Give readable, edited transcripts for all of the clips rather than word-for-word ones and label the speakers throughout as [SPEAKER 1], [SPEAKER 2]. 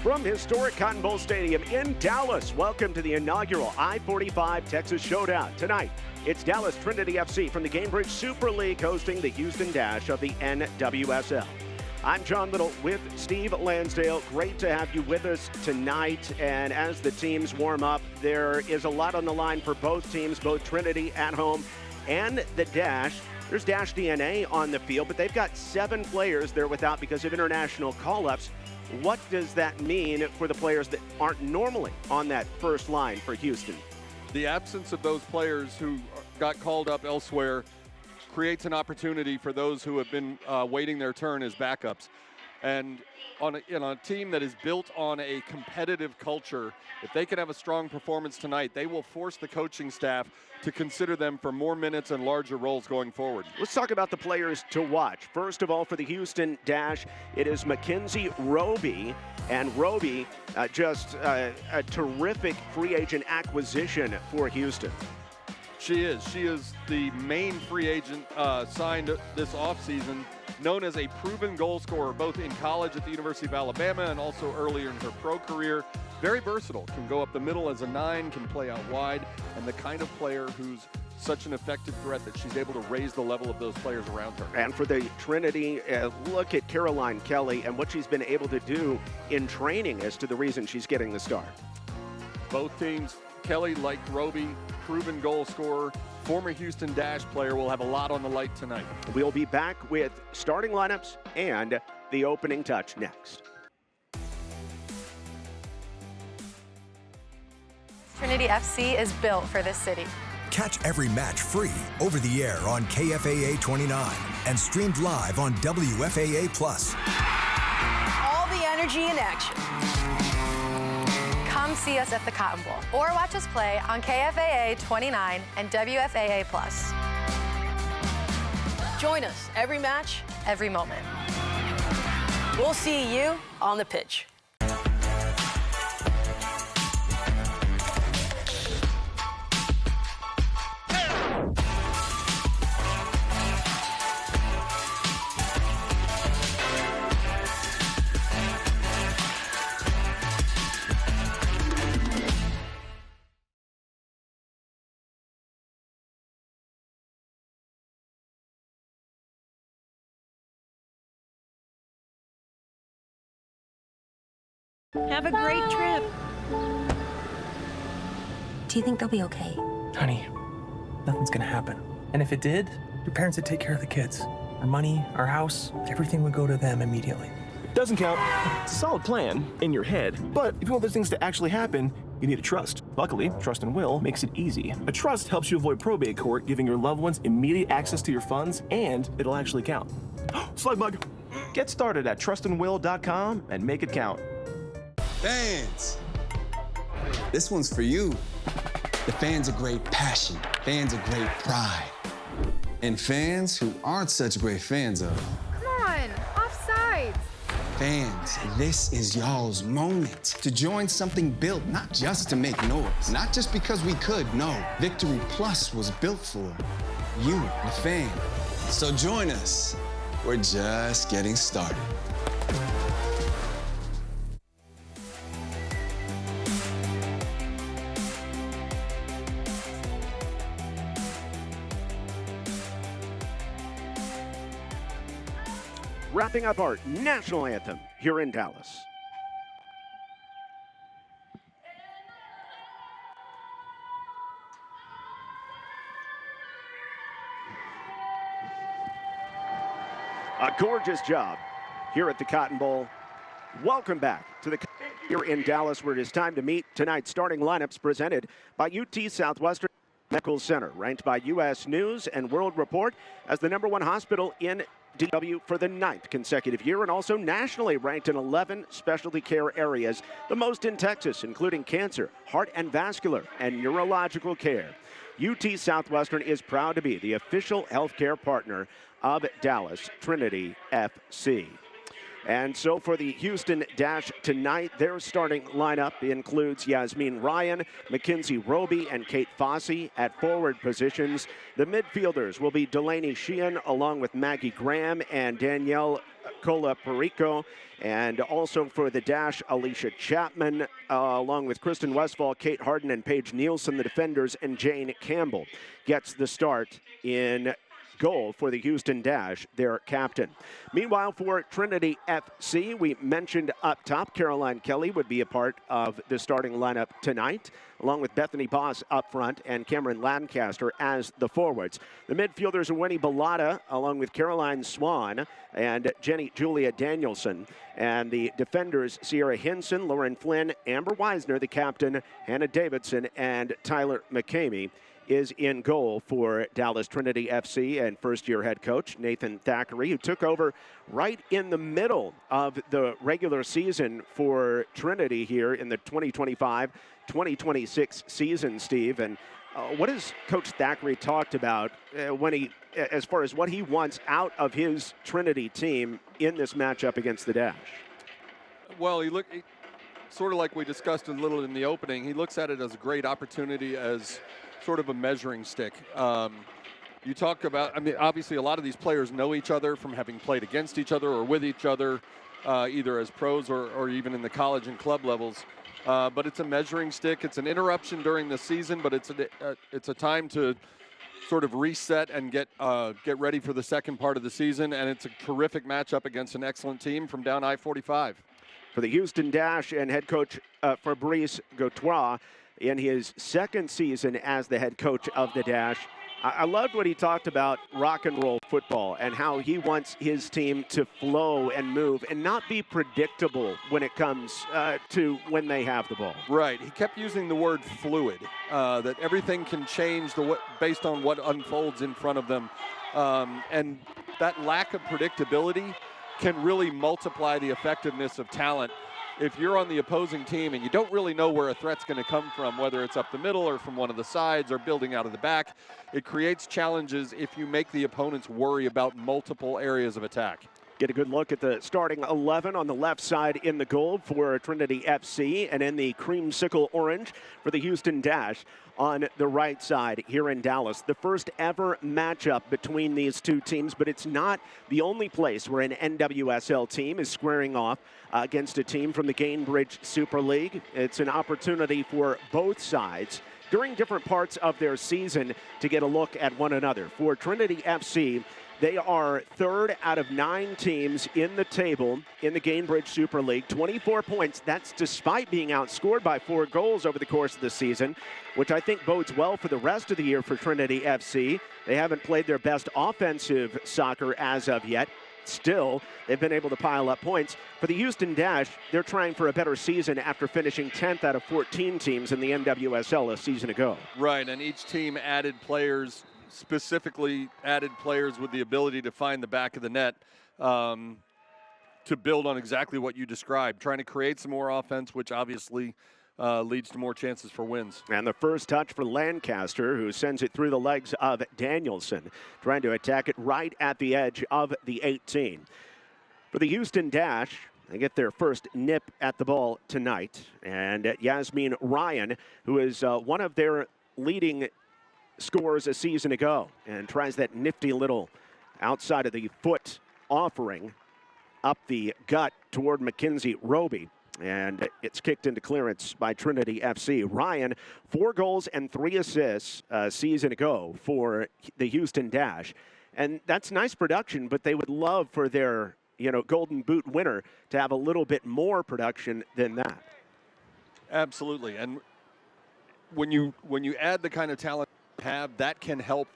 [SPEAKER 1] From historic Cotton Bowl Stadium in Dallas, welcome to the inaugural I-45 Texas Showdown. Tonight, it's Dallas Trinity FC from the Gainbridge Super League hosting the Houston Dash of the NWSL. I'm John Little with Steve Lansdale. Great to have you with us tonight. And as the teams warm up, there is a lot on the line for both teams, both Trinity at home and the Dash. There's Dash DNA on the field, but they've got 7 players they're without because of international call-ups. What does that mean for the players that aren't normally on that first line for Houston?
[SPEAKER 2] The absence of those players who got called up elsewhere creates an opportunity for those who have been waiting their turn as backups. And on a team that is built on a competitive culture, if they can have a strong performance tonight, they will force the coaching staff to consider them for more minutes and larger roles going forward.
[SPEAKER 1] Let's talk about the players to watch. First of all, for the Houston Dash, it is Mackenzie Roby. And Roby, just a terrific free agent acquisition for Houston.
[SPEAKER 2] She is the main free agent signed this offseason, known as a proven goal scorer, both in college at the University of Alabama and also earlier in her pro career. Very versatile, can go up the middle as a 9, can play out wide, and the kind of player who's such an effective threat that she's able to raise the level of those players around her.
[SPEAKER 1] And for the Trinity, look at Caroline Kelly and what she's been able to do in training as to the reason she's getting the start.
[SPEAKER 2] Both teams, Kelly, like Roby, proven goal scorer, former Houston Dash player, will have a lot on the light tonight.
[SPEAKER 1] We'll be back with starting lineups and the opening touch next.
[SPEAKER 3] Trinity FC is built for this city.
[SPEAKER 4] Catch every match free over the air on KFAA 29 and streamed live on WFAA+.
[SPEAKER 5] All the energy in action.
[SPEAKER 3] Come see us at the Cotton Bowl or watch us play on KFAA 29 and WFAA+.
[SPEAKER 5] Join us every match,
[SPEAKER 3] Every moment.
[SPEAKER 5] We'll see you on the pitch.
[SPEAKER 6] Have a great trip.
[SPEAKER 7] Do you think they'll be okay?
[SPEAKER 8] Honey, nothing's gonna happen. And if it did, your parents would take care of the kids. Our money, our house, everything would go to them immediately.
[SPEAKER 9] Doesn't count. It's a solid plan in your head, but if you want those things to actually happen, you need a trust. Luckily, Trust and Will makes it easy. A trust helps you avoid probate court, giving your loved ones immediate access to your funds, and it'll actually count. Slug bug. Get started at trustandwill.com and make it count.
[SPEAKER 10] Fans, this one's for you. The fans of great passion, fans of great pride, and fans who aren't such great fans of.
[SPEAKER 11] Come on, offsides.
[SPEAKER 10] Fans, this is y'all's moment to join something built not just to make noise, not just because we could, no. Victory Plus was built for you, the fan. So join us. We're just getting started.
[SPEAKER 1] Wrapping up our national anthem here in Dallas. A gorgeous job here at the Cotton Bowl. Welcome back to the here in Dallas, where it is time to meet tonight's starting lineups presented by UT Southwestern Medical Center, ranked by U.S. News and World Report as the #1 hospital in DW for the 9th consecutive year, and also nationally ranked in 11 specialty care areas, the most in Texas, including cancer, heart and vascular, and neurological care. UT Southwestern is proud to be the official healthcare partner of Dallas Trinity FC. And so for the Houston Dash tonight, their starting lineup includes Yasmin Ryan, Mackenzie Roby, and Kate Fossey at forward positions. The midfielders will be Delaney Sheehan along with Maggie Graham and Danielle Nicola Perico, and also for the Dash, Alicia Chapman, along with Kristen Westphal, Kate Harden, and Paige Nielsen, the defenders, and Jane Campbell gets the start in goal for the Houston Dash, their captain. Meanwhile, for Trinity FC, we mentioned up top, Caroline Kelly would be a part of the starting lineup tonight, along with Bethany Boss up front and Cameron Lancaster as the forwards. The midfielders are Winnie Bellata, along with Caroline Swan and Jenny Julia Danielson. And the defenders, Sierra Hinson, Lauren Flynn, Amber Weisner, the captain, Hannah Davidson, and Tyler McCamey is in goal for Dallas Trinity FC, and first-year head coach Nathan Thackeray, who took over right in the middle of the regular season for Trinity here in the 2025-2026 season, Steve. And what has Coach Thackeray talked about as far as what he wants out of his Trinity team in this matchup against the Dash?
[SPEAKER 2] Well, sort of like we discussed a little in the opening, he looks at it as a great opportunity, as sort of a measuring stick. You talk about, I mean, obviously a lot of these players know each other from having played against each other or with each other, either as pros or even in the college and club levels. But it's a measuring stick. It's an interruption during the season, but it's a time to sort of reset and get ready for the second part of the season. And it's a terrific matchup against an excellent team from down I-45.
[SPEAKER 1] For the Houston Dash and head coach Fabrice Gautois, in his second season as the head coach of the Dash, I loved what he talked about rock and roll football and how he wants his team to flow and move and not be predictable when it comes to when they have the ball.
[SPEAKER 2] Right. He kept using the word fluid, that everything can change based on what unfolds in front of them. And that lack of predictability can really multiply the effectiveness of talent. If you're on the opposing team and you don't really know where a threat's going to come from, whether it's up the middle or from one of the sides or building out of the back, it creates challenges if you make the opponents worry about multiple areas of attack.
[SPEAKER 1] Get a good look at the starting 11 on the left side in the gold for Trinity FC, and in the creamsicle orange for the Houston Dash on the right side here in Dallas. The first ever matchup between these two teams, but it's not the only place where an NWSL team is squaring off against a team from the Gainbridge Super League. It's an opportunity for both sides during different parts of their season to get a look at one another. For Trinity FC, they are third out of 9 teams in the table in the Gainbridge Super League. 24 points. That's despite being outscored by 4 goals over the course of the season, which I think bodes well for the rest of the year for Trinity FC. They haven't played their best offensive soccer as of yet. Still, they've been able to pile up points. For the Houston Dash, they're trying for a better season after finishing 10th out of 14 teams in the NWSL a season ago.
[SPEAKER 2] Right, and each team added players, specifically added players with the ability to find the back of the net to build on exactly what you described, trying to create some more offense, which obviously leads to more chances for wins.
[SPEAKER 1] And the first touch for Lancaster, who sends it through the legs of Danielson, trying to attack it right at the edge of the 18. For the Houston Dash, they get their first nip at the ball tonight. And Yasmin Ryan, who is one of their leading scores a season ago, and tries that nifty little outside of the foot offering up the gut toward Mackenzie Roby. And it's kicked into clearance by Trinity FC. Ryan, 4 goals and 3 assists a season ago for the Houston Dash. And that's nice production, but they would love for their, Golden Boot winner to have a little bit more production than that.
[SPEAKER 2] Absolutely. And when you add the kind of talent you have, that can help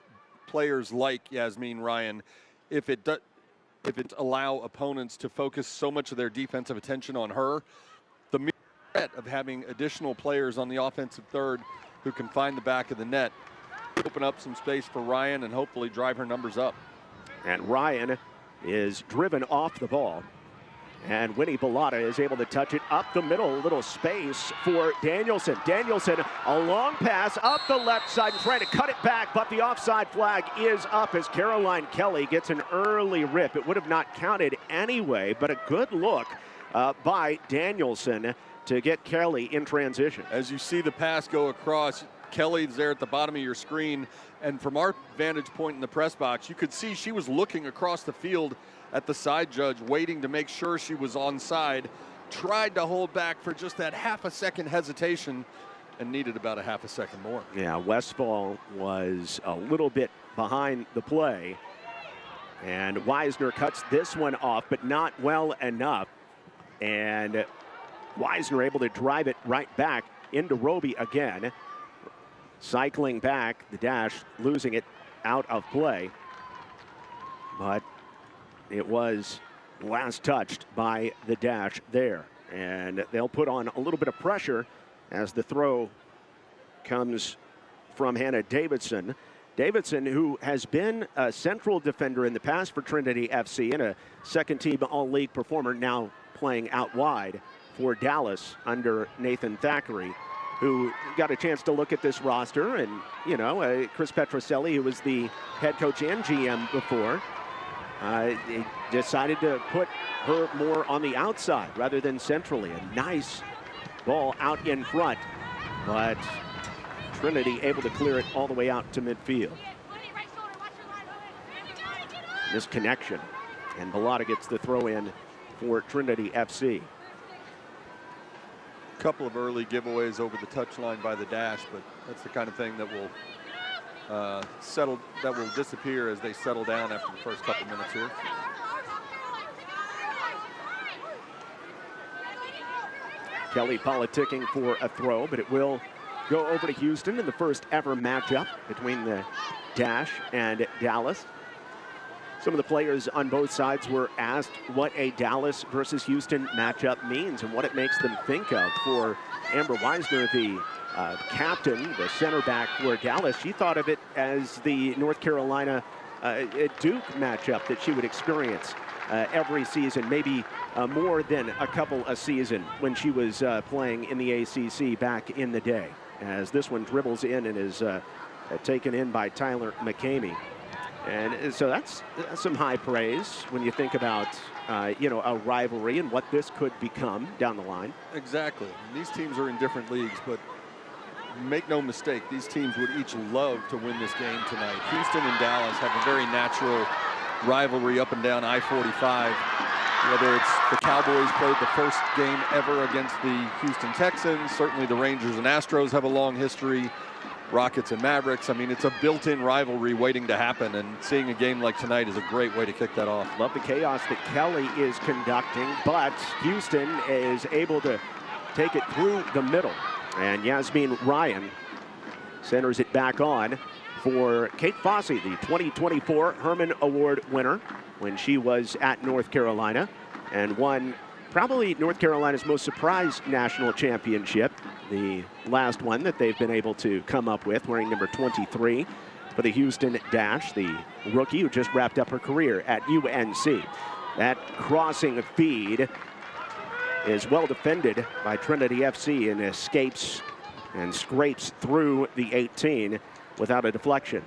[SPEAKER 2] players like Yasmin Ryan if it allow opponents to focus so much of their defensive attention on her. The threat of having additional players on the offensive third who can find the back of the net open up some space for Ryan and hopefully drive her numbers up. And
[SPEAKER 1] Ryan is driven off the ball. And Winnie Bellata is able to touch it up the middle, little space for Danielson. Danielson, a long pass up the left side and trying to cut it back, but the offside flag is up as Caroline Kelly gets an early rip. It would have not counted anyway, but a good look by Danielson to get Kelly in transition.
[SPEAKER 2] As you see the pass go across, Kelly's there at the bottom of your screen, and from our vantage point in the press box, you could see she was looking across the field at the side judge, waiting to make sure she was onside, tried to hold back for just that half a second hesitation, and needed about a half a second more.
[SPEAKER 1] Yeah, Westfall was a little bit behind the play, and Weisner cuts this one off, but not well enough. And Weisner able to drive it right back into Roby again. Cycling back, the dash losing it out of play. But it was last touched by the dash there. And they'll put on a little bit of pressure as the throw comes from Hannah Davidson. Davidson, who has been a central defender in the past for Trinity FC and a second-team All-League performer, now playing out wide for Dallas under Nathan Thackeray, who got a chance to look at this roster. And, you know, Chris Petroselli, who was the head coach and GM before, he decided to put her more on the outside rather than centrally. A nice ball out in front, but Trinity able to clear it all the way out to midfield. Misconnection, and Bellotta gets the throw in for Trinity FC.
[SPEAKER 2] A couple of early giveaways over the touchline by the dash, but that's the kind of thing that will disappear as they settle down after the first couple minutes here.
[SPEAKER 1] Kelly politicking for a throw, but it will go over to Houston in the first ever matchup between the Dash and Dallas. Some of the players on both sides were asked what a Dallas versus Houston matchup means and what it makes them think of. For Amber Weisner, the captain, the center back for Dallas, she thought of it as the North Carolina Duke matchup that she would experience every season, maybe more than a couple a season when she was playing in the ACC back in the day. As this one dribbles in and is taken in by Tyler McCamey. And so that's some high praise when you think about, you know, a rivalry and what this could become down the line.
[SPEAKER 2] Exactly. These teams are in different leagues, but make no mistake, these teams would each love to win this game tonight. Houston and Dallas have a very natural rivalry up and down I-45. Whether it's the Cowboys played the first game ever against the Houston Texans, certainly the Rangers and Astros have a long history, Rockets and Mavericks. I mean, it's a built-in rivalry waiting to happen, and seeing a game like tonight is a great way to kick that off.
[SPEAKER 1] Love the chaos that Kelly is conducting, but Houston is able to take it through the middle. And Yasmin Ryan centers it back on for Kate Fossey, the 2024 Herman Award winner when she was at North Carolina and won probably North Carolina's most surprise national championship, the last one that they've been able to come up with, wearing number 23 for the Houston Dash, the rookie who just wrapped up her career at UNC. That crossing feed is well defended by Trinity FC and escapes and scrapes through the 18 without a deflection.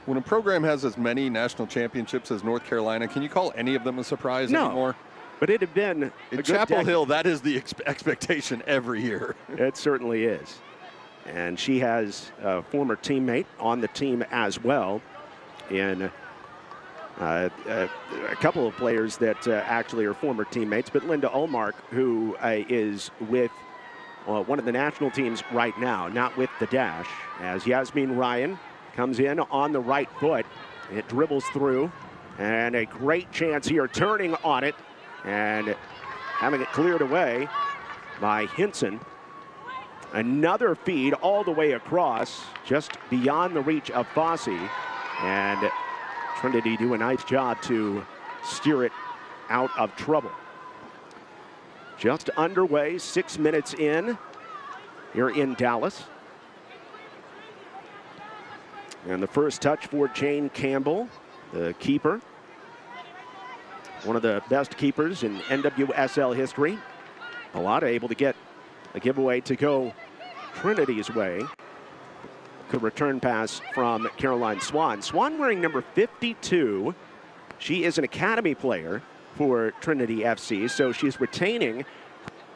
[SPEAKER 2] When a program has as many national championships as North Carolina, can you call any of them a surprise anymore?
[SPEAKER 1] But it had been
[SPEAKER 2] in Chapel Hill, that is the expectation every year.
[SPEAKER 1] It certainly is. And she has a former teammate on the team as well in a couple of players that actually are former teammates, but Linda Ullmark, who is with one of the national teams right now, not with the Dash, as Yasmin Ryan comes in on the right foot. It dribbles through, and a great chance here, turning on it and having it cleared away by Hinson. Another feed all the way across, just beyond the reach of Fossey, and Trinity do a nice job to steer it out of trouble. Just underway, 6 minutes in here in Dallas. And the first touch for Jane Campbell, the keeper. One of the best keepers in NWSL history. Bellotta able to get a giveaway to go Trinity's way. Good return pass from Caroline Swan. Swan wearing number 52. She is an academy player for Trinity FC, so she's retaining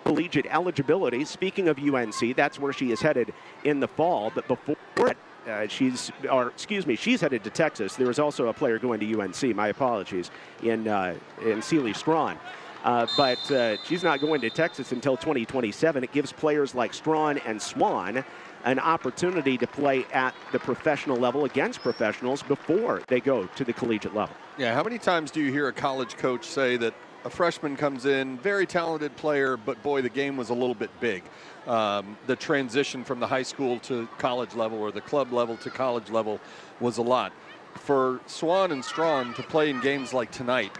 [SPEAKER 1] collegiate eligibility. Speaking of UNC, that's where she is headed in the fall. But before she's headed to Texas. There is also a player going to UNC. My apologies, in Sealy Strawn. But she's not going to Texas until 2027. It gives players like Strawn and Swan an opportunity to play at the professional level against professionals before they go to the collegiate level.
[SPEAKER 2] Yeah, how many times do you hear a college coach say that a freshman comes in, very talented player, but boy, the game was a little bit big. The transition from the high school to college level or the club level to college level was a lot. For Swan and Strawn to play in games like tonight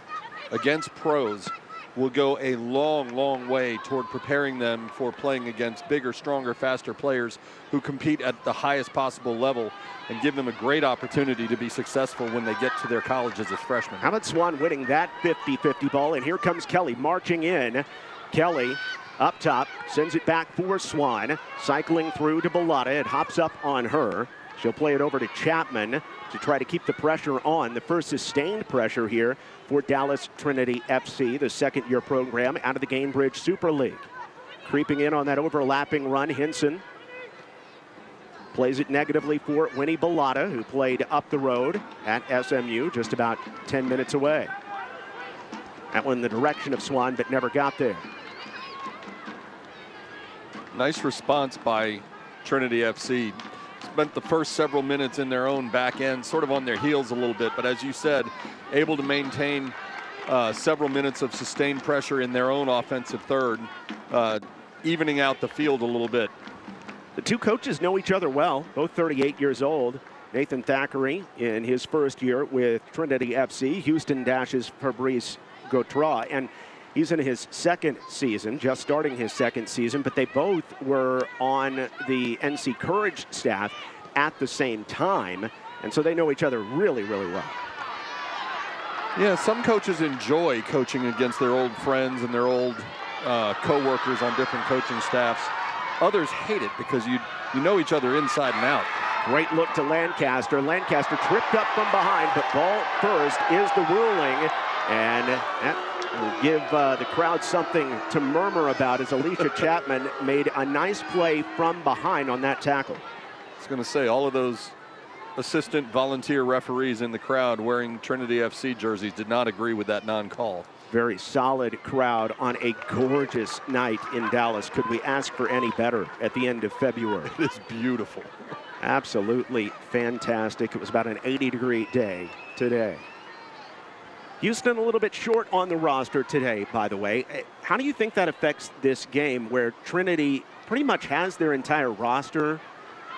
[SPEAKER 2] against pros will go a long, long way toward preparing them for playing against bigger, stronger, faster players who compete at the highest possible level and give them a great opportunity to be successful when they get to their colleges as freshmen.
[SPEAKER 1] How about Swan winning that 50-50 ball? And here comes Kelly marching in. Kelly up top, sends it back for Swan, cycling through to Bellotta. It hops up on her. She'll play it over to Chapman to try to keep the pressure on. The first sustained pressure here for Dallas Trinity FC, the second-year program out of the Gainbridge Super League. Creeping in on that overlapping run, Hinson plays it negatively for Winnie Bellotta, who played up the road at SMU, just about 10 minutes away. That one in the direction of Swan, but never got there.
[SPEAKER 2] Nice response by Trinity FC. Spent the first several minutes in their own back end, sort of on their heels a little bit, but as you said, able to maintain several minutes of sustained pressure in their own offensive third, evening out the field a little bit.
[SPEAKER 1] The two coaches know each other well, both 38 years old. Nathan Thackeray in his first year with Trinity FC. Houston Dash's Fabrice Gautrat, and he's in his second season, just starting his second season, but they both were on the NC Courage staff at the same time, and so they know each other really, really well.
[SPEAKER 2] Yeah, some coaches enjoy coaching against their old friends and their old co-workers on different coaching staffs. Others hate it because you know each other inside and out.
[SPEAKER 1] Great look to Lancaster. Lancaster tripped up from behind, but ball first is the ruling, and that will give the crowd something to murmur about as Alicia Chapman made a nice play from behind on that tackle.
[SPEAKER 2] I was going to say, all of those assistant volunteer referees in the crowd wearing Trinity FC jerseys did not agree with that non-call.
[SPEAKER 1] Very solid crowd on a gorgeous night in Dallas. Could we ask for any better at the end of February?
[SPEAKER 2] It is beautiful.
[SPEAKER 1] Absolutely fantastic. It was about an 80-degree day today. Houston a little bit short on the roster today, by the way. How do you think that affects this game where Trinity pretty much has their entire roster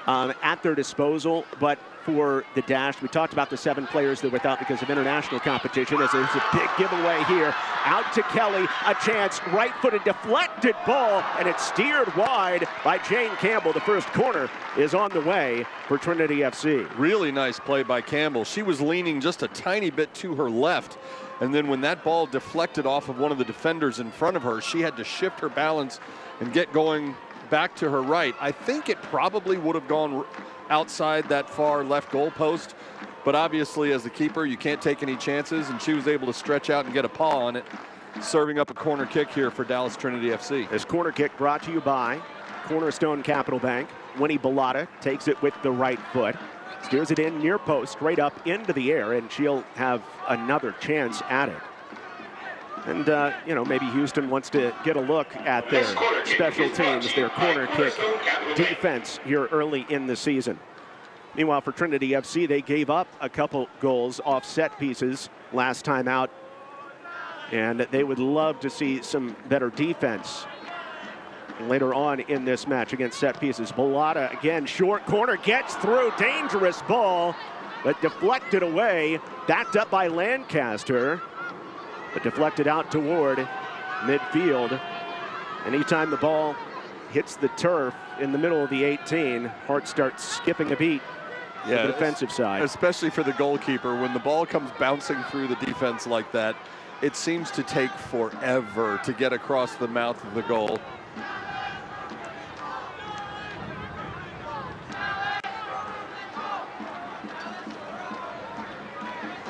[SPEAKER 1] at their disposal, but for the Dash, we talked about the 7 players that were without because of international competition, as there's a big giveaway here. Out to Kelly, a chance, right-footed, deflected ball, and it's steered wide by Jane Campbell. The first corner is on the way for Trinity FC.
[SPEAKER 2] Really nice play by Campbell. She was leaning just a tiny bit to her left, and then when that ball deflected off of one of the defenders in front of her, she had to shift her balance and get going back to her right. I think it probably would have gone outside that far left goal post, but obviously as the keeper you can't take any chances, and she was able to stretch out and get a paw on it, serving up a corner kick here for Dallas Trinity FC.
[SPEAKER 1] This corner kick brought to you by Cornerstone Capital Bank. Winnie Bellotta takes it with the right foot, steers it in near post, straight up into the air, and she'll have another chance at it. And, you know, maybe Houston wants to get a look at their special teams, their corner kick defense here early in the season. Meanwhile, for Trinity FC, they gave up a couple goals off set pieces last time out, and they would love to see some better defense later on in this match against set pieces. Bellotta, again, short corner, gets through, dangerous ball, but deflected away, backed up by Lancaster, but deflected out toward midfield. Anytime the ball hits the turf in the middle of the 18, heart starts skipping a beat on the defensive side.
[SPEAKER 2] Especially for the goalkeeper, when the ball comes bouncing through the defense like that, it seems to take forever to get across the mouth of the goal.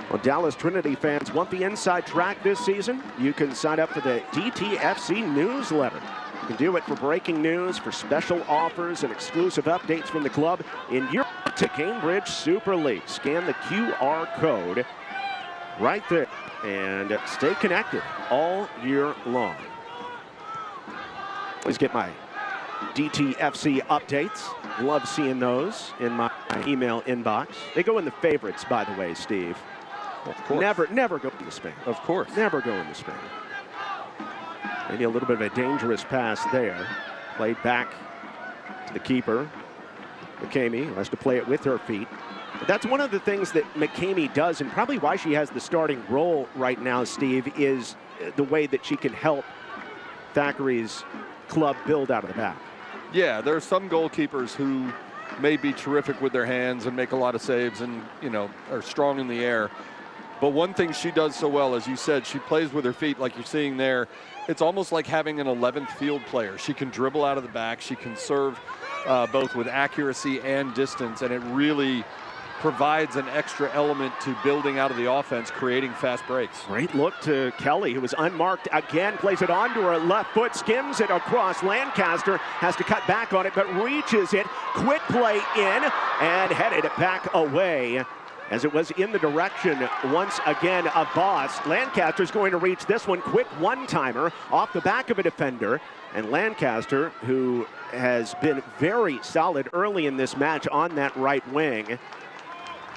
[SPEAKER 1] Well, Dallas Trinity fans want the inside track this season. You can sign up for the DTFC newsletter. You can do it for breaking news, for special offers and exclusive updates from the club in your to Gainbridge Super League. Scan the QR code right there and stay connected all year long. Always get my DTFC updates. Love seeing those in my email inbox. They go in the favorites, by the way, Steve.
[SPEAKER 2] Of course.
[SPEAKER 1] Never go into spam.
[SPEAKER 2] Of course.
[SPEAKER 1] Never go into spam. Maybe a little bit of a dangerous pass there. Played back to the keeper, McCamey, who has to play it with her feet. But that's one of the things that McCamey does, and probably why she has the starting role right now, Steve, is the way that she can help Thackeray's club build out of the back.
[SPEAKER 2] Yeah, there are some goalkeepers who may be terrific with their hands and make a lot of saves and, are strong in the air. But one thing she does so well, as you said, she plays with her feet like you're seeing there. It's almost like having an 11th field player. She can dribble out of the back. She can serve both with accuracy and distance, and it really provides an extra element to building out of the offense, creating fast breaks.
[SPEAKER 1] Great look to Kelly, who was unmarked again, plays it onto her left foot, skims it across. Lancaster has to cut back on it, but reaches it. Quick play in and headed it back away, as it was in the direction once again of Boss. Lancaster's going to reach this one. Quick one-timer off the back of a defender. And Lancaster, who has been very solid early in this match on that right wing,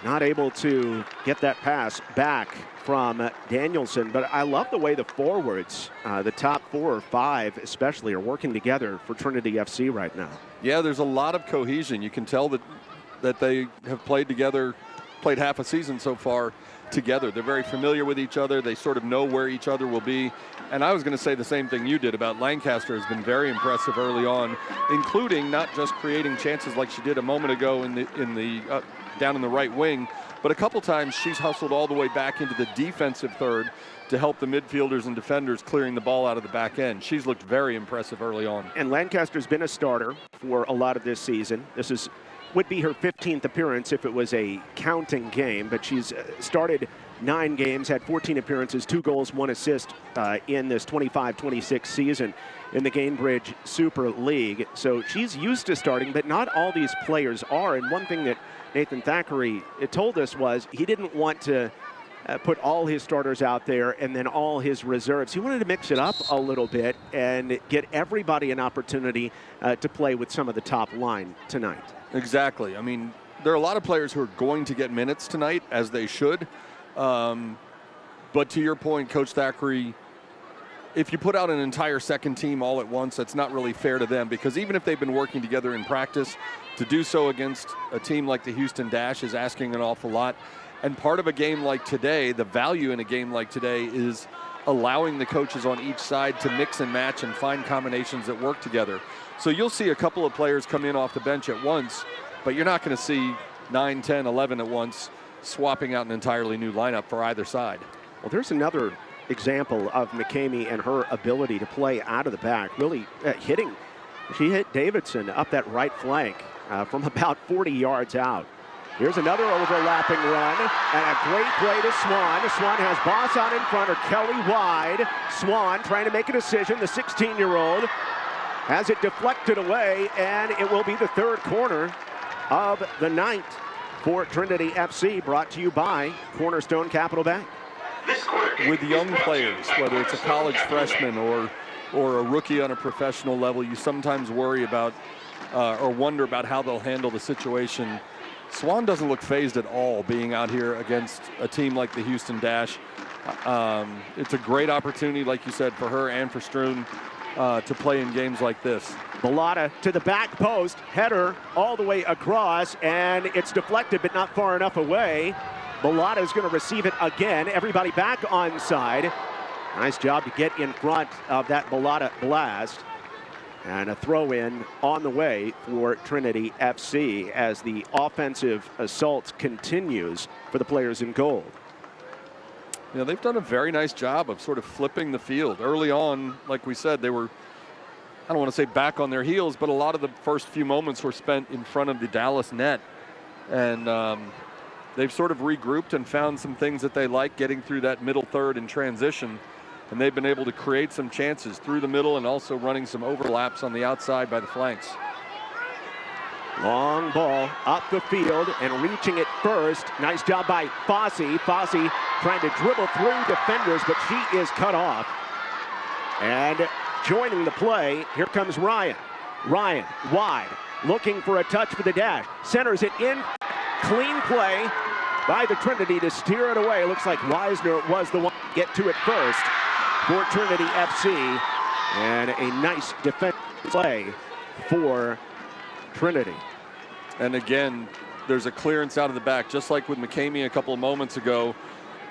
[SPEAKER 1] not able to get that pass back from Danielson. But I love the way the forwards, the top 4 or 5 especially, are working together for Trinity FC right now.
[SPEAKER 2] Yeah, there's a lot of cohesion. You can tell that they have played together, played half a season so far together. They're very familiar with each other. They sort of know where each other will be. And I was going to say the same thing you did about Lancaster. Has been very impressive early on, including not just creating chances like she did a moment ago in the down in the right wing, but a couple times she's hustled all the way back into the defensive third to help the midfielders and defenders clearing the ball out of the back end. She's looked very impressive early on.
[SPEAKER 1] And Lancaster's been a starter for a lot of this season. This would be her 15th appearance if it was a counting game, but she's started 9 games, had 14 appearances, 2 goals, 1 assist in this 25-26 season in the Gainbridge Super League. So she's used to starting, but not all these players are. And one thing that Nathan Thackeray told us was he didn't want to put all his starters out there and then all his reserves. He wanted to mix it up a little bit and get everybody an opportunity to play with some of the top line tonight.
[SPEAKER 2] Exactly. I mean, there are a lot of players who are going to get minutes tonight, as they should. But to your point, Coach Thackeray, if you put out an entire second team all at once, that's not really fair to them, because even if they've been working together in practice, to do so against a team like the Houston Dash is asking an awful lot. And part of a game like today, the value in a game like today is allowing the coaches on each side to mix and match and find combinations that work together. So you'll see a couple of players come in off the bench at once, but you're not going to see 9, 10, 11 at once swapping out an entirely new lineup for either side.
[SPEAKER 1] Well, there's another example of McCamey and her ability to play out of the back, really hitting. She hit Davidson up that right flank from about 40 yards out. Here's another overlapping run and a great play to Swan. Swan has Boss out in front, or Kelly wide. Swan trying to make a decision. The 16-year-old has it deflected away, and it will be the 3rd corner of the night for Trinity FC, brought to you by Cornerstone Capital Bank.
[SPEAKER 2] With young players, whether it's a college freshman or a rookie on a professional level, you sometimes worry about or wonder about how they'll handle the situation. Swan doesn't look phased at all being out here against a team like the Houston Dash. It's a great opportunity, like you said, for her and for Stroon to play in games like this.
[SPEAKER 1] Bellotta to the back post, header all the way across, and it's deflected but not far enough away. Bellotta is going to receive it again. Everybody back onside. Nice job to get in front of that Bellotta blast. And a throw-in on the way for Trinity FC as the offensive assault continues for the players in gold.
[SPEAKER 2] Yeah, they've done a very nice job of sort of flipping the field. Early on, like we said, they were, I don't want to say back on their heels, but a lot of the first few moments were spent in front of the Dallas net. And they've sort of regrouped and found some things that they like, getting through that middle third in transition. and they've been able to create some chances through the middle and also running some overlaps on the outside by the flanks.
[SPEAKER 1] Long ball up the field and reaching it first. Nice job by Fossey. Fossey trying to dribble through defenders, but she is cut off. And joining the play, here comes Ryan. Ryan wide, looking for a touch for the dash. Centers it in. Clean play by the Trinity to steer it away. Looks like Weisner was the one to get to it first for Trinity FC. And a nice defensive play for Trinity.
[SPEAKER 2] And again, there's a clearance out of the back, just like with McCamey a couple of moments ago.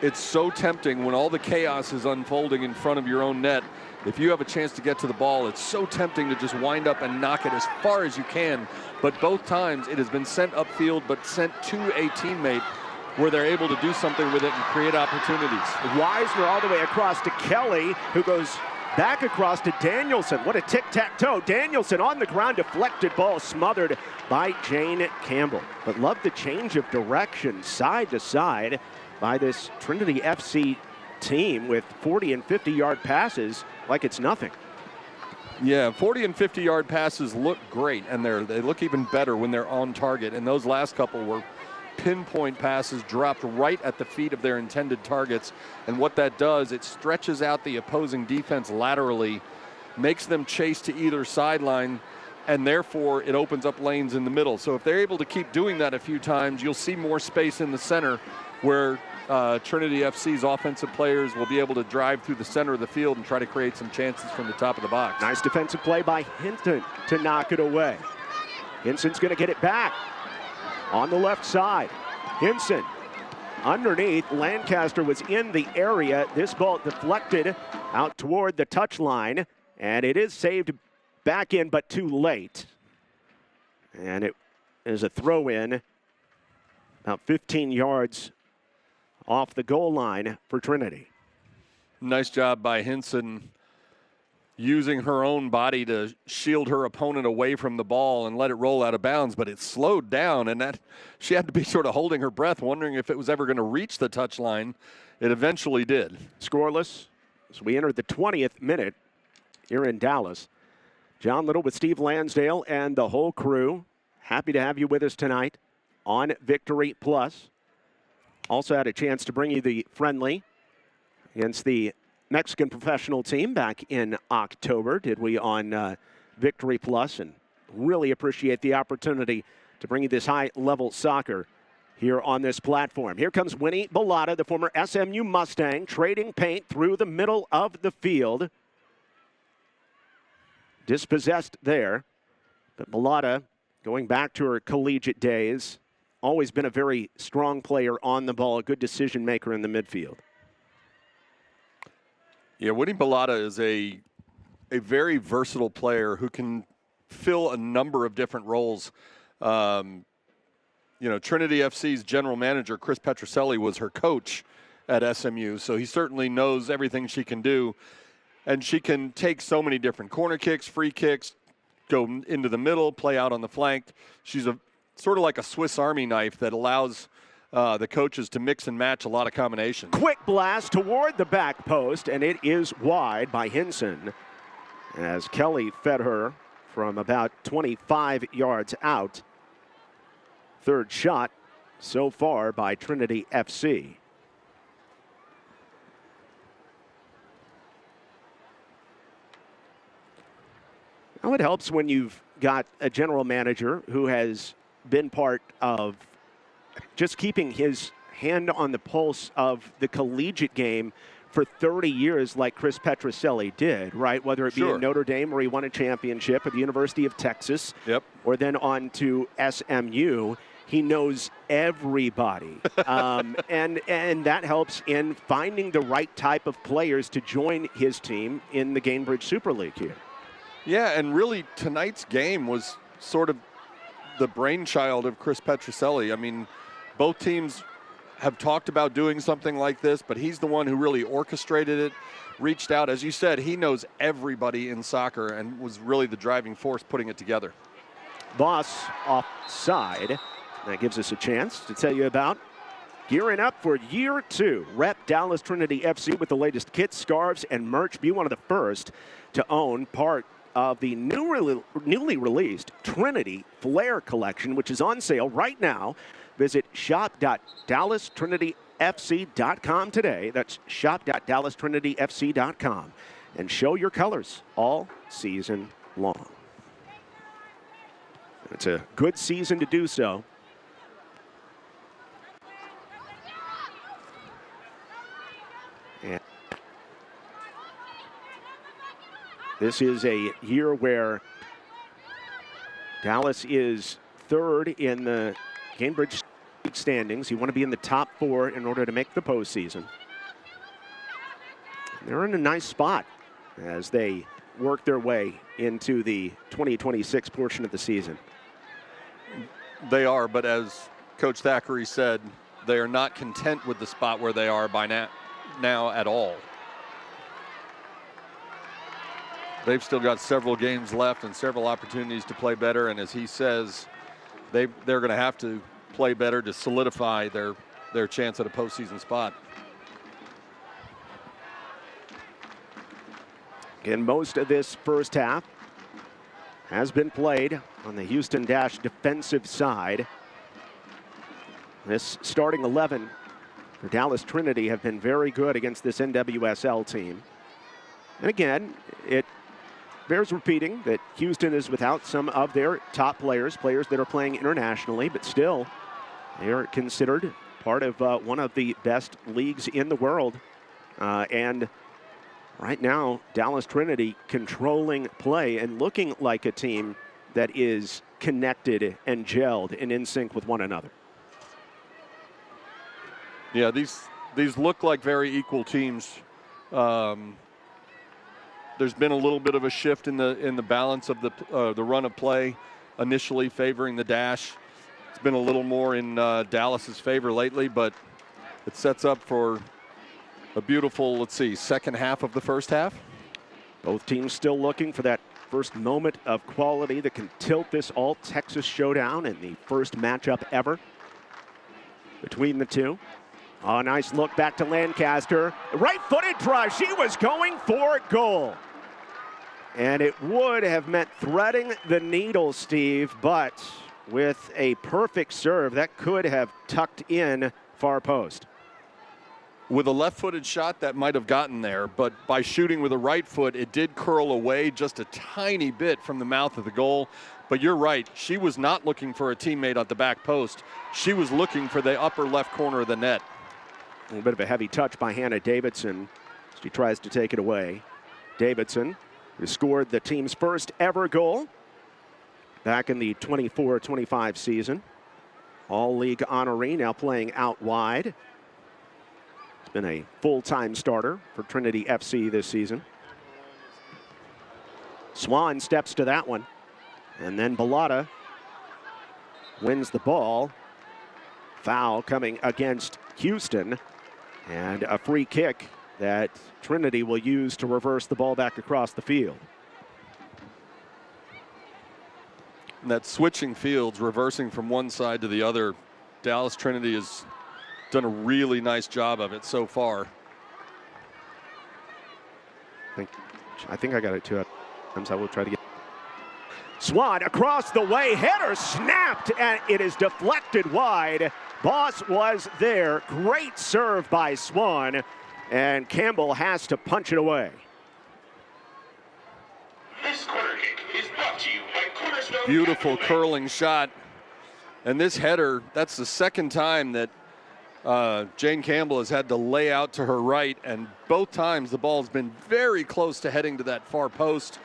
[SPEAKER 2] It's so tempting when all the chaos is unfolding in front of your own net. If you have a chance to get to the ball, it's so tempting to just wind up and knock it as far as you can. But both times it has been sent upfield, but sent to a teammate where they're able to do something with it and create opportunities.
[SPEAKER 1] Weisner all the way across to Kelly, who goes back across to Danielson. What a tic-tac-toe. Danielson on the ground, deflected ball smothered by Jane Campbell. But love the change of direction side to side by this Trinity FC team with 40 and 50-yard passes like it's nothing.
[SPEAKER 2] Yeah, 40 and 50-yard passes look great, and they look even better when they're on target. And those last couple were pinpoint passes dropped right at the feet of their intended targets. And what that does, it stretches out the opposing defense laterally, makes them chase to either sideline, and therefore it opens up lanes in the middle. So if they're able to keep doing that a few times, you'll see more space in the center where Trinity FC's offensive players will be able to drive through the center of the field and try to create some chances from the top of the box.
[SPEAKER 1] Nice defensive play by Hinton to knock it away. Hinson's going to get it back on the left side. Hinson underneath. Lancaster was in the area. This ball deflected out toward the touchline, and it is saved back in, but too late. And it is a throw in about 15 yards off the goal line for Trinity.
[SPEAKER 2] Nice job by Hinson using her own body to shield her opponent away from the ball and let it roll out of bounds, but it slowed down, and that she had to be sort of holding her breath, wondering if it was ever going to reach the touchline. It eventually did.
[SPEAKER 1] Scoreless as we entered the 20th minute here in Dallas. John Little with Steve Lansdale and the whole crew. Happy to have you with us tonight on Victory Plus. Also had a chance to bring you the friendly against the Mexican professional team back in October, did we, on Victory Plus, and really appreciate the opportunity to bring you this high-level soccer here on this platform. Here comes Winnie Bellotta, the former SMU Mustang, trading paint through the middle of the field. Dispossessed there, but Bellotta, going back to her collegiate days, always been a very strong player on the ball, a good decision maker in the midfield.
[SPEAKER 2] Yeah, Winnie Bellotta is a very versatile player who can fill a number of different roles. You know, Trinity FC's general manager, Chris Petroselli, was her coach at SMU, so he certainly knows everything she can do. And she can take so many different corner kicks, free kicks, go into the middle, play out on the flank. She's a sort of like a Swiss Army knife that allows the coaches to mix and match a lot of combinations.
[SPEAKER 1] Quick blast toward the back post, and it is wide by Hinson as Kelly fed her from about 25 yards out. Third shot so far by Trinity FC. Now it helps when you've got a general manager who has been part of just keeping his hand on the pulse of the collegiate game for 30 years like Chris Petroselli did, right? Whether it be in Notre Dame where he won a championship, or the University of Texas, or then on to SMU. He knows everybody, and that helps in finding the right type of players to join his team in the Gainbridge Super League here.
[SPEAKER 2] Yeah, and really tonight's game was sort of the brainchild of Chris Petroselli. I mean, both teams have talked about doing something like this, but he's the one who really orchestrated it, reached out. As you said, he knows everybody in soccer and was really the driving force putting it together.
[SPEAKER 1] Boss offside. That gives us a chance to tell you about Gearing up for year 2. Rep Dallas Trinity FC with the latest kits, scarves, and merch. Be one of the first to own part of the newly released Trinity Flair collection, which is on sale right now. Visit shop.DallasTrinityFC.com today. That's shop.DallasTrinityFC.com. And show your colors all season long. It's a good season to do so. And this is a year where Dallas is 3rd in the Gainbridge standings. You want to be in the top 4 in order to make the postseason. They're in a nice spot as they work their way into the 2026 portion of the season.
[SPEAKER 2] They are, but as Coach Thackeray said, they are not content with the spot where they are by now at all. They've still got several games left and several opportunities to play better, and as he says, they're going to have to play better to solidify their chance at a postseason spot.
[SPEAKER 1] Again, most of this first half has been played on the Houston Dash defensive side. This starting 11 for Dallas Trinity have been very good against this NWSL team. And again, it bears repeating that Houston is without some of their top players that are playing internationally, but still they are considered part of one of the best leagues in the world. And right now, Dallas Trinity controlling play and looking like a team that is connected and gelled and in sync with one another.
[SPEAKER 2] Yeah, these look like very equal teams. There's been a little bit of a shift in the balance of the run of play, initially favoring the Dash. It's been a little more in Dallas's favor lately, but it sets up for a beautiful, second half of the first half.
[SPEAKER 1] Both teams still looking for that first moment of quality that can tilt this all Texas Showdown in the first matchup ever between the two. Oh, nice look back to Lancaster. Right-footed drive. She was going for goal. And it would have meant threading the needle, Steve, but with a perfect serve, that could have tucked in far post.
[SPEAKER 2] With a left-footed shot, that might have gotten there, but by shooting with a right foot, it did curl away just a tiny bit from the mouth of the goal. But you're right, she was not looking for a teammate at the back post. She was looking for the upper left corner of the net.
[SPEAKER 1] A little bit of a heavy touch by Hannah Davidson. She tries to take it away. Davidson, who scored the team's first ever goal back in the 24-25 season. All-league honoree, now playing out wide. Been a full-time starter for Trinity FC this season. Swan steps to that one. And then Bellotta wins the ball. Foul coming against Houston. And a free kick that Trinity will use to reverse the ball back across the field.
[SPEAKER 2] And that switching fields, reversing from one side to the other, Dallas Trinity has done a really nice job of it so far.
[SPEAKER 1] I think I got it too. I will try to get. Swan across the way, header snapped, and it is deflected wide. Boss was there. Great serve by Swan, and Campbell has to punch it away.
[SPEAKER 12] This corner kick is brought to you by Cornerstone.
[SPEAKER 2] Beautiful curling shot. And this header, that's the second time that Jane Campbell has had to lay out to her right, and both times the ball's been very close to heading to that far post.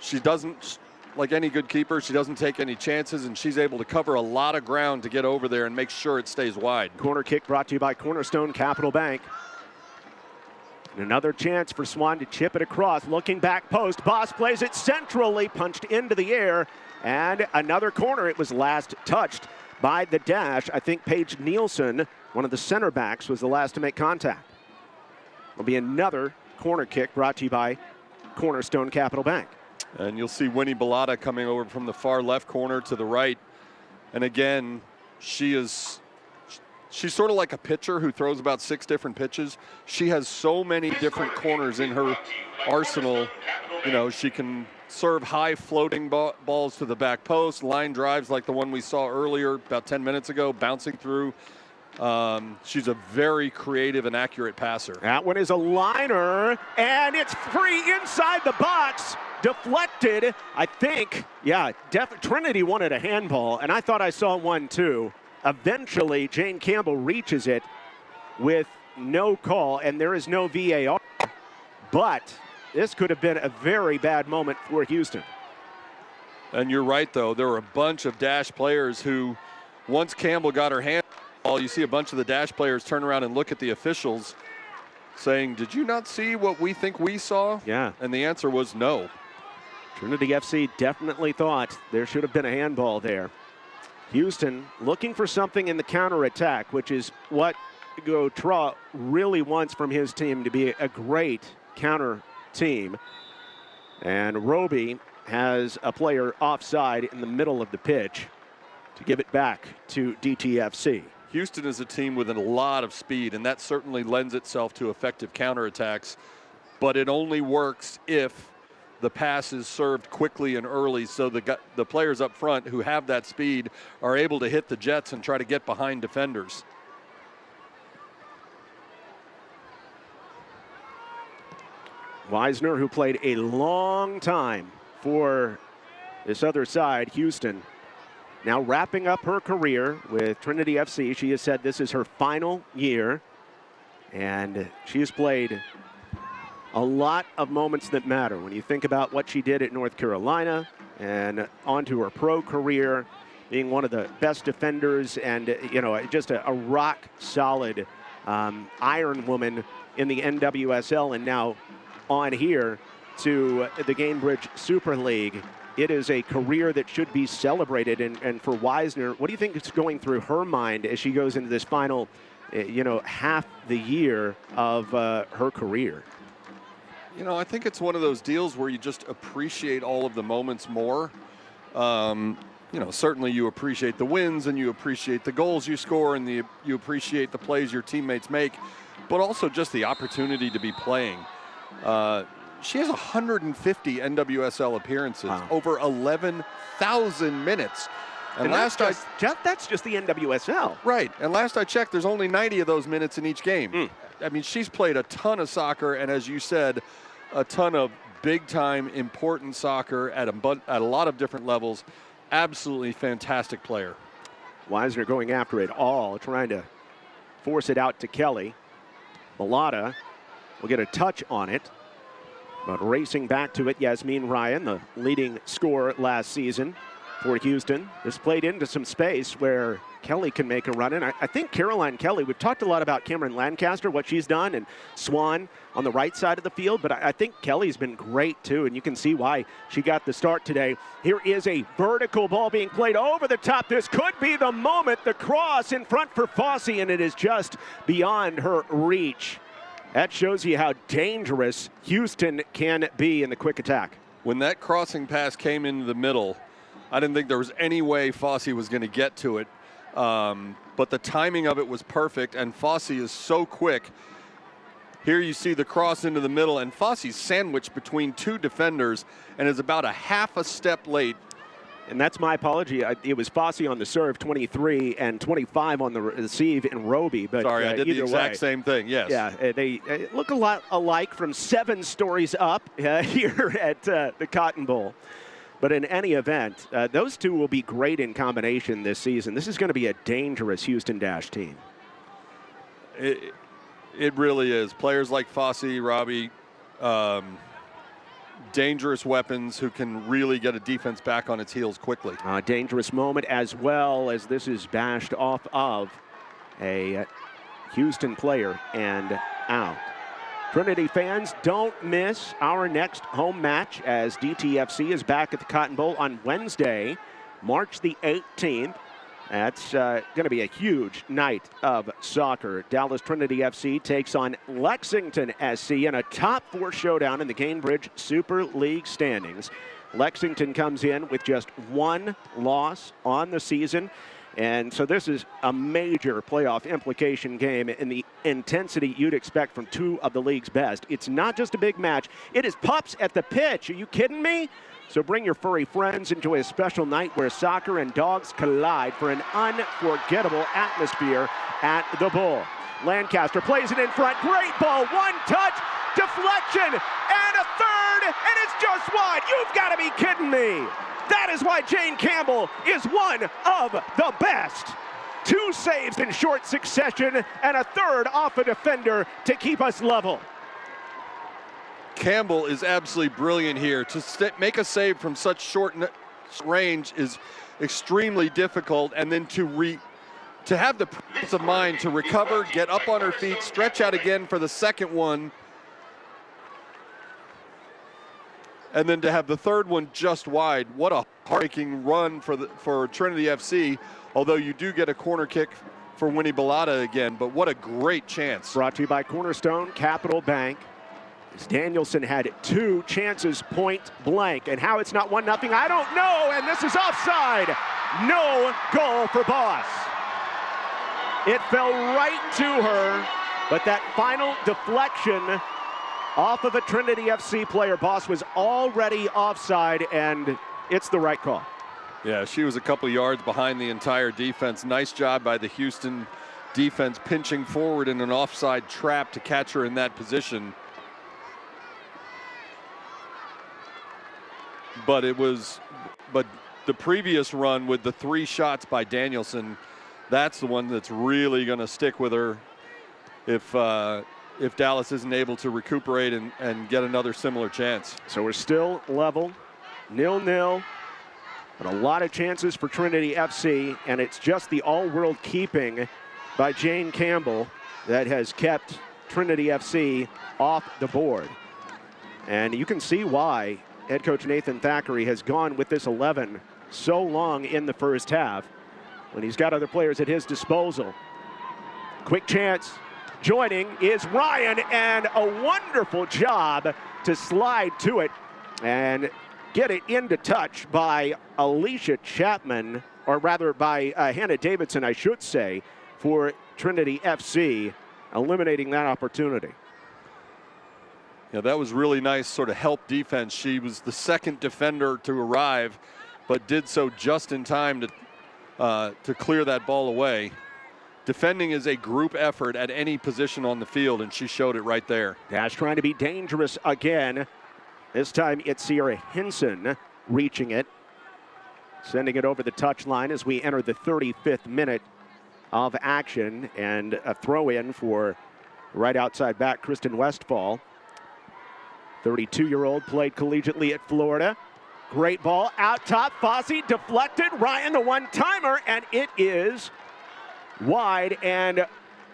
[SPEAKER 2] She doesn't, like any good keeper, she doesn't take any chances, and she's able to cover a lot of ground to get over there and make sure it stays wide.
[SPEAKER 1] Corner kick brought to you by Cornerstone Capital Bank. And another chance for Swan to chip it across, looking back post. Boss plays it centrally, punched into the air, and another corner. It was last touched by the Dash. I think Paige Nielsen, one of the center backs, was the last to make contact. Will be another corner kick brought to you by Cornerstone Capital Bank.
[SPEAKER 2] And you'll see Winnie Bellotta coming over from the far left corner to the right. And again, she is she's sort of like a pitcher who throws about 6 different pitches. She has so many different corners in her arsenal. You know, she can serve high floating balls to the back post, line drives like the one we saw earlier about 10 minutes ago, bouncing through. She's a very creative and accurate passer.
[SPEAKER 1] That one is a liner, and it's free inside the box. Deflected, I think. Yeah, Trinity wanted a handball, and I thought I saw one too. Eventually, Jane Campbell reaches it with no call, and there is no VAR. But this could have been a very bad moment for Houston.
[SPEAKER 2] And you're right, though. There were a bunch of Dash players who, once Campbell got her handball, you see a bunch of the Dash players turn around and look at the officials saying, did you not see what we think we saw?
[SPEAKER 1] Yeah.
[SPEAKER 2] And the answer was no.
[SPEAKER 1] Trinity FC definitely thought there should have been a handball there. Houston looking for something in the counterattack, which is what Gautrat really wants from his team to be a great counter team. And Roby has a player offside in the middle of the pitch to give it back to DTFC.
[SPEAKER 2] Houston is a team with a lot of speed, and that certainly lends itself to effective counterattacks. But it only works if the pass is served quickly and early, so the players up front who have that speed are able to hit the jets and try to get behind defenders.
[SPEAKER 1] Weisner, who played a long time for this other side, Houston, now wrapping up her career with Trinity FC. She has said this is her final year, and she has played a lot of moments that matter. When you think about what she did at North Carolina and onto her pro career, being one of the best defenders and, you know, just a rock solid iron woman in the NWSL, and now on here to the Gainbridge Super League. It is a career that should be celebrated. And for Weisner, what do you think is going through her mind as she goes into this final, half the year of her career?
[SPEAKER 2] You know, I think it's one of those deals where you just appreciate all of the moments more. Certainly you appreciate the wins and you appreciate the goals you score and you appreciate the plays your teammates make, but also just the opportunity to be playing. She has 150 NWSL appearances, over 11,000 minutes.
[SPEAKER 1] And that's just the NWSL.
[SPEAKER 2] Right. And last I checked, there's only 90 of those minutes in each game. I mean, she's played a ton of soccer, and as you said, a ton of big-time, important soccer at a lot of different levels. Absolutely fantastic player.
[SPEAKER 1] Weisner going after it all, trying to force it out to Kelly. Malata will get a touch on it, but racing back to it, Yasmin Ryan, the leading scorer last season for Houston. This played into some space where Kelly can make a run. And I think Caroline Kelly, we've talked a lot about Cameron Lancaster, what she's done, and Swan on the right side of the field, but I think Kelly's been great too, and you can see why she got the start today. Here is a vertical ball being played over the top. This could be the moment, the cross in front for Fossey, and it is just beyond her reach. That shows you how dangerous Houston can be in the quick attack.
[SPEAKER 2] When that crossing pass came into the middle, I didn't think there was any way Fossey was going to get to it. But the timing of it was perfect, and Fossey is so quick. Here you see the cross into the middle, and Fossey's sandwiched between two defenders and is about a half a step late.
[SPEAKER 1] And that's my apology. It was Fossey on the serve, 23, and 25 on the receive in Roby. But
[SPEAKER 2] sorry, I did the exact same thing, yes.
[SPEAKER 1] Yeah, they look a lot alike from 7 stories up here at the Cotton Bowl. But in any event, those two will be great in combination this season. This is going to be a dangerous Houston Dash team.
[SPEAKER 2] It really is. Players like Fossey, Robbie, dangerous weapons who can really get a defense back on its heels quickly.
[SPEAKER 1] A dangerous moment as well, as this is bashed off of a Houston player and out. Trinity fans, don't miss our next home match as DTFC is back at the Cotton Bowl on Wednesday, March the 18th. That's going to be a huge night of soccer. Dallas Trinity FC takes on Lexington SC in a top 4 showdown in the Gainbridge Super League standings. Lexington comes in with just 1 loss on the season. And so this is a major playoff implication game in the intensity you'd expect from two of the league's best. It's not just a big match. It is pups at the pitch. Are you kidding me? So bring your furry friends. Enjoy a special night where soccer and dogs collide for an unforgettable atmosphere at the Bull. Lancaster plays it in front. Great ball. One touch. Deflection. And a third. And it's just wide. You've got to be kidding me. That is why Jane Campbell is one of the best. 2 saves in short succession and a third off a defender to keep us level.
[SPEAKER 2] Campbell is absolutely brilliant here. To make a save from such short range is extremely difficult, and then to have the presence of mind to recover, get up on her feet, stretch out again for the second one, and then to have the third one just wide. What a heartbreaking run for Trinity FC, although you do get a corner kick for Winnie Bellata again, but what a great chance.
[SPEAKER 1] Brought to you by Cornerstone Capital Bank. As Danielson had 2 chances point blank, and how it's not 1-0, I don't know, and this is offside. No goal for Boss. It fell right to her, but that final deflection off of a Trinity FC player, Boss was already offside, and it's the right call.
[SPEAKER 2] Yeah, she was a couple yards behind the entire defense. Nice job by the Houston defense pinching forward in an offside trap to catch her in that position. But the previous run with the 3 shots by Danielson, that's the one that's really going to stick with her if Dallas isn't able to recuperate and get another similar chance.
[SPEAKER 1] So we're still level, 0-0, but a lot of chances for Trinity FC, and it's just the all-world keeping by Jane Campbell that has kept Trinity FC off the board. And you can see why head coach Nathan Thackeray has gone with this 11 so long in the first half when he's got other players at his disposal. Quick chance. Joining is Ryan, and a wonderful job to slide to it and get it into touch by Alicia Chapman, or rather by Hannah Davidson, I should say, for Trinity FC, eliminating that opportunity.
[SPEAKER 2] Yeah, that was really nice sort of help defense. She was the second defender to arrive, but did so just in time to clear that ball away. Defending is a group effort at any position on the field, and she showed it right there.
[SPEAKER 1] Dash trying to be dangerous again. This time it's Sierra Hinson reaching it, sending it over the touchline as we enter the 35th minute of action, and a throw in for right outside back Kristen Westfall. 32-year-old, played collegiately at Florida. Great ball out top. Fossey deflected. Ryan the one-timer, and it is wide and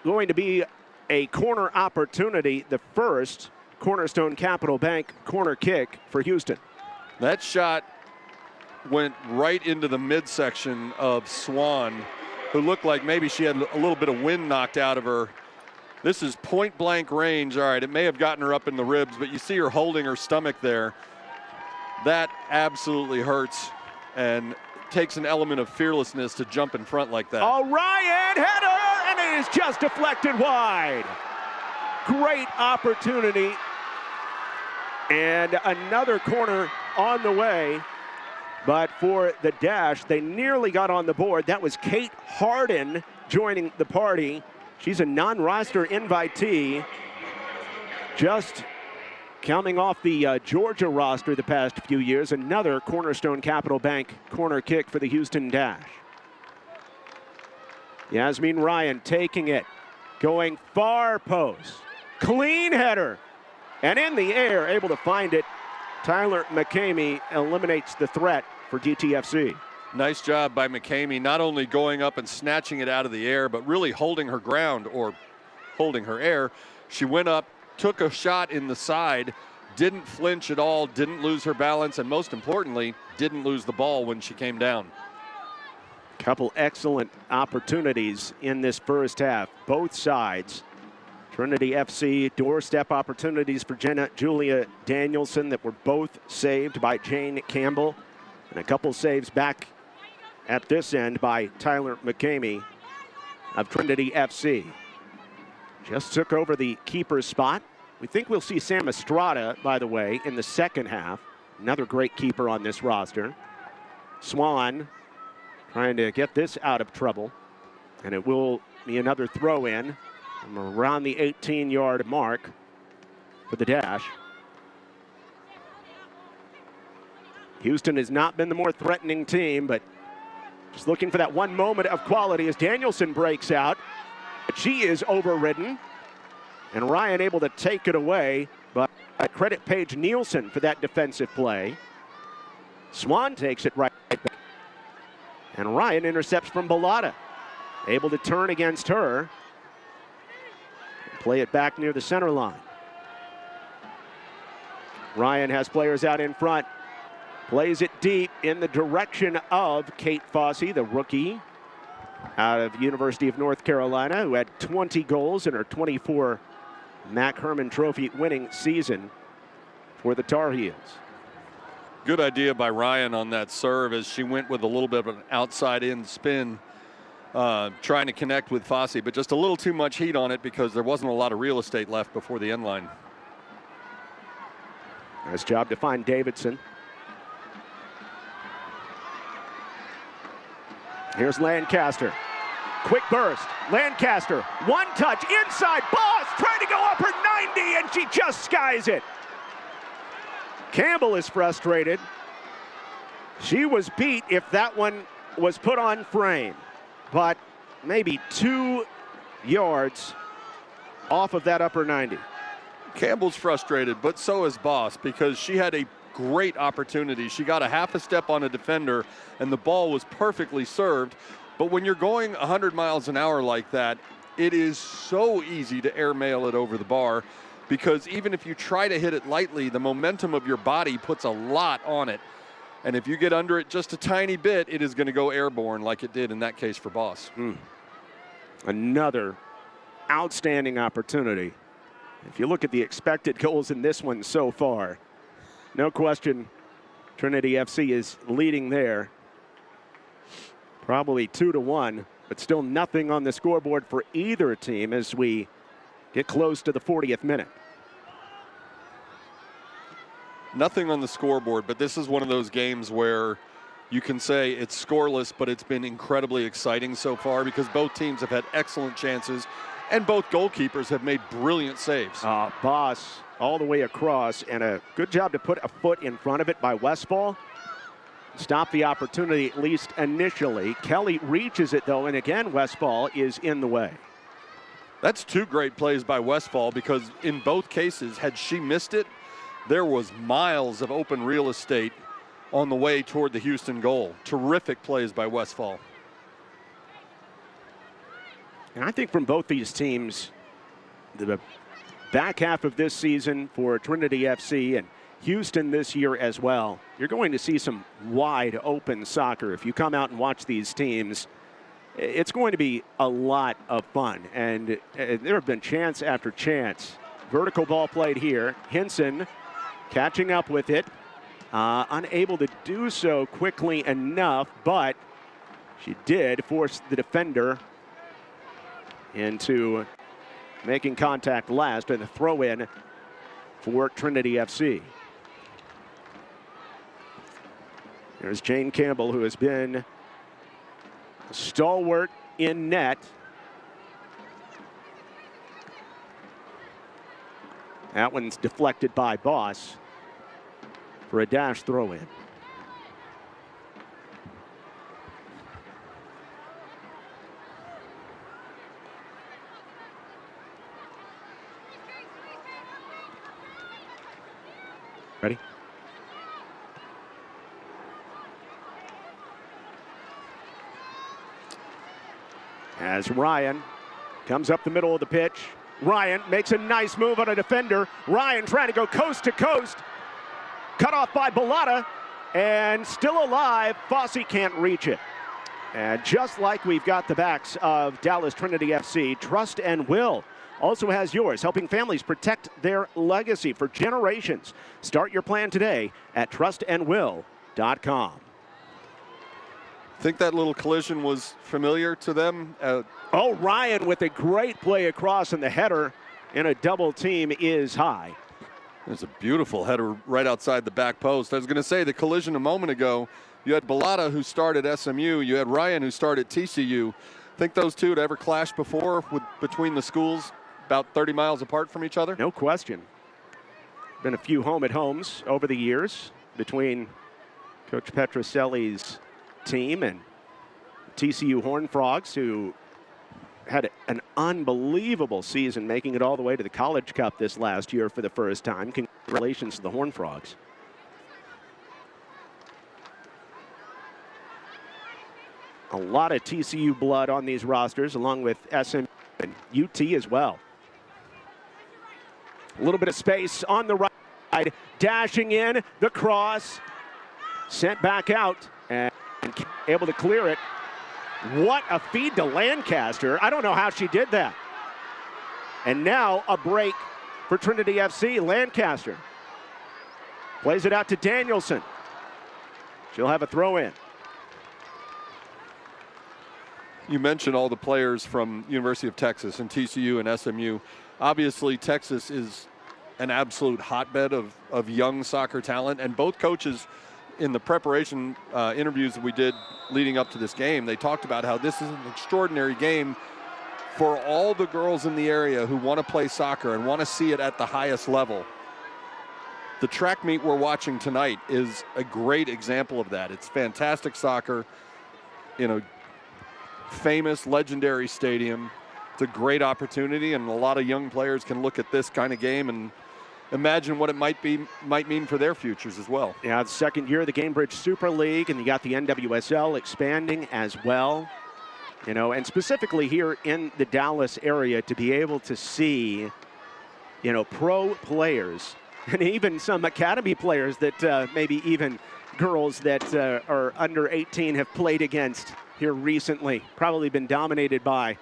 [SPEAKER 1] going to be a corner opportunity. The first Cornerstone Capital Bank corner kick for Houston.
[SPEAKER 2] That shot went right into the midsection of Swan, who looked like maybe she had a little bit of wind knocked out of her. This is point blank range. All right, it may have gotten her up in the ribs, but you see her holding her stomach there. That absolutely hurts and takes an element of fearlessness to jump in front like that.
[SPEAKER 1] Oh, Ryan, header, and it is just deflected wide. Great opportunity. And another corner on the way. But for the Dash, they nearly got on the board. That was Kate Harden joining the party. She's a non-roster invitee, just coming off the Georgia roster the past few years. Another Cornerstone Capital Bank corner kick for the Houston Dash. Yasmin Ryan taking it, going far post. Clean header, and in the air, able to find it. Tyler McCamey eliminates the threat for GTFC.
[SPEAKER 2] Nice job by McCamey, not only going up and snatching it out of the air, but really holding her ground, or holding her air. She went up, took a shot in the side, didn't flinch at all, didn't lose her balance, and most importantly, didn't lose the ball when she came down.
[SPEAKER 1] Couple excellent opportunities in this first half, both sides. Trinity FC doorstep opportunities for Julia Danielson that were both saved by Jane Campbell, and a couple saves back at this end by Tyler McCamey of Trinity FC. Just took over the keeper's spot. We think we'll see Sam Estrada, by the way, in the second half. Another great keeper on this roster. Swan trying to get this out of trouble. And it will be another throw in from around the 18-yard mark for the Dash. Houston has not been the more threatening team, but just looking for that one moment of quality as Danielson breaks out. She is overridden, and Ryan able to take it away, but I credit Paige Nielsen for that defensive play. Swan takes it right back, and Ryan intercepts from Bellotta. Able to turn against her and play it back near the center line. Ryan has players out in front. Plays it deep in the direction of Kate Fossey, the rookie out of University of North Carolina, who had 20 goals in her 24 Mack Hermann Trophy winning season for the Tar Heels.
[SPEAKER 2] Good idea by Ryan on that serve as she went with a little bit of an outside-in spin, trying to connect with Fossey, but just a little too much heat on it because there wasn't a lot of real estate left before the end line.
[SPEAKER 1] Nice job to find Davidson. Here's Lancaster. Quick burst. Lancaster, one touch inside. Boss trying to go up her 90, and she just skies it. Campbell is frustrated. She was beat if that one was put on frame, but maybe 2 yards off of that upper 90.
[SPEAKER 2] Campbell's frustrated, but so is Boss, because she had a great opportunity. She got a half a step on a defender, and the ball was perfectly served. But when you're going 100 miles an hour like that, it is so easy to airmail it over the bar, because even if you try to hit it lightly, the momentum of your body puts a lot on it. And if you get under it just a tiny bit, it is going to go airborne like it did in that case for Boss.
[SPEAKER 1] Another outstanding opportunity. If you look at the expected goals in this one so far, no question Trinity FC is leading there. Probably 2-1, but still nothing on the scoreboard for either team as we get close to the 40th minute.
[SPEAKER 2] Nothing on the scoreboard, but this is one of those games where you can say it's scoreless, but it's been incredibly exciting so far because both teams have had excellent chances and both goalkeepers have made brilliant saves.
[SPEAKER 1] Boss all the way across, and a good job to put a foot in front of it by Westfall. Stop the opportunity, at least initially. Kelly reaches it, though, and again, Westfall is in the way.
[SPEAKER 2] That's 2 great plays by Westfall, because in both cases, had she missed it, there was miles of open real estate on the way toward the Houston goal. Terrific plays by Westfall.
[SPEAKER 1] And I think from both these teams, the back half of this season for Trinity FC and Houston this year as well, you're going to see some wide open soccer. If you come out and watch these teams, it's going to be a lot of fun. And there have been chance after chance. Vertical ball played here. Hinson catching up with it. Unable to do so quickly enough, but she did force the defender into making contact last, and a throw in for Trinity FC. There's Jane Campbell, who has been a stalwart in net. That one's deflected by Boss for a Dash throw in. Ready? As Ryan comes up the middle of the pitch. Ryan makes a nice move on a defender. Ryan trying to go coast to coast. Cut off by Bellotta, and still alive. Fossey can't reach it. And just like we've got the backs of Dallas Trinity FC, Trust and Will also has yours, helping families protect their legacy for generations. Start your plan today at trustandwill.com.
[SPEAKER 2] Think that little collision was familiar to them?
[SPEAKER 1] Oh, Ryan with a great play across, and the header in a double team is high.
[SPEAKER 2] There's a beautiful header right outside the back post. I was going to say the collision a moment ago, you had Bellata who started SMU, you had Ryan who started TCU. Think those two had ever clashed before between the schools about 30 miles apart from each other?
[SPEAKER 1] No question. Been a few home-at-homes over the years between Coach Petroselli's team and TCU Horned Frogs, who had an unbelievable season, making it all the way to the College Cup this last year for the first time. Congratulations to the Horned Frogs. A lot of TCU blood on these rosters, along with SM and UT as well. A little bit of space on the right, dashing in, the cross, sent back out, and able to clear it. What a feed to Lancaster. I don't know how she did that. And now a break for Trinity FC. Lancaster plays it out to Danielson. She'll have a throw in.
[SPEAKER 2] You mentioned all the players from University of Texas and TCU and SMU. Obviously, Texas is an absolute hotbed of young soccer talent, and both coaches in the preparation interviews that we did leading up to this game, they talked about how this is an extraordinary game for all the girls in the area who want to play soccer and want to see it at the highest level. The track meet we're watching tonight is a great example of that. It's fantastic soccer in a famous, legendary stadium. It's a great opportunity, and a lot of young players can look at this kind of game and imagine what it might mean for their futures as well.
[SPEAKER 1] Yeah, the second year of the Gainbridge Super League, and you got the NWSL expanding as well. You know, and specifically here in the Dallas area, to be able to see, you know, pro players and even some academy players that maybe even girls that are under 18 have played against here recently, probably been dominated by.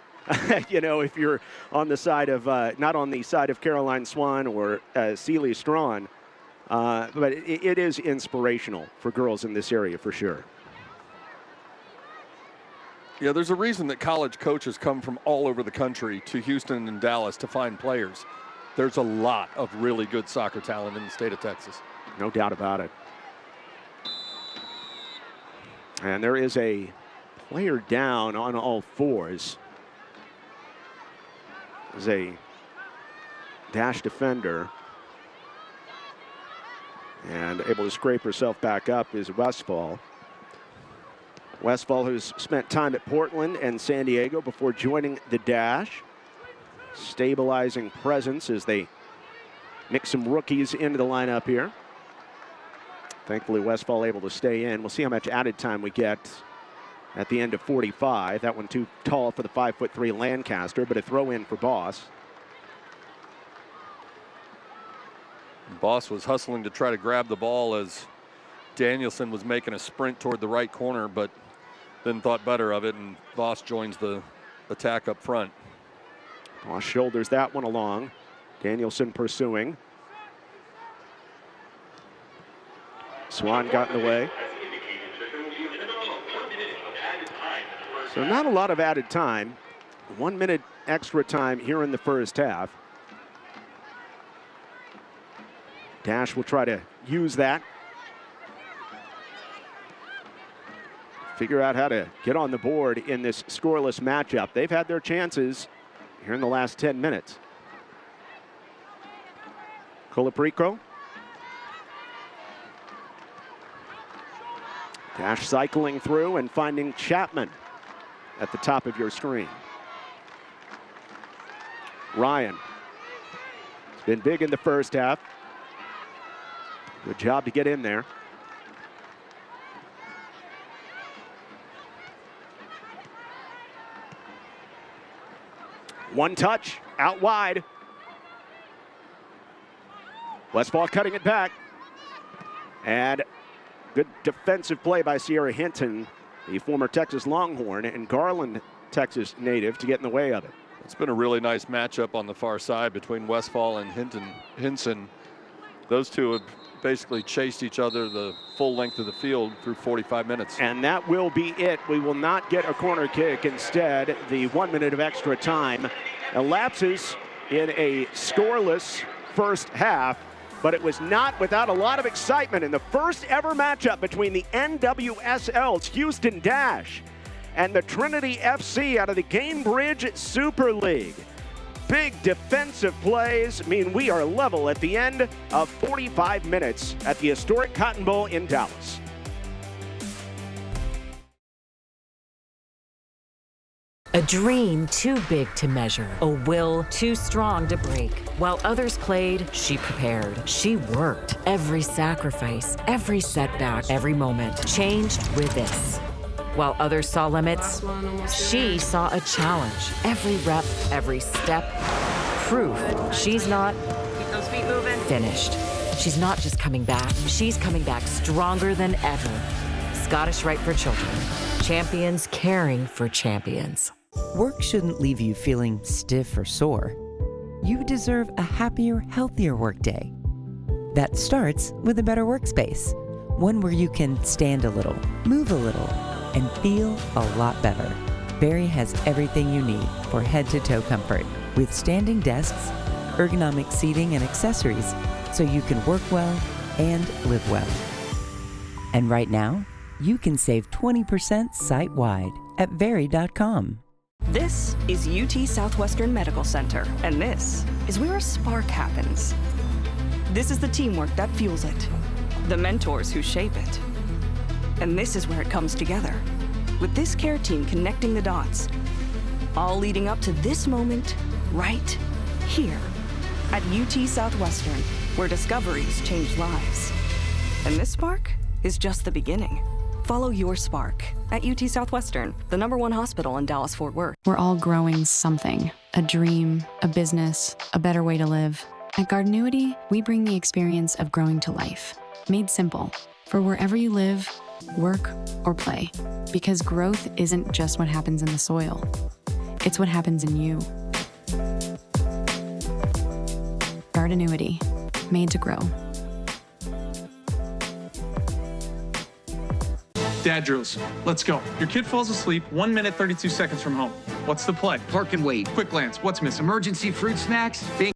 [SPEAKER 1] You know, if you're on the side of, not on the side of Caroline Swan or Celie Strawn, but it is inspirational for girls in this area for sure.
[SPEAKER 2] Yeah, there's a reason that college coaches come from all over the country to Houston and Dallas to find players. There's a lot of really good soccer talent in the state of Texas.
[SPEAKER 1] No doubt about it. And there is a player down on all fours. Is a dash defender, and able to scrape herself back up is Westfall. Westfall, who's spent time at Portland and San Diego before joining the Dash. Stabilizing presence as they mix some rookies into the lineup here. Thankfully, Westfall able to stay in. We'll see how much added time we get at the end of 45. That one too tall for the 5'3" Lancaster, but a throw in for Boss.
[SPEAKER 2] Boss was hustling to try to grab the ball as Danielson was making a sprint toward the right corner, but then thought better of it, and Boss joins the attack up front.
[SPEAKER 1] Boss shoulders that one along. Danielson pursuing. Swan got in the way. So not a lot of added time. 1 minute extra time here in the first half. Dash will try to use that. Figure out how to get on the board in this scoreless matchup. They've had their chances here in the last 10 minutes. Colaprico. Dash cycling through and finding Chapman at the top of your screen. Ryan. It's been big in the first half. Good job to get in there. One touch, out wide. Westfall cutting it back. And good defensive play by Sierra Hinton, the former Texas Longhorn and Garland, Texas native, to get in the way of it.
[SPEAKER 2] It's been a really nice matchup on the far side between Westfall and Hinson. Those two have basically chased each other the full length of the field through 45 minutes.
[SPEAKER 1] And that will be it. We will not get a corner kick. Instead, the 1 minute of extra time elapses in a scoreless first half. But it was not without a lot of excitement in the first ever matchup between the NWSL's Houston Dash and the Trinity FC out of the Gainbridge Super League. Big defensive plays mean we are level at the end of 45 minutes at the historic Cotton Bowl in Dallas.
[SPEAKER 13] A dream too big to measure, a will too strong to break. While others played, she prepared. She worked. Every sacrifice, every setback, every moment changed with this. While others saw limits, she saw a challenge. Every rep, every step, proof she's not finished. She's not just coming back, she's coming back stronger than ever. Scottish Rite for Children. Champions caring for champions.
[SPEAKER 14] Work shouldn't leave you feeling stiff or sore. You deserve a happier, healthier workday. That starts with a better workspace. One where you can stand a little, move a little, and feel a lot better. Barry has everything you need for head-to-toe comfort, with standing desks, ergonomic seating and accessories, so you can work well and live well. And right now, you can save 20% site-wide at Very.com.
[SPEAKER 15] This is UT Southwestern Medical Center, and this is where a spark happens. This is the teamwork that fuels it, the mentors who shape it. And this is where it comes together, with this care team connecting the dots, all leading up to this moment right here at UT Southwestern, where discoveries change lives. And this spark is just the beginning. Follow your spark at UT Southwestern, the #1 hospital in Dallas-Fort Worth.
[SPEAKER 16] We're all growing something, a dream, a business, a better way to live. At Gardenuity, we bring the experience of growing to life, made simple, for wherever you live, work, or play. Because growth isn't just what happens in the soil, it's what happens in you. Gardenuity, made to grow.
[SPEAKER 8] Dad drills. Let's go. Your kid falls asleep 1 minute, 32 seconds from home. What's the play?
[SPEAKER 17] Park and wait.
[SPEAKER 8] Quick glance. What's missing?
[SPEAKER 17] Emergency fruit snacks. Bing.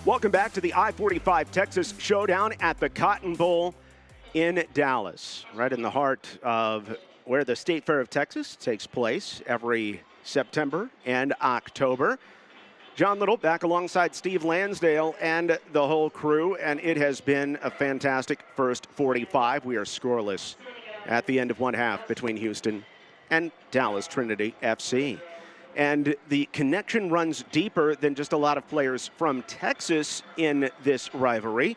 [SPEAKER 1] Welcome back to the I-45 Texas Showdown at the Cotton Bowl in Dallas, right in the heart of where the State Fair of Texas takes place every September and October. John Little back alongside Steve Lansdale and the whole crew, and it has been a fantastic first 45. We are scoreless at the end of one half between Houston and Dallas Trinity FC. And the connection runs deeper than just a lot of players from Texas in this rivalry.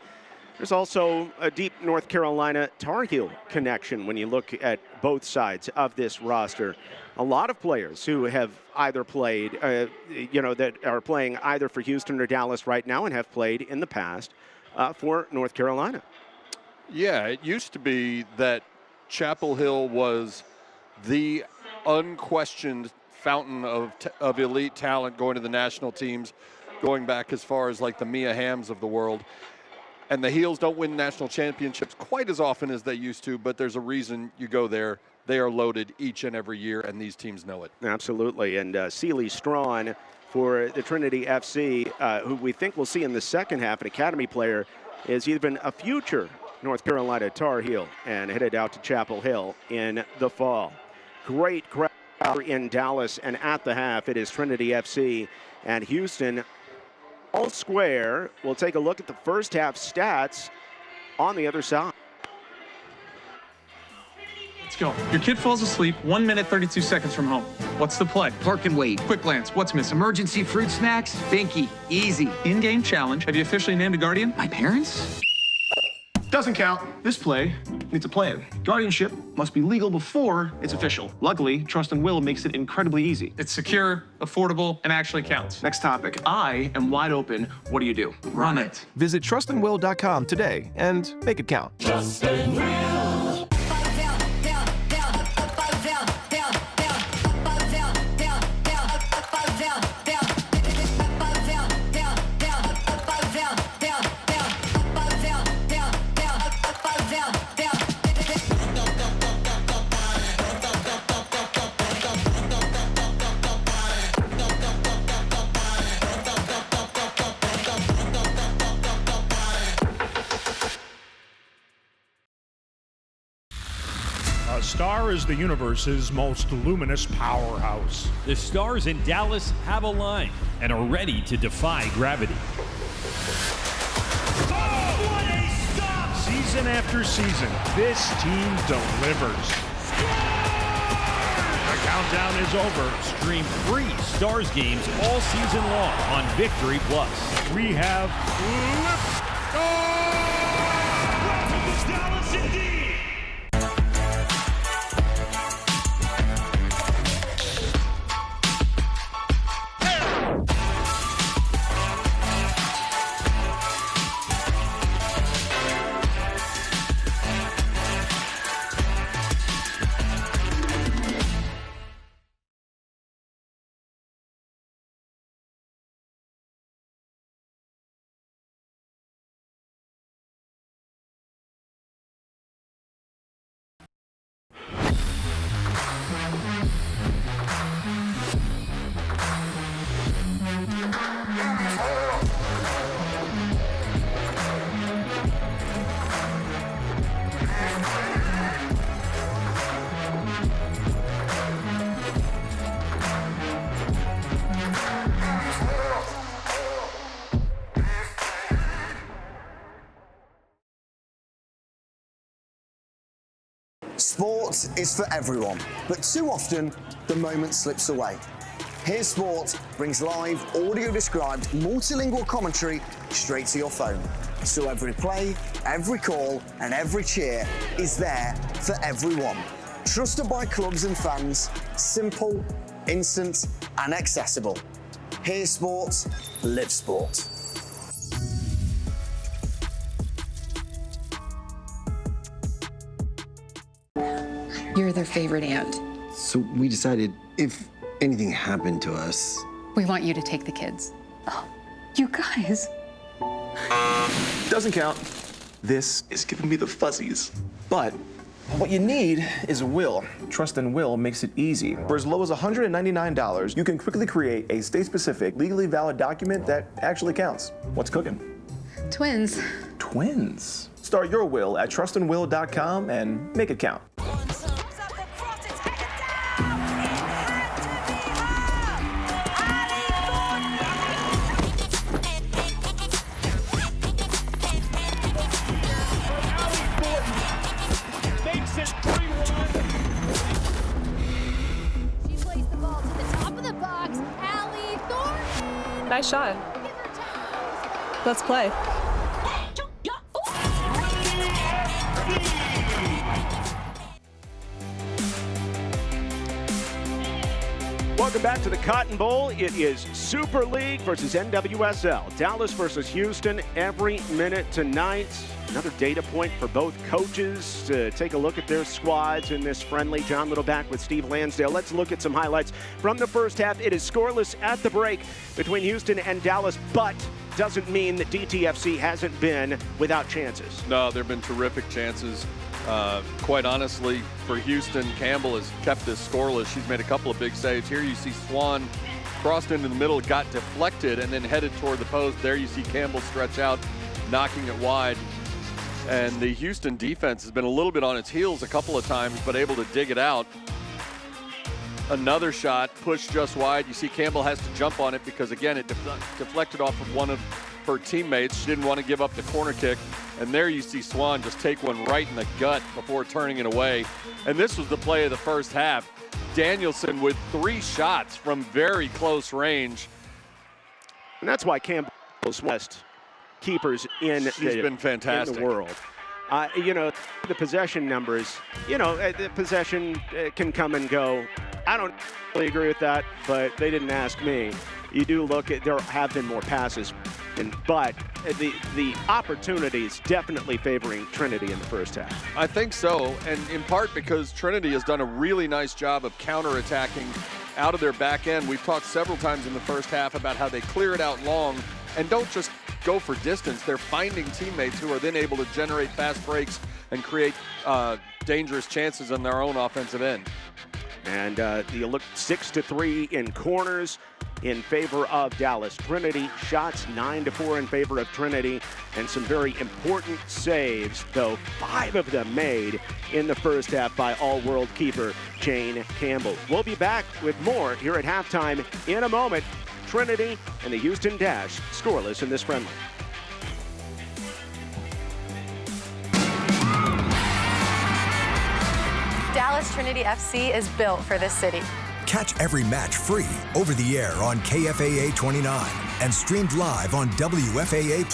[SPEAKER 1] There's also a deep North Carolina Tar Heel connection when you look at both sides of this roster. A lot of players who have either played, that are playing either for Houston or Dallas right now and have played in the past for North Carolina.
[SPEAKER 2] Yeah, it used to be that Chapel Hill was the unquestioned fountain of elite talent going to the national teams, going back as far as like the Mia Hamms of the world. And the Heels don't win national championships quite as often as they used to, but there's a reason you go there. They are loaded each and every year, and these teams know it.
[SPEAKER 1] Absolutely. And Celie Strawn for the Trinity FC, who we think we'll see in the second half, an academy player, is even a future North Carolina Tar Heel and headed out to Chapel Hill in the fall. Great crowd in Dallas, and at the half, it is Trinity FC and Houston all square. We'll take a look at the first half stats on the other side.
[SPEAKER 8] Let's go. Your kid falls asleep 1 minute, 32 seconds from home. What's the play?
[SPEAKER 17] Park and wait.
[SPEAKER 8] Quick glance. What's missing?
[SPEAKER 17] Emergency fruit snacks. Binky. Easy.
[SPEAKER 8] In-game challenge. Have you officially named a guardian?
[SPEAKER 17] My parents?
[SPEAKER 9] Doesn't count. This play needs a plan. Guardianship must be legal before it's official. Luckily, Trust and Will makes it incredibly easy.
[SPEAKER 8] It's secure, affordable, and actually counts.
[SPEAKER 9] Next topic. I am wide open. What do you do?
[SPEAKER 8] Run it.
[SPEAKER 9] Visit trustandwill.com today and make it count.
[SPEAKER 12] Trust and Will.
[SPEAKER 18] A star is the universe's most luminous powerhouse.
[SPEAKER 19] The stars in Dallas have aligned and are ready to defy gravity.
[SPEAKER 18] Oh, what a stop! Season after season, this team delivers. The countdown is over.
[SPEAKER 19] Stream free Stars games all season long on Victory Plus.
[SPEAKER 18] We have welcome to Dallas indeed.
[SPEAKER 20] Sport is for everyone, but too often, the moment slips away. Here Sport brings live, audio-described, multilingual commentary straight to your phone. So every play, every call, and every cheer is there for everyone. Trusted by clubs and fans, simple, instant, and accessible. Here Sport, live sport.
[SPEAKER 21] You're their favorite aunt.
[SPEAKER 22] So we decided if anything happened to us,
[SPEAKER 21] We want you to take the kids. Oh, you guys.
[SPEAKER 9] Doesn't count. This is giving me the fuzzies. But what you need is a will. Trust and Will makes it easy. For as low as $199, you can quickly create a state-specific, legally valid document that actually counts. What's cooking?
[SPEAKER 21] Twins.
[SPEAKER 9] Twins. Start your will at trustandwill.com and make it count.
[SPEAKER 23] Nice shot. Let's play.
[SPEAKER 1] Welcome back to the Cotton Bowl. It is Super League versus NWSL. Dallas versus Houston every minute tonight. Another data point for both coaches to take a look at their squads in this friendly. John Little back with Steve Lansdale. Let's look at some highlights from the first half. It is scoreless at the break between Houston and Dallas, but doesn't mean that DTFC hasn't been without chances.
[SPEAKER 2] No, there have been terrific chances. Quite honestly, for Houston, Campbell has kept this scoreless. She's made a couple of big saves. Here you see Swan crossed into the middle, got deflected, and then headed toward the post. There you see Campbell stretch out, knocking it wide. And the Houston defense has been a little bit on its heels a couple of times, but able to dig it out. Another shot, pushed just wide. You see Campbell has to jump on it because, again, it deflected off of one of her teammates. She didn't want to give up the corner kick. And there you see Swan just take one right in the gut before turning it away. And this was the play of the first half. Danielson with 3 shots from very close range.
[SPEAKER 1] And that's why Campbell's best keepers in
[SPEAKER 2] been fantastic
[SPEAKER 1] in the world. You know, the possession numbers, the possession can come and go. I don't really agree with that, but they didn't ask me. You do look at, there have been more passes, but the opportunities definitely favoring Trinity in the first half.
[SPEAKER 2] I think so, and in part because Trinity has done a really nice job of counterattacking out of their back end. We've talked several times in the first half about how they clear it out long and don't just go for distance. They're finding teammates who are then able to generate fast breaks and create dangerous chances on their own offensive end.
[SPEAKER 1] And you look 6-3 in corners in favor of Dallas. Trinity shots 9-4 in favor of Trinity, and some very important saves, though 5 of them made in the first half by all-world keeper Jane Campbell. We'll be back with more here at halftime in a moment. Trinity and the Houston Dash scoreless in this friendly.
[SPEAKER 3] Dallas Trinity FC is built for this city.
[SPEAKER 4] Catch every match free over the air on KFAA 29 and streamed live on WFAA+.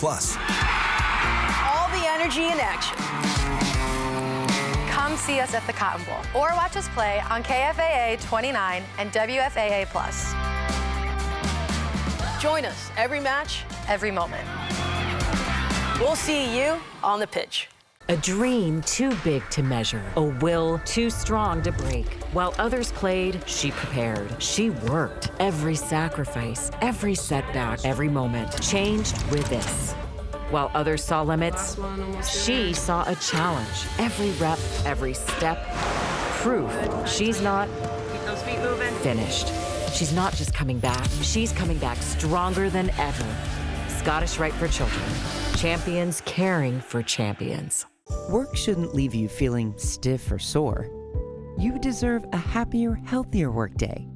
[SPEAKER 3] All the energy in action. Come see us at the Cotton Bowl or watch us play on KFAA 29 and WFAA+. Join us every match, every moment. We'll see you on the pitch.
[SPEAKER 13] A dream too big to measure, a will too strong to break. While others played, she prepared. She worked. Every sacrifice, every setback, every moment changed with this. While others saw limits, she saw a challenge. Every rep, every step, proof she's not finished. She's not just coming back, she's coming back stronger than ever. Scottish Rite for Children. Champions caring for champions.
[SPEAKER 14] Work shouldn't leave you feeling stiff or sore. You deserve a happier, healthier workday.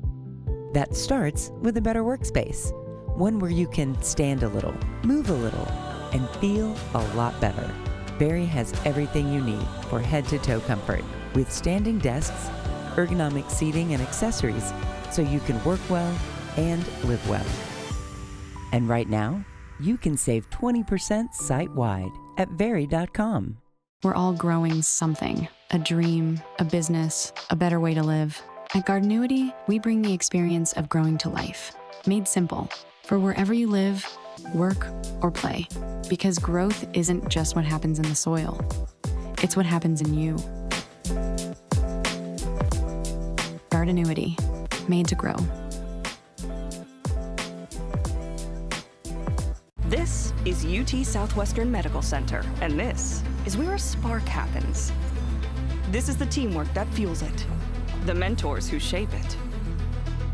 [SPEAKER 14] That starts with a better workspace. One where you can stand a little, move a little, and feel a lot better. Barry has everything you need for head-to-toe comfort, with standing desks, ergonomic seating and accessories, so you can work well and live well. And right now, you can save 20% site-wide at Very.com.
[SPEAKER 16] We're all growing something, a dream, a business, a better way to live. At Gardenuity, we bring the experience of growing to life, made simple, for wherever you live, work, or play. Because growth isn't just what happens in the soil, it's what happens in you. Gardenuity, made to grow.
[SPEAKER 15] This is UT Southwestern Medical Center, and this is where a spark happens. This is the teamwork that fuels it, the mentors who shape it.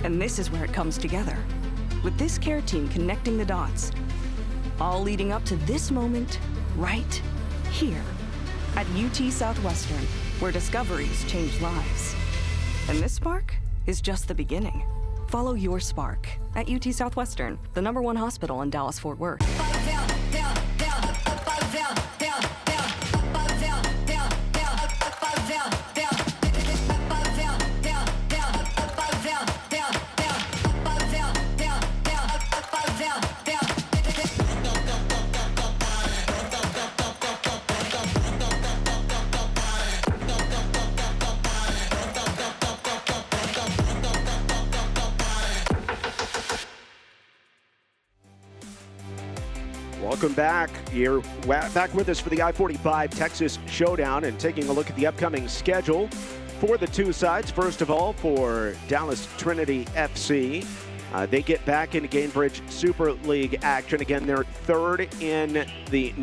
[SPEAKER 15] And this is where it comes together, with this care team connecting the dots, all leading up to this moment right here at UT Southwestern, where discoveries change lives. And this spark is just the beginning. Follow your spark at UT Southwestern, the #1 hospital in Dallas-Fort Worth.
[SPEAKER 1] welcome back. You're back with us for the I-45 Texas Showdown and taking a look at the upcoming schedule for the two sides. First of all, for Dallas Trinity FC, they get back into Gainbridge Super League action. Again, they're third in the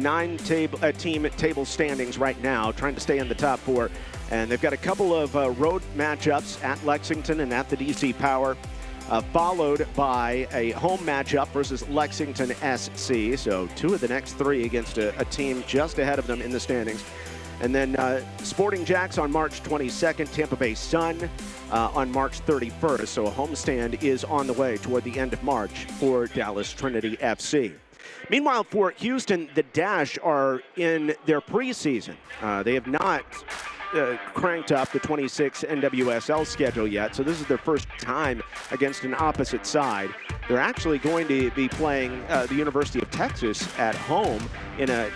[SPEAKER 1] team table standings right now, trying to stay in the top four. And they've got a couple of road matchups at Lexington and at the DC Power, followed by a home matchup versus Lexington SC. So two of the next three against a team just ahead of them in the standings. And then Sporting Jacks on March 22nd, Tampa Bay Sun on March 31st. So a homestand is on the way toward the end of March for Dallas Trinity FC. Meanwhile, for Houston, the Dash are in their preseason. They have not cranked up the 26 NWSL schedule yet, so this is their first time against an opposite side. They're actually going to be playing the University of Texas at home in a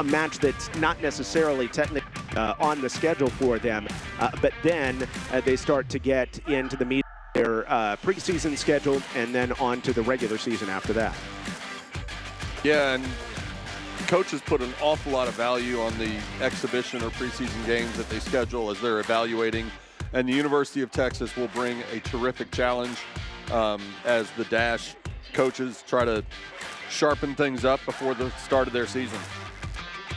[SPEAKER 1] match that's not necessarily technically on the schedule for them, but then they start to get into the meat of their preseason schedule and then on to the regular season after that.
[SPEAKER 2] Yeah, and coaches put an awful lot of value on the exhibition or preseason games that they schedule as they're evaluating, and the University of Texas will bring a terrific challenge as the Dash coaches try to sharpen things up before the start of their season.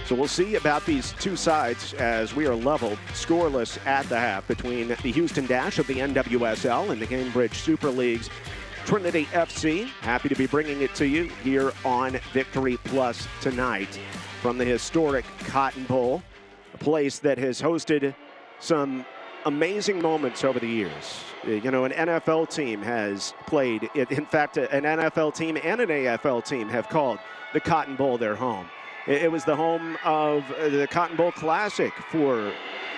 [SPEAKER 1] So we'll see about these two sides as we are leveled scoreless at the half between the Houston Dash of the NWSL and the Gainbridge Super League's Trinity FC. Happy to be bringing it to you here on Victory Plus tonight from the historic Cotton Bowl, a place that has hosted some amazing moments over the years. You know, an NFL team has played it. In fact, an NFL team and an AFL team have called the Cotton Bowl their home. It was the home of the Cotton Bowl Classic for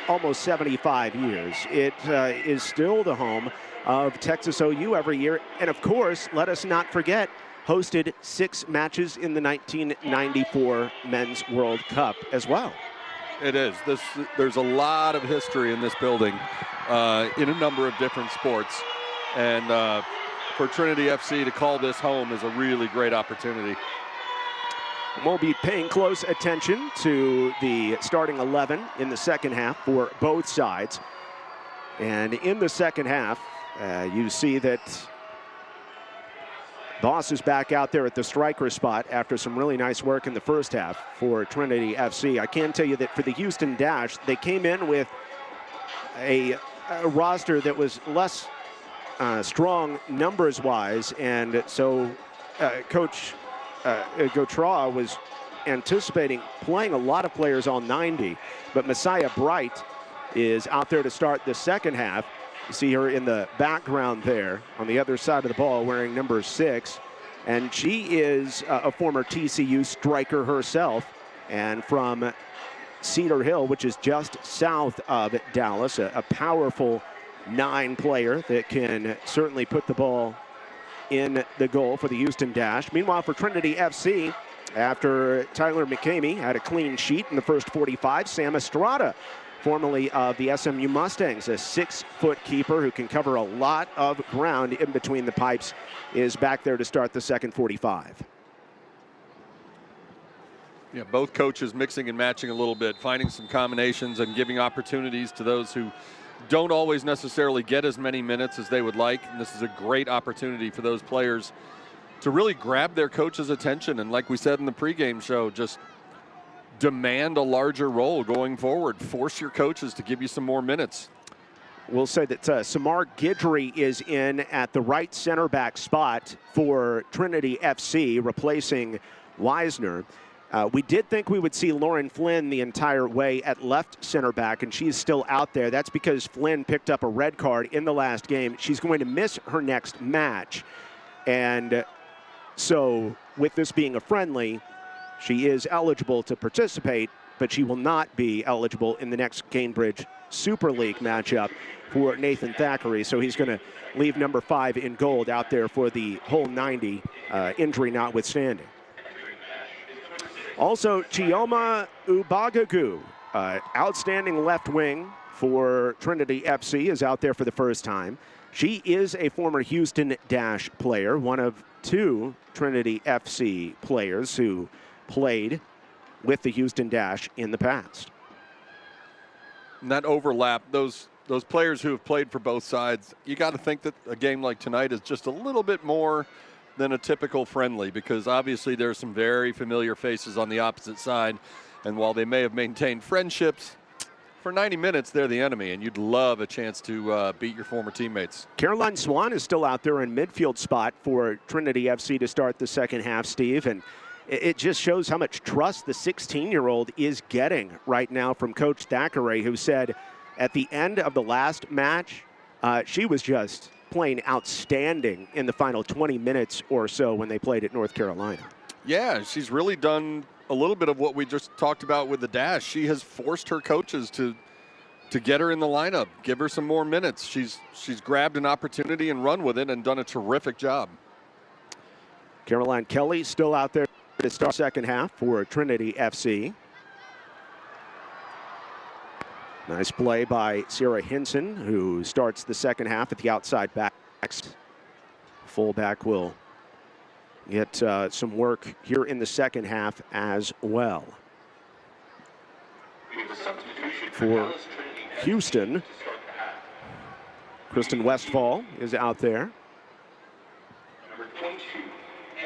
[SPEAKER 1] almost 75 years. It is still the home of Texas OU every year. And of course, let us not forget, hosted 6 matches in the 1994 Men's World Cup as well.
[SPEAKER 2] It is. There's a lot of history in this building in a number of different sports. And for Trinity FC to call this home is a really great opportunity.
[SPEAKER 1] We'll be paying close attention to the starting 11 in the second half for both sides. And in the second half, you see that Boss is back out there at the striker spot after some really nice work in the first half for Trinity FC. I can tell you that for the Houston Dash, they came in with a roster that was less strong numbers-wise, and so Coach Gautrat was anticipating playing a lot of players all 90, but Messiah Bright is out there to start the second half. You see her in the background there on the other side of the ball wearing number 6, and she is a former TCU striker herself, and from Cedar Hill, which is just south of Dallas, a powerful 9 player that can certainly put the ball in the goal for the Houston Dash. Meanwhile, for Trinity FC, after Tyler McCamey had a clean sheet in the first 45, Sam Estrada, formerly of the SMU Mustangs, a 6-foot keeper who can cover a lot of ground in between the pipes, is back there to start the second 45.
[SPEAKER 2] Yeah, both coaches mixing and matching a little bit, finding some combinations and giving opportunities to those who don't always necessarily get as many minutes as they would like. And this is a great opportunity for those players to really grab their coach's attention. And like we said in the pregame show, just demand a larger role going forward. Force your coaches to give you some more minutes.
[SPEAKER 1] We'll say that Samar Guidry is in at the right center back spot for Trinity FC, replacing Weisner. We did think we would see Lauren Flynn the entire way at left center back, and she's still out there. That's because Flynn picked up a red card in the last game. She's going to miss her next match. And so with this being a friendly, she is eligible to participate, but she will not be eligible in the next Gainbridge Super League matchup for Nathan Thackeray. So he's going to leave number 5 in gold out there for the whole 90, injury notwithstanding. Also, Chioma Ubagagu, outstanding left wing for Trinity FC is out there for the first time. She is a former Houston Dash player, one of 2 Trinity FC players who played with the Houston Dash in the past.
[SPEAKER 2] And that overlap, those players who have played for both sides, you got to think that a game like tonight is just a little bit more than a typical friendly, because obviously there's some very familiar faces on the opposite side. And while they may have maintained friendships, for 90 minutes, they're the enemy, and you'd love a chance to beat your former teammates.
[SPEAKER 1] Caroline Swan is still out there in midfield spot for Trinity FC to start the second half, Steve, and it just shows how much trust the 16-year-old is getting right now from Coach Thackeray, who said at the end of the last match, she was just playing outstanding in the final 20 minutes or so when they played at North Carolina.
[SPEAKER 2] Yeah, she's really done a little bit of what we just talked about with the Dash. She has forced her coaches to get her in the lineup, give her some more minutes. She's grabbed an opportunity and run with it and done a terrific job.
[SPEAKER 1] Caroline Kelly still out there to start second half for Trinity FC. Nice play by Sarah Hinson, who starts the second half at the outside back. Fullback will get some work here in the second half as well. For Houston, Kristen Westfall is out there.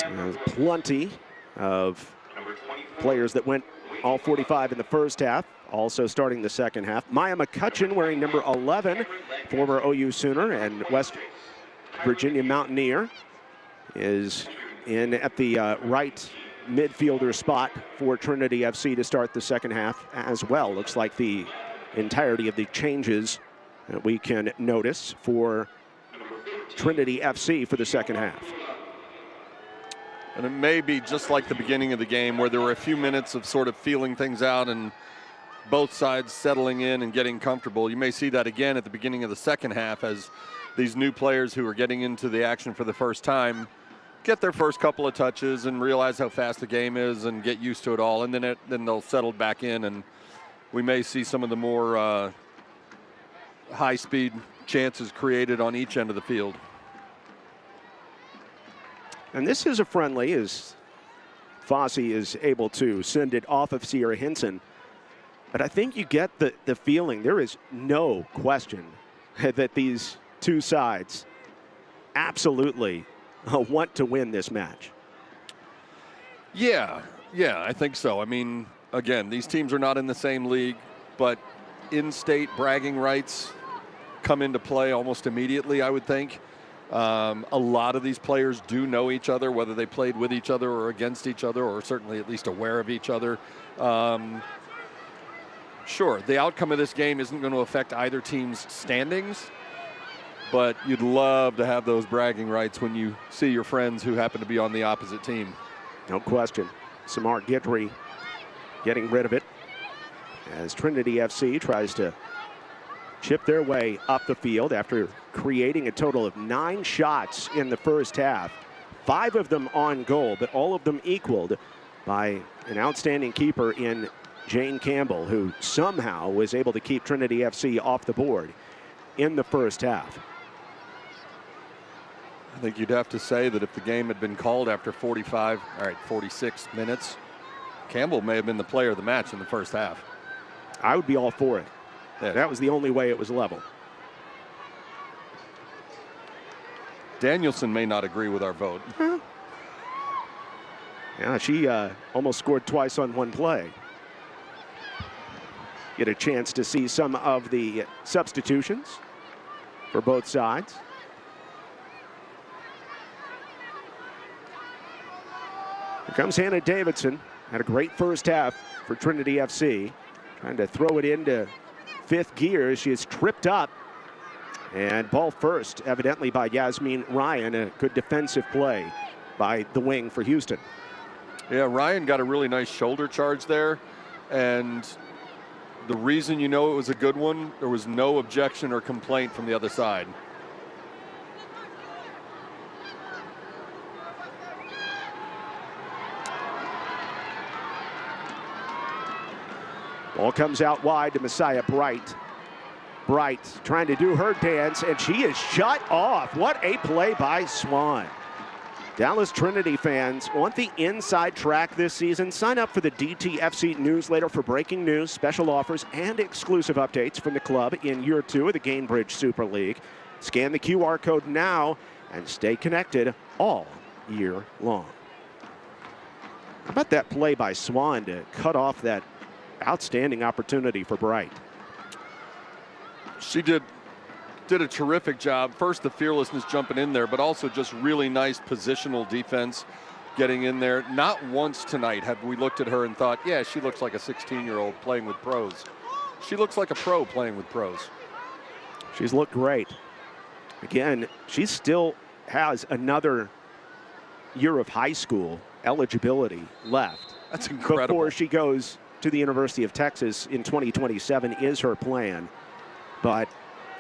[SPEAKER 1] There's plenty of players that went all 45 in the first half, also starting the second half. Maya McCutcheon wearing number 11, former OU Sooner and West Virginia Mountaineer, is in at the right midfielder spot for Trinity FC to start the second half as well. Looks like the entirety of the changes that we can notice for Trinity FC for the second half.
[SPEAKER 2] And it may be just like the beginning of the game where there were a few minutes of sort of feeling things out and both sides settling in and getting comfortable. You may see that again at the beginning of the second half as these new players who are getting into the action for the first time get their first couple of touches and realize how fast the game is and get used to it all. And then they'll settle back in, and we may see some of the more high-speed chances created on each end of the field.
[SPEAKER 1] And this is a friendly as Fossey is able to send it off of Sierra Hinson. But I think you get the feeling, there is no question that these two sides absolutely want to win this match.
[SPEAKER 2] Yeah, I think so. I mean, again, these teams are not in the same league, but in-state bragging rights come into play almost immediately, I would think. A lot of these players do know each other, whether they played with each other or against each other, or certainly at least aware of each other. Sure, the outcome of this game isn't going to affect either team's standings, but you'd love to have those bragging rights when you see your friends who happen to be on the opposite team.
[SPEAKER 1] No question. Samar Guidry getting rid of it as Trinity FC tries to chip their way up the field after creating a total of 9 shots in the first half. 5 of them on goal, but all of them equaled by an outstanding keeper in Jane Campbell, who somehow was able to keep Trinity FC off the board in the first half.
[SPEAKER 2] I think you'd have to say that if the game had been called after 46 minutes, Campbell may have been the player of the match in the first half.
[SPEAKER 1] I would be all for it.
[SPEAKER 2] Yeah.
[SPEAKER 1] That was the only way it was level.
[SPEAKER 2] Danielson may not agree with our vote.
[SPEAKER 1] Yeah, she almost scored twice on one play. Get a chance to see some of the substitutions for both sides. Here comes Hannah Davidson. Had a great first half for Trinity FC. Trying to throw it into 5th gear. She is tripped up. And ball first, evidently by Yasmin Ryan. A good defensive play by the wing for Houston.
[SPEAKER 2] Yeah, Ryan got a really nice shoulder charge there. And the reason you know it was a good one, there was no objection or complaint from the other side.
[SPEAKER 1] Ball comes out wide to Messiah Bright. Bright trying to do her dance, and she is shut off. What a play by Swan. Dallas Trinity fans want the inside track this season. Sign up for the DTFC newsletter for breaking news, special offers, and exclusive updates from the club in year 2 of the Gainbridge Super League. Scan the QR code now and stay connected all year long. How about that play by Swan to cut off that outstanding opportunity for Bright?
[SPEAKER 2] She did a terrific job. First, the fearlessness jumping in there, but also just really nice positional defense getting in there. Not once tonight have we looked at her and thought, yeah, she looks like a 16-year-old playing with pros. She looks like a pro playing with pros.
[SPEAKER 1] She's looked great. Again, she still has another year of high school eligibility left.
[SPEAKER 2] That's incredible.
[SPEAKER 1] Before she goes to the University of Texas in 2027 is her plan. But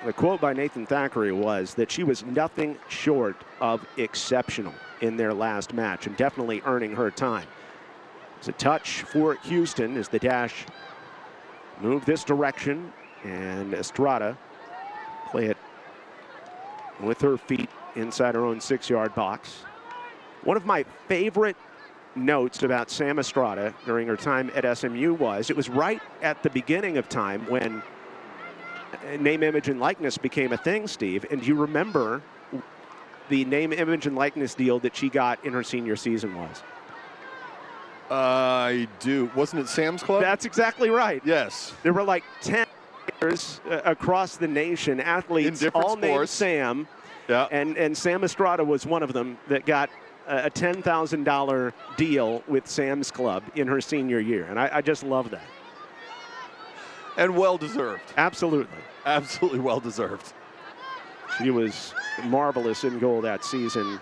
[SPEAKER 1] the quote by Nathan Thackeray was that she was nothing short of exceptional in their last match and definitely earning her time. It's a touch for Houston as the Dash move this direction, and Estrada play it with her feet inside her own 6-yard box. One of my favorite notes about Sam Estrada during her time at SMU was it was right at the beginning of time when name, image, and likeness became a thing, Steve. And do you remember the name, image, and likeness deal that she got in her senior season was?
[SPEAKER 2] I do. Wasn't it Sam's Club?
[SPEAKER 1] That's exactly right.
[SPEAKER 2] Yes.
[SPEAKER 1] There were like 10 players across the nation, athletes, all named Sam.
[SPEAKER 2] Yeah.
[SPEAKER 1] And Sam Estrada was one of them that got a $10,000 deal with Sam's Club in her senior year. And I just love that.
[SPEAKER 2] And well-deserved.
[SPEAKER 1] Absolutely.
[SPEAKER 2] Absolutely well-deserved.
[SPEAKER 1] She was marvelous in goal that season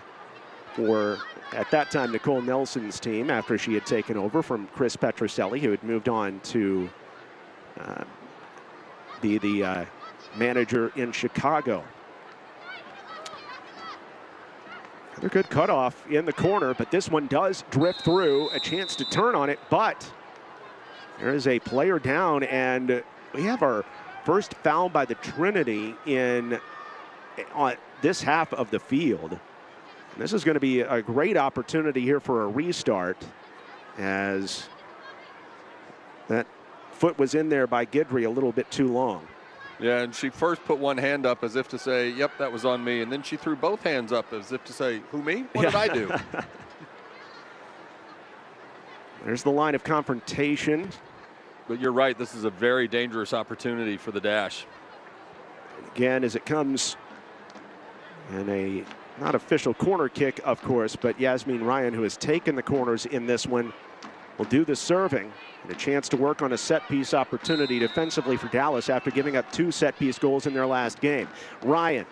[SPEAKER 1] for, at that time, Nicole Nelson's team after she had taken over from Chris Petroselli, who had moved on to be the manager in Chicago. Another good cutoff in the corner, but this one does drift through. A chance to turn on it, but there is a player down, and we have our first foul by the Trinity on this half of the field. And this is going to be a great opportunity here for a restart, as that foot was in there by Guidry a little bit too long.
[SPEAKER 2] Yeah, and she first put one hand up as if to say, yep, that was on me. And then she threw both hands up as if to say, who, me? What did I do?
[SPEAKER 1] There's the line of confrontation.
[SPEAKER 2] But you're right, this is a very dangerous opportunity for the Dash.
[SPEAKER 1] Again, as it comes in a not official corner kick, of course, but Yasmin Ryan, who has taken the corners in this one, will do the serving. And a chance to work on a set-piece opportunity defensively for Dallas after giving up 2 set-piece goals in their last game. Ryan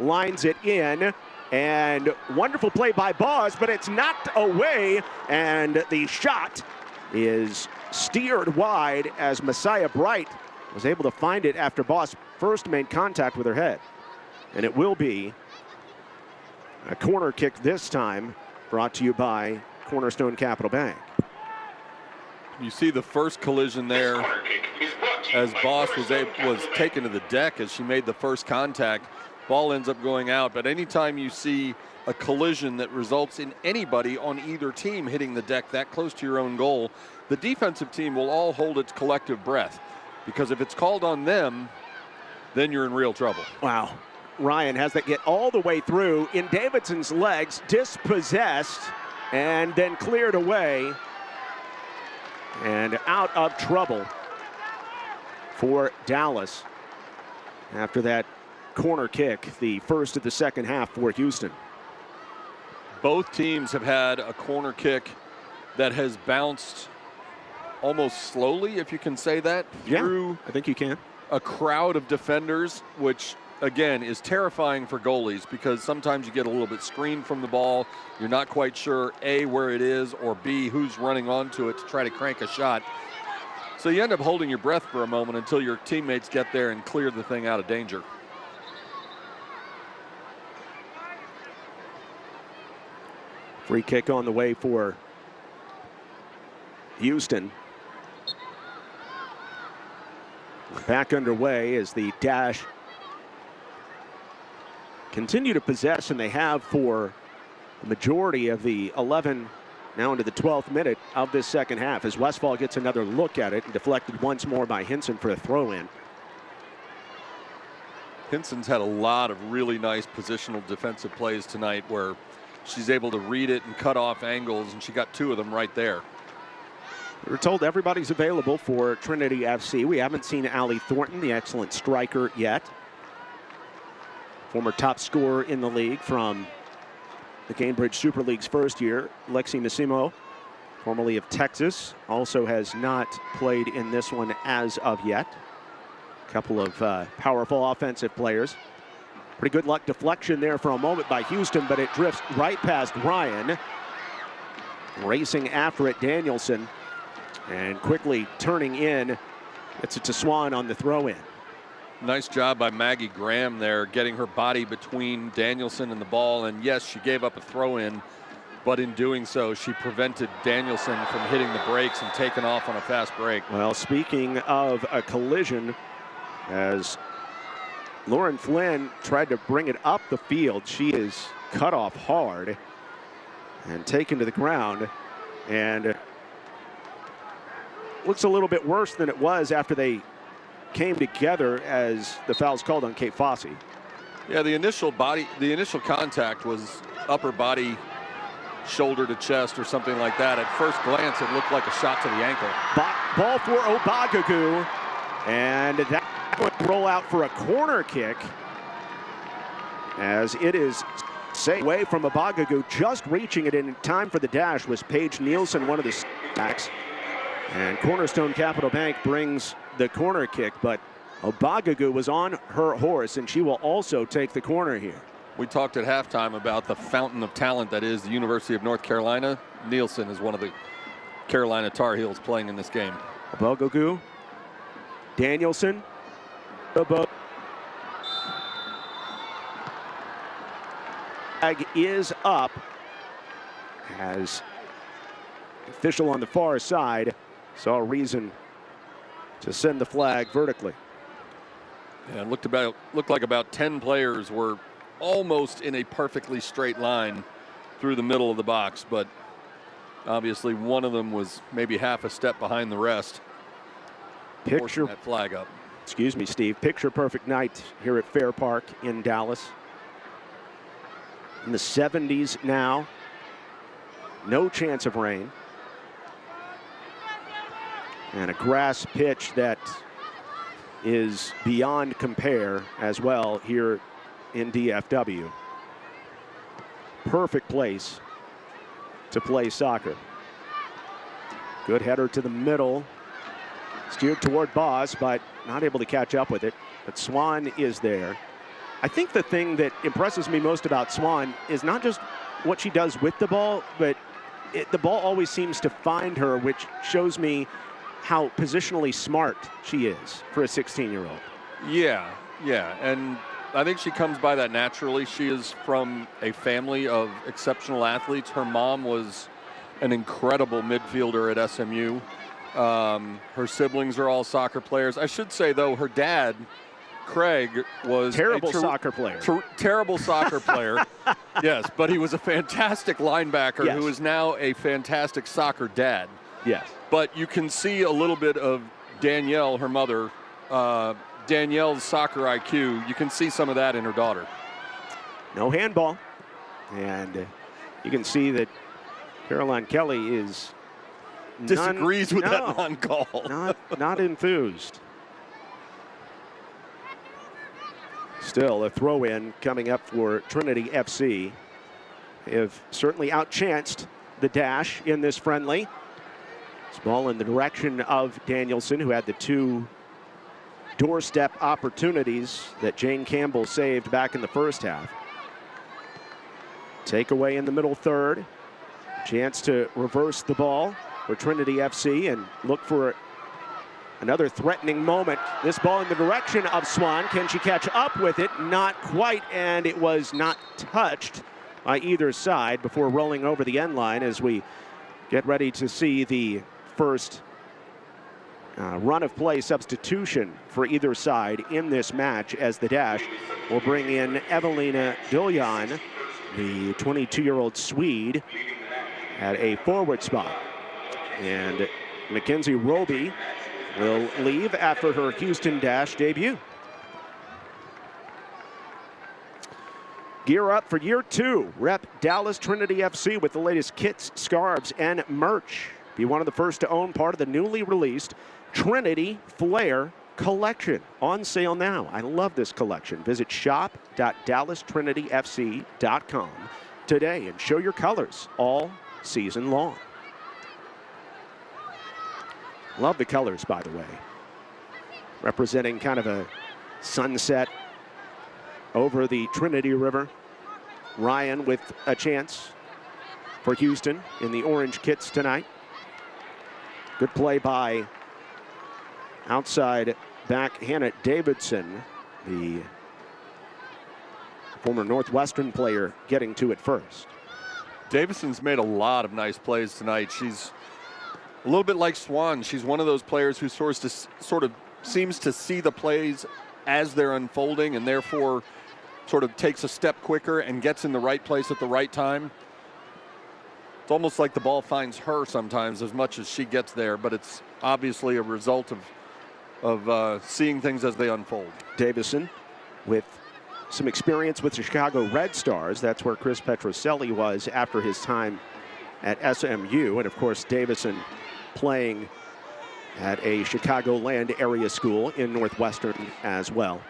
[SPEAKER 1] lines it in, and wonderful play by Boss, but it's knocked away, and the shot is steered wide as Messiah Bright was able to find it after Boss first made contact with her head. And it will be a corner kick this time, brought to you by Cornerstone Capital Bank.
[SPEAKER 2] You see the first collision there as Boss was taken to the deck as she made the first contact. Ball ends up going out, but anytime you see a collision that results in anybody on either team hitting the deck that close to your own goal, the defensive team will all hold its collective breath, because if it's called on them, then you're in real trouble.
[SPEAKER 1] Wow. Ryan has that get all the way through in Davidson's legs, dispossessed, and then cleared away. And out of trouble for Dallas after that corner kick, the first of the second half for Houston.
[SPEAKER 2] Both teams have had a corner kick that has bounced almost slowly, if you can say that, through
[SPEAKER 1] I think you can.
[SPEAKER 2] A crowd of defenders, which again is terrifying for goalies, because sometimes you get a little bit screened from the ball. You're not quite sure, A, where it is, or B, who's running onto it to try to crank a shot. So you end up holding your breath for a moment until your teammates get there and clear the thing out of danger.
[SPEAKER 1] Free kick on the way for Houston. back underway as the Dash continue to possess, and they have for the majority of the 11, now into the 12th minute of this second half, as Westfall gets another look at it and deflected once more by Hinson for a throw-in.
[SPEAKER 2] Hinson's had a lot of really nice positional defensive plays tonight where she's able to read it and cut off angles, and she got 2 of them right there.
[SPEAKER 1] We're told everybody's available for Trinity FC. We haven't seen Allie Thornton, the excellent striker, yet. Former top scorer in the league from the Gainbridge Super League's first year. Lexi Massimo, formerly of Texas, also has not played in this one as of yet. A couple of powerful offensive players. Pretty good luck deflection there for a moment by Houston, but it drifts right past Ryan. Racing after it, Danielson. And quickly turning in, it's to Swan on the throw-in.
[SPEAKER 2] Nice job by Maggie Graham there, getting her body between Danielson and the ball. And yes, she gave up a throw-in, but in doing so, she prevented Danielson from hitting the brakes and taking off on a fast break.
[SPEAKER 1] Well, speaking of a collision, as Lauren Flynn tried to bring it up the field, she is cut off hard and taken to the ground. And looks a little bit worse than it was after they came together as the foul's called on Kate Fossey.
[SPEAKER 2] Yeah, the initial contact was upper body, shoulder to chest or something like that. At first glance, it looked like a shot to the ankle.
[SPEAKER 1] Ball for Obagagu, and that would roll out for a corner kick as it is saved away from Obagagu. Just reaching it in time for the dash was Paige Nielsen, one of the backs. And Cornerstone Capital Bank brings the corner kick, but Obagagu was on her horse, and she will also take the corner here.
[SPEAKER 2] We talked at halftime about the fountain of talent that is the University of North Carolina. Nielsen is one of the Carolina Tar Heels playing in this game.
[SPEAKER 1] Obagagu, Danielson, flag is up as official on the far side saw a reason to send the flag vertically.
[SPEAKER 2] Yeah, it looked like about 10 players were almost in a perfectly straight line through the middle of the box, but obviously one of them was maybe half a step behind the rest.
[SPEAKER 1] Picture
[SPEAKER 2] that flag up.
[SPEAKER 1] Excuse me, Steve. Picture perfect night here at Fair Park in Dallas. In the 70s now. No chance of rain. And a grass pitch that is beyond compare as well here in DFW. Perfect place to play soccer. Good header to the middle. Steered toward Boss, but not able to catch up with it. But Swan is there. I think the thing that impresses me most about Swan is not just what she does with the ball, but the ball always seems to find her, which shows me how positionally smart she is for a 16-year-old.
[SPEAKER 2] Yeah, and I think she comes by that naturally. She is from a family of exceptional athletes. Her mom was an incredible midfielder at SMU. Her siblings are all soccer players. I should say, though, her dad, Craig, was
[SPEAKER 1] terrible soccer player.
[SPEAKER 2] Terrible soccer player. Yes, but he was a fantastic linebacker
[SPEAKER 1] yes.
[SPEAKER 2] who is now a fantastic soccer dad.
[SPEAKER 1] Yes.
[SPEAKER 2] But you can see a little bit of Danielle, her mother, Danielle's soccer IQ. You can see some of that in her daughter.
[SPEAKER 1] No handball. And you can see that Caroline Kelly is
[SPEAKER 2] disagrees with that non-call.
[SPEAKER 1] Not enthused. Still a throw-in coming up for Trinity FC. They have certainly outchanced the Dash in this friendly. This ball in the direction of Danielson, who had the 2 doorstep opportunities that Jane Campbell saved back in the first half. Takeaway in the middle third. Chance to reverse the ball for Trinity FC and look for another threatening moment. This ball in the direction of Swan. Can she catch up with it? Not quite, and it was not touched by either side before rolling over the end line as we get ready to see the first run of play substitution for either side in this match, as the Dash will bring in Evelina Duljan, the 22-year-old Swede, at a forward spot. And Mackenzie Roby will leave after her Houston Dash debut. Gear up for year 2. Rep Dallas Trinity FC with the latest kits, scarves, and merch. Be one of the first to own part of the newly released Trinity Flair collection. On sale now. I love this collection. Visit shop.DallasTrinityFC.com today and show your colors all season long. Love the colors, by the way. Representing kind of a sunset over the Trinity River. Ryan with a chance for Houston in the orange kits tonight. Good play by outside back Hannah Davidson, the former Northwestern player, getting to it first.
[SPEAKER 2] Davidson's made a lot of nice plays tonight. She's a little bit like Swan. She's one of those players who sort of seems to see the plays as they're unfolding and therefore sort of takes a step quicker and gets in the right place at the right time. It's almost like the ball finds her sometimes as much as she gets there, but it's obviously a result of seeing things as they unfold.
[SPEAKER 1] Davison with some experience with the Chicago Red Stars. That's where Chris Petroselli was after his time at SMU. And of course, Davison playing at a Chicagoland area school in Northwestern as well.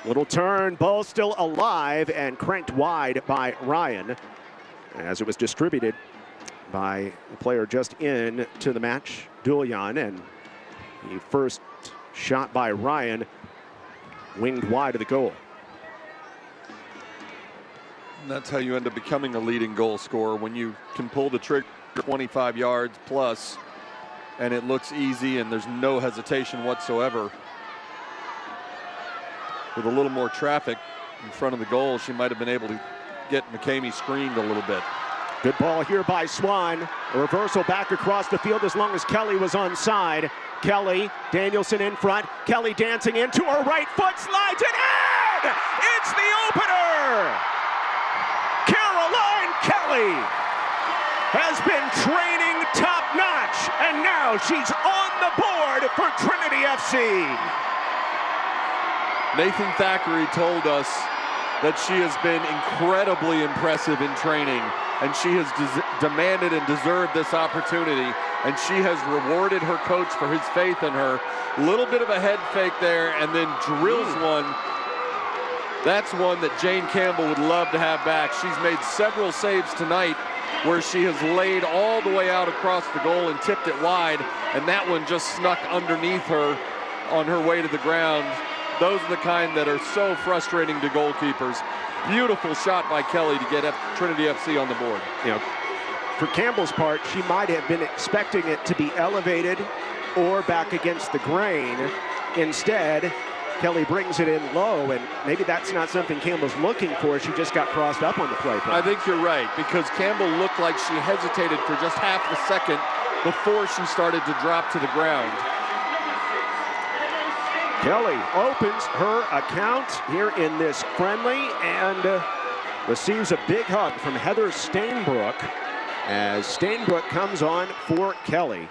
[SPEAKER 1] Little turn, ball still alive and cranked wide by Ryan as it was distributed by the player just in to the match, Duljan, and the first shot by Ryan winged wide of the goal.
[SPEAKER 2] And that's how you end up becoming a leading goal scorer, when you can pull the trigger 25 yards plus and it looks easy and there's no hesitation whatsoever. With a little more traffic in front of the goal, she might have been able to get McCamey screened a little bit.
[SPEAKER 1] Good ball here by Swan. A reversal back across the field as long as Kelly was onside. Kelly, Danielson in front. Kelly dancing into her right foot, slides it in! It's the opener! Caroline Kelly has been training top-notch, and now she's on the board for Trinity FC.
[SPEAKER 2] Nathan Thackeray told us that she has been incredibly impressive in training, and she has demanded and deserved this opportunity, and she has rewarded her coach for his faith in her. Little bit of a head fake there, and then drills one. That's one that Jane Campbell would love to have back. She's made several saves tonight where she has laid all the way out across the goal and tipped it wide, and that one just snuck underneath her on her way to the ground. Those are the kind that are so frustrating to goalkeepers. Beautiful shot by Kelly to get Trinity FC on the board.
[SPEAKER 1] You know, for Campbell's part, she might have been expecting it to be elevated or back against the grain. Instead, Kelly brings it in low, and maybe that's not something Campbell's looking for. She just got crossed up on the play.
[SPEAKER 2] I think you're right, because Campbell looked like she hesitated for just half a second before she started to drop to the ground.
[SPEAKER 1] Kelly opens her account here in this friendly and receives a big hug from Heather Stainbrook as Stainbrook comes on for Kelly.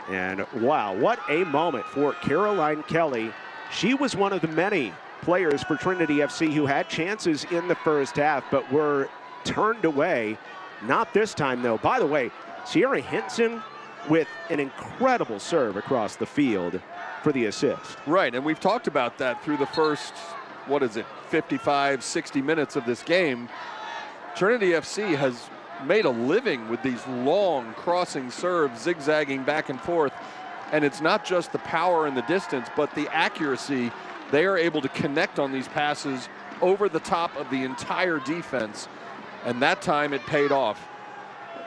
[SPEAKER 1] And wow, what a moment for Caroline Kelly. She was one of the many players for Trinity FC who had chances in the first half but were turned away. Not this time, though. By the way, Sierra Hinson with an incredible serve across the field for the assist.
[SPEAKER 2] Right, and we've talked about that through the first, 55, 60 minutes of this game. Trinity FC has made a living with these long crossing serves, zigzagging back and forth. And it's not just the power and the distance, but the accuracy. They are able to connect on these passes over the top of the entire defense. And that time it paid off.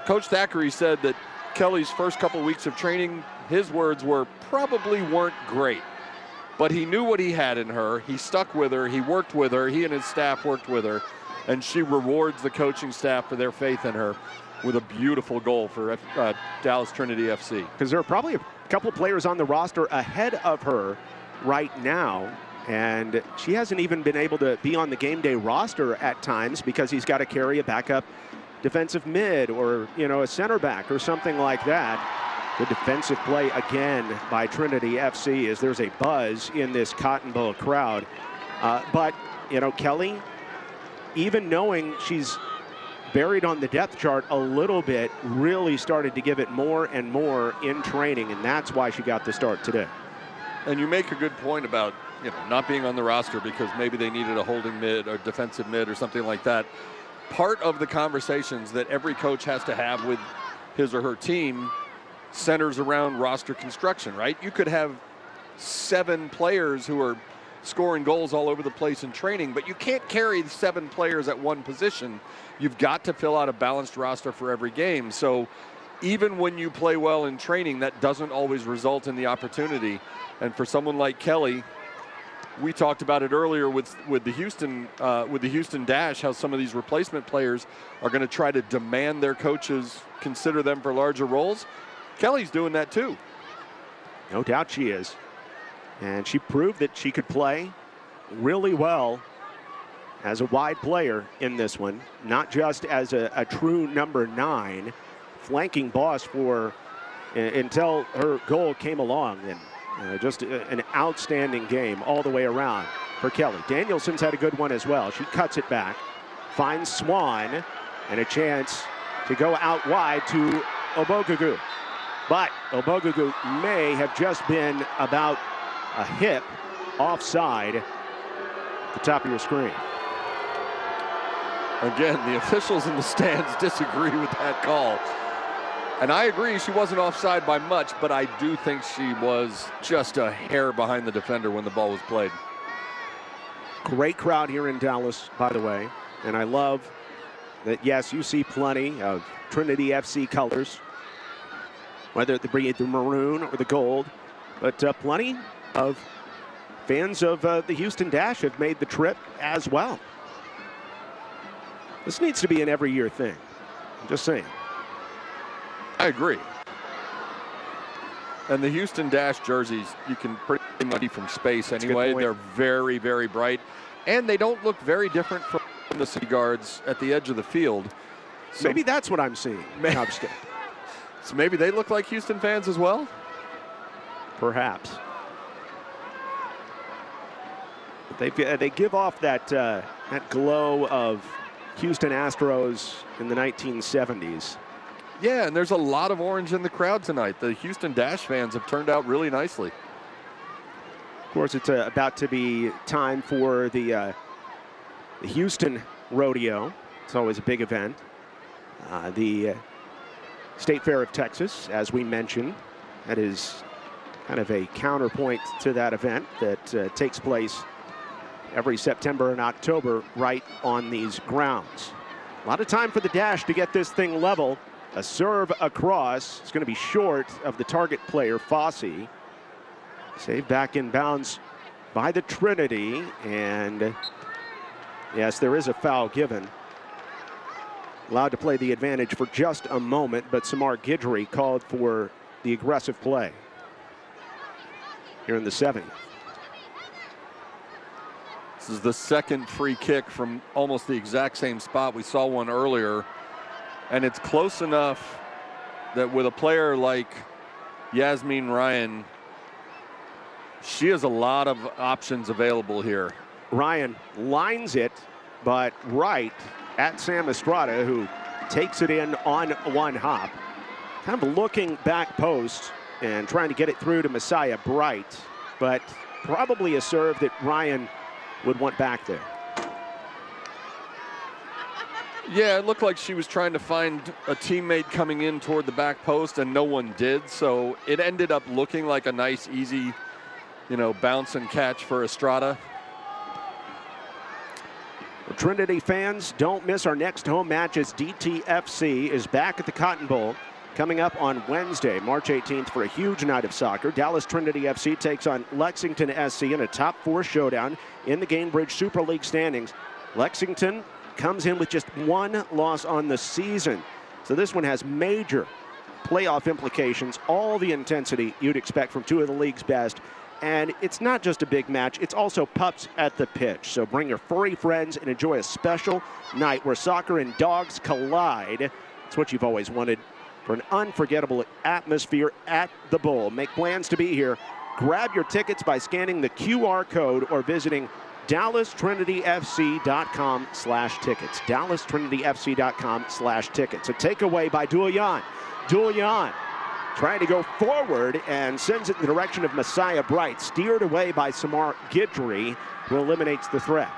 [SPEAKER 2] Coach Thackeray said that Kelly's first couple weeks of training, his words were, probably weren't great. But he knew what he had in her. He stuck with her. He worked with her. He and his staff worked with her. And she rewards the coaching staff for their faith in her. with a beautiful goal for Dallas Trinity FC.
[SPEAKER 1] Because there are probably a couple players on the roster ahead of her right now, and she hasn't even been able to be on the game day roster at times because he's got to carry a backup defensive mid or, you know, a center back or something like that. Good defensive play again by Trinity FC as there's a buzz in this Cotton Bowl crowd. But, you know, Kelly, even knowing she's buried on the depth chart a little bit, really started to give it more and more in training, and that's why she got the start today.
[SPEAKER 2] And you make a good point about, you know, not being on the roster because maybe they needed a holding mid or defensive mid or something like that. Part of the conversations that every coach has to have with his or her team centers around roster construction, right? You could have 7 players who are scoring goals all over the place in training, but you can't carry 7 players at one position. You've got to fill out a balanced roster for every game. So even when you play well in training, that doesn't always result in the opportunity. And for someone like Kelly, we talked about it earlier with the Houston Dash, how some of these replacement players are going to try to demand their coaches consider them for larger roles. Kelly's doing that too.
[SPEAKER 1] No doubt she is. And she proved that she could play really well as a wide player in this one, not just as a true number 9, flanking boss for until her goal came along. And just an outstanding game all the way around for Kelly. Danielson's had a good one as well. She cuts it back, finds Swan, and a chance to go out wide to Obogugu. But Obogugu may have just been about a hip offside at the top of your screen.
[SPEAKER 2] Again, the officials in the stands disagree with that call. And I agree she wasn't offside by much, but I do think she was just a hair behind the defender when the ball was played.
[SPEAKER 1] Great crowd here in Dallas, by the way. And I love that, yes, you see plenty of Trinity FC colors, whether it be the maroon or the gold, but plenty of fans of the Houston Dash have made the trip as well. This needs to be an every year thing. I'm just saying.
[SPEAKER 2] I agree. And the Houston Dash jerseys, you can pretty much see from space anyway. They're very, very bright. And they don't look very different from the City Guards at the edge of the field.
[SPEAKER 1] So maybe that's what I'm seeing.
[SPEAKER 2] So maybe they look like Houston fans as well?
[SPEAKER 1] Perhaps. But they give off that glow of Houston Astros in the 1970s.
[SPEAKER 2] Yeah, and there's a lot of orange in the crowd tonight. The Houston Dash fans have turned out really nicely.
[SPEAKER 1] Of course, it's about to be time for the Houston Rodeo. It's always a big event. The State Fair of Texas, as we mentioned, that is kind of a counterpoint to that event that takes place every September and October right on these grounds. A lot of time for the Dash to get this thing level. A serve across. It's going to be short of the target player, Fossey. Saved back in bounds by the Trinity. And yes, there is a foul given. Allowed to play the advantage for just a moment, but Samar Guidry called for the aggressive play here in the 70th.
[SPEAKER 2] This is the second free kick from almost the exact same spot. We saw one earlier. And it's close enough that with a player like Yasmin Ryan, she has a lot of options available here.
[SPEAKER 1] Ryan lines it, but right at Sam Estrada, who takes it in on one hop. Kind of looking back post and trying to get it through to Messiah Bright, but probably a serve that Ryan would want back there.
[SPEAKER 2] Yeah, it looked like she was trying to find a teammate coming in toward the back post, and no one did. So it ended up looking like a nice, easy, bounce and catch for Estrada.
[SPEAKER 1] Well, Trinity fans, don't miss our next home match as DTFC is back at the Cotton Bowl coming up on Wednesday, March 18th for a huge night of soccer. Dallas Trinity FC takes on Lexington SC in a top 4 showdown in the Gainbridge Super League standings. Lexington comes in with just 1 loss on the season. So this one has major playoff implications, all the intensity you'd expect from two of the league's best. And it's not just a big match, it's also pups at the pitch. So bring your furry friends and enjoy a special night where soccer and dogs collide. It's what you've always wanted for an unforgettable atmosphere at the Bowl. Make plans to be here. Grab your tickets by scanning the QR code or visiting DallasTrinityFC.com/tickets. DallasTrinityFC.com/tickets. A takeaway by Douillan. Douillan trying to go forward and sends it in the direction of Messiah Bright. Steered away by Samar Guidry, who eliminates the threat.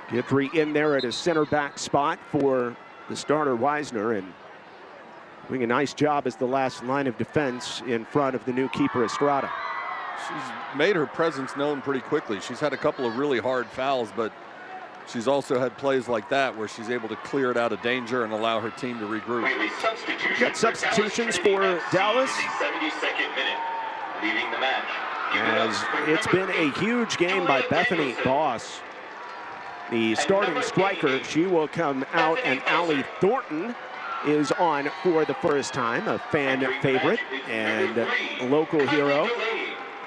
[SPEAKER 1] Guidry in there at his center back spot for the starter Wisner, and doing a nice job as the last line of defense in front of the new keeper Estrada.
[SPEAKER 2] She's made her presence known pretty quickly. She's had a couple of really hard fouls, but she's also had plays like that where she's able to clear it out of danger and allow her team to regroup.
[SPEAKER 1] Got substitutions for Dallas.
[SPEAKER 12] 72nd minute, leaving the match.
[SPEAKER 1] As it's been a huge game by Bethany Boss, the starting striker. She will come out, and Allie Thornton is on for the first time, a fan favorite and local hero.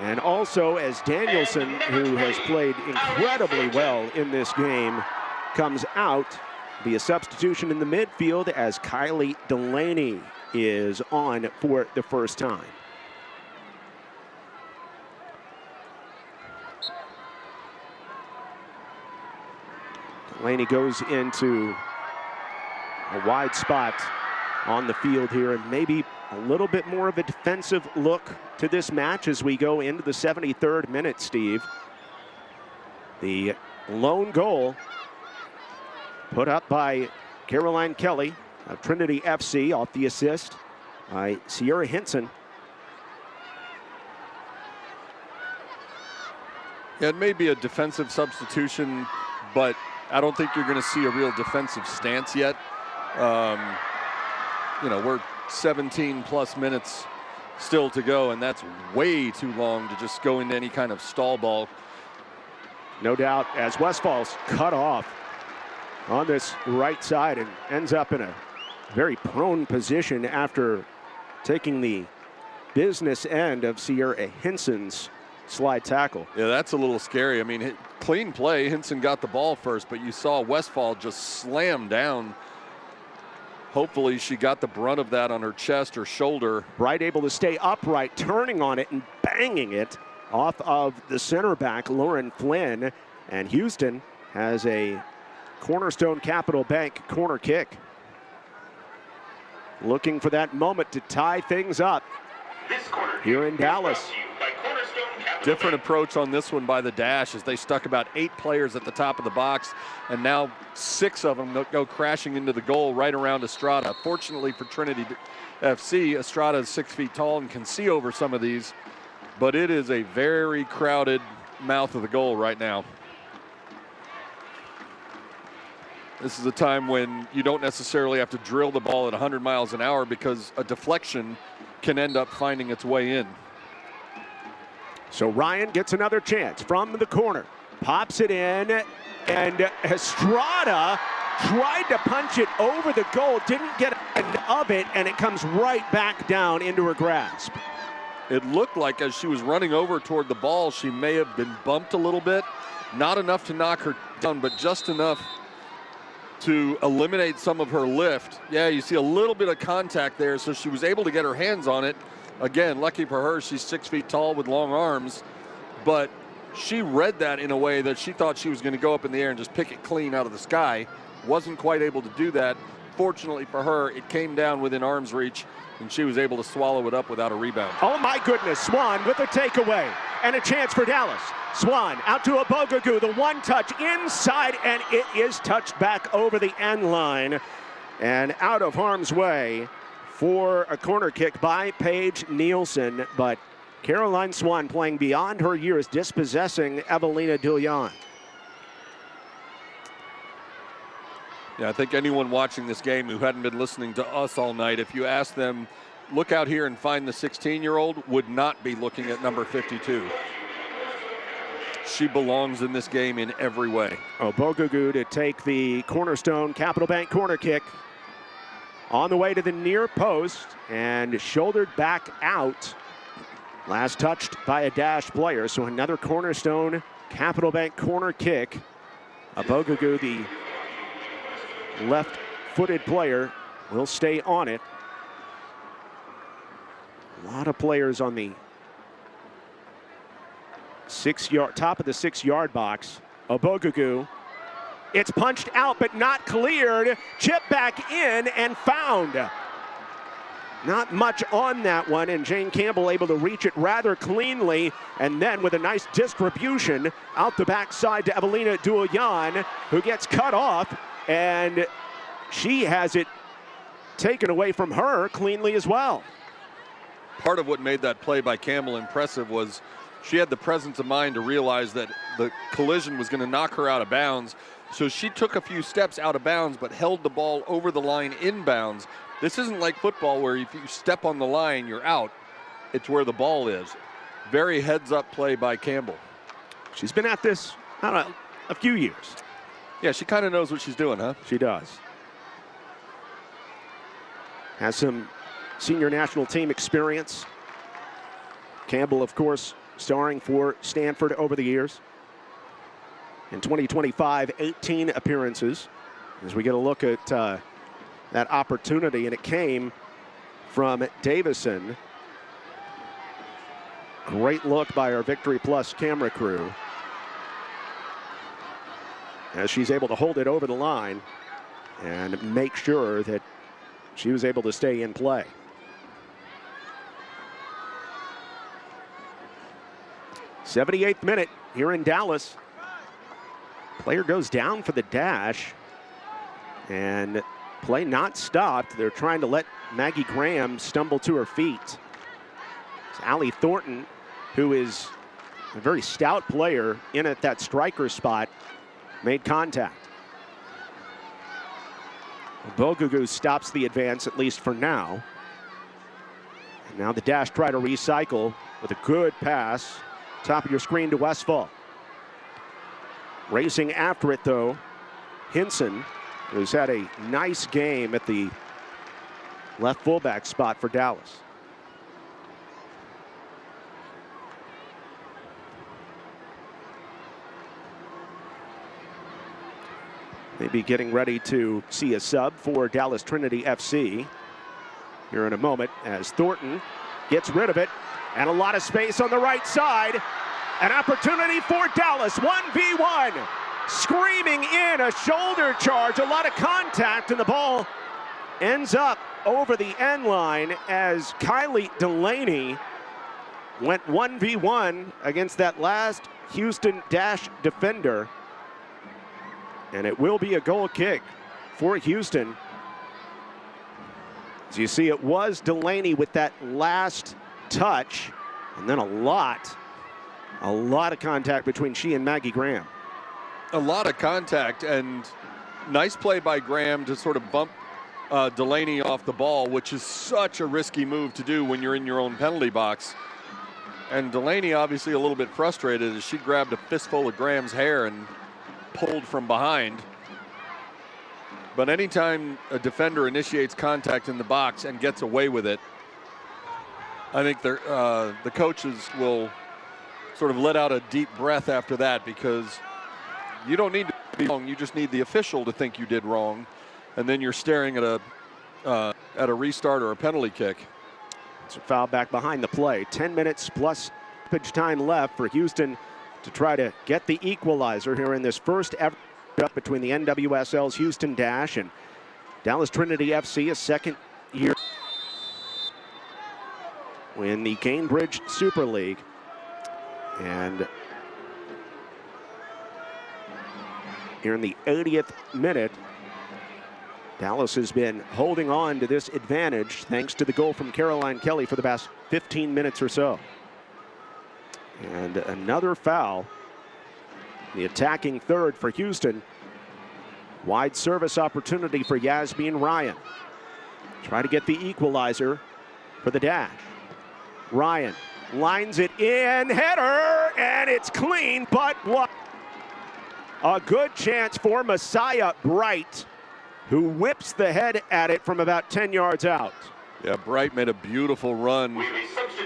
[SPEAKER 1] And also as Danielson, who has played incredibly well in this game, comes out, be a substitution in the midfield as Kylie Delaney is on for the first time. Delaney goes into a wide spot on the field here, and maybe a little bit more of a defensive look to this match as we go into the 73rd minute, Steve. The lone goal put up by Caroline Kelly of Trinity FC off the assist by Sierra Hinson.
[SPEAKER 2] Yeah, it may be a defensive substitution, but I don't think you're going to see a real defensive stance yet. You know, we're 17 plus minutes still to go, and that's way too long to just go into any kind of stall ball.
[SPEAKER 1] No doubt, as Westfall's cut off on this right side and ends up in a very prone position after taking the business end of Sierra Hinson's slide tackle.
[SPEAKER 2] Yeah, that's a little scary. I mean, clean play. Hinson got the ball first, but you saw Westfall just slam down. Hopefully she got the brunt of that on her chest or shoulder.
[SPEAKER 1] Bright able to stay upright, turning on it and banging it off of the center back, Lauren Flynn. And Houston has a Cornerstone Capital Bank corner kick. Looking for that moment to tie things up here in Dallas.
[SPEAKER 2] Different approach on this one by the Dash as they stuck about 8 players at the top of the box, and now 6 of them go crashing into the goal right around Estrada. Fortunately for Trinity FC, Estrada is 6 feet tall and can see over some of these, but it is a very crowded mouth of the goal right now. This is a time when you don't necessarily have to drill the ball at 100 miles an hour because a deflection can end up finding its way in.
[SPEAKER 1] So Ryan gets another chance from the corner, pops it in, and Estrada tried to punch it over the goal, didn't get enough of it, and it comes right back down into her grasp.
[SPEAKER 2] It looked like as she was running over toward the ball, she may have been bumped a little bit. Not enough to knock her down, but just enough to eliminate some of her lift. Yeah, you see a little bit of contact there, so she was able to get her hands on it. Again, lucky for her, she's 6 feet tall with long arms, but she read that in a way that she thought she was going to go up in the air and just pick it clean out of the sky. Wasn't quite able to do that. Fortunately for her, it came down within arm's reach, and she was able to swallow it up without a rebound.
[SPEAKER 1] Oh my goodness, Swan with a takeaway and a chance for Dallas. Swan out to Abogagu, the one touch inside, and it is touched back over the end line and out of harm's way for a corner kick by Paige Nielsen, but Caroline Swan playing beyond her years, dispossessing Evelina Douillan.
[SPEAKER 2] Yeah, I think anyone watching this game who hadn't been listening to us all night, if you ask them, look out here and find the 16-year-old, would not be looking at number 52. she belongs in this game in every way.
[SPEAKER 1] Obogugu to take the Cornerstone Capital Bank corner kick on the way to the near post and shouldered back out. Last touched by a Dash player, so another Cornerstone Capital Bank corner kick. Obogugu, the left-footed player, will stay on it. A lot of players on the top of the 6-yard box. Obogugu. It's punched out but not cleared. Chip back in and found. Not much on that one, and Jane Campbell able to reach it rather cleanly, and then with a nice distribution out the backside to Evelina Douillan, who gets cut off, and she has it taken away from her cleanly as well.
[SPEAKER 2] Part of what made that play by Campbell impressive was she had the presence of mind to realize that the collision was going to knock her out of bounds. So she took a few steps out of bounds, but held the ball over the line inbounds. This isn't like football where if you step on the line, you're out. It's where the ball is. Very heads-up play by Campbell.
[SPEAKER 1] She's been at this, I don't know, a few years.
[SPEAKER 2] Yeah, she kind of knows what she's doing, huh?
[SPEAKER 1] She does. Has some senior national team experience. Campbell, of course, starring for Stanford over the years. In 2025, 18 appearances. As we get a look at that opportunity, and it came from Davison. Great look by our Victory Plus camera crew as she's able to hold it over the line and make sure that she was able to stay in play. '78th minute here in Dallas. Player goes down for the dash, and play not stopped. They're trying to let Maggie Graham stumble to her feet. It's Allie Thornton, who is a very stout player in at that striker spot, made contact. Obogugu stops the advance, at least for now. And now the Dash try to recycle with a good pass. Top of your screen to Westfall. Racing after it, though, Hinson, who's had a nice game at the left fullback spot for Dallas. Maybe getting ready to see a sub for Dallas Trinity FC here in a moment as Thornton gets rid of it, and a lot of space on the right side. An opportunity for Dallas, 1v1. Screaming in, a shoulder charge, a lot of contact, and the ball ends up over the end line as Kylie Delaney went 1v1 against that last Houston Dash defender. And it will be a goal kick for Houston. As you see, it was Delaney with that last touch, and then a lot of contact between she and Maggie Graham.
[SPEAKER 2] A lot of contact, and nice play by Graham to sort of bump Delaney off the ball, which is such a risky move to do when you're in your own penalty box. And Delaney obviously a little bit frustrated as she grabbed a fistful of Graham's hair and pulled from behind. But anytime a defender initiates contact in the box and gets away with it, I think the coaches will sort of let out a deep breath after that, because you don't need to be wrong. You just need the official to think you did wrong, and then you're staring at a restart or a penalty kick.
[SPEAKER 1] It's a foul back behind the play. 10 minutes plus pitch time left for Houston to try to get the equalizer here in this first ever up between the NWSL's Houston Dash and Dallas Trinity FC, a second year in the Gainbridge Super League. And here in the 80th minute, Dallas has been holding on to this advantage thanks to the goal from Caroline Kelly for the past 15 minutes or so. And another foul. The attacking third for Houston. Wide service opportunity for Yasmin Ryan. Try to get the equalizer for the Dash. Ryan lines it in, header, and it's clean, but what? A good chance for Messiah Bright, who whips the head at it from about 10 yards out.
[SPEAKER 2] Yeah, Bright made a beautiful run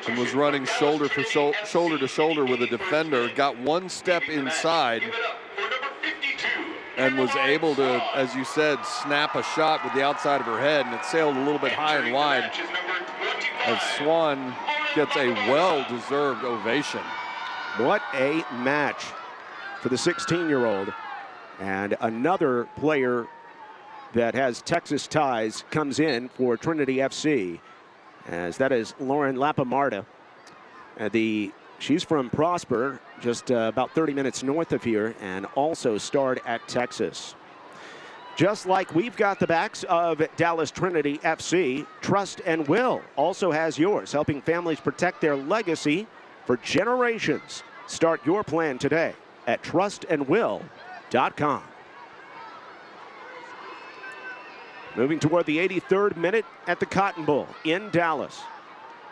[SPEAKER 2] and was running shoulder to shoulder with a defender, got one step inside, and was able to, as you said, snap a shot with the outside of her head, and it sailed a little bit high and wide as Swan gets a well-deserved ovation.
[SPEAKER 1] What a match for the 16-year-old. And another player that has Texas ties comes in for Trinity FC, as that is Lauren Lapamarda. She's from Prosper, just about 30 minutes north of here, and also starred at Texas. Just like we've got the backs of Dallas Trinity FC, Trust and Will also has yours, helping families protect their legacy for generations. Start your plan today at trustandwill.com. Moving toward the 83rd minute at the Cotton Bowl in Dallas.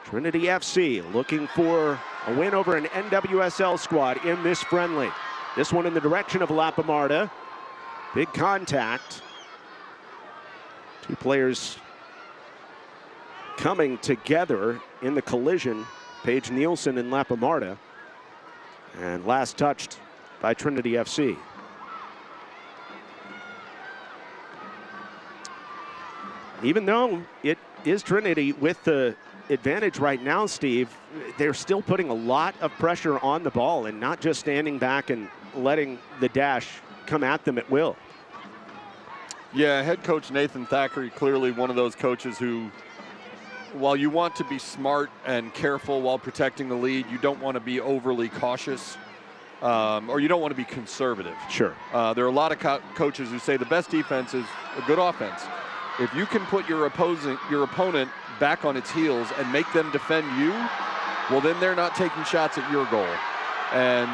[SPEAKER 1] Trinity FC looking for a win over an NWSL squad in this friendly. This one in the direction of Lapamarda. Big contact. Two players coming together in the collision. Paige Nielsen and Lapamarda. And last touched by Trinity FC. Even though it is Trinity with the advantage right now, Steve, they're still putting a lot of pressure on the ball and not just standing back and letting the dash come at them at will.
[SPEAKER 2] Yeah, head coach Nathan Thackeray, clearly one of those coaches who, while you want to be smart and careful while protecting the lead, you don't want to be overly cautious, or you don't want to be conservative.
[SPEAKER 1] Sure.
[SPEAKER 2] There are a lot of coaches who say the best defense is a good offense. If you can put your opponent back on its heels and make them defend you, well, then they're not taking shots at your goal. And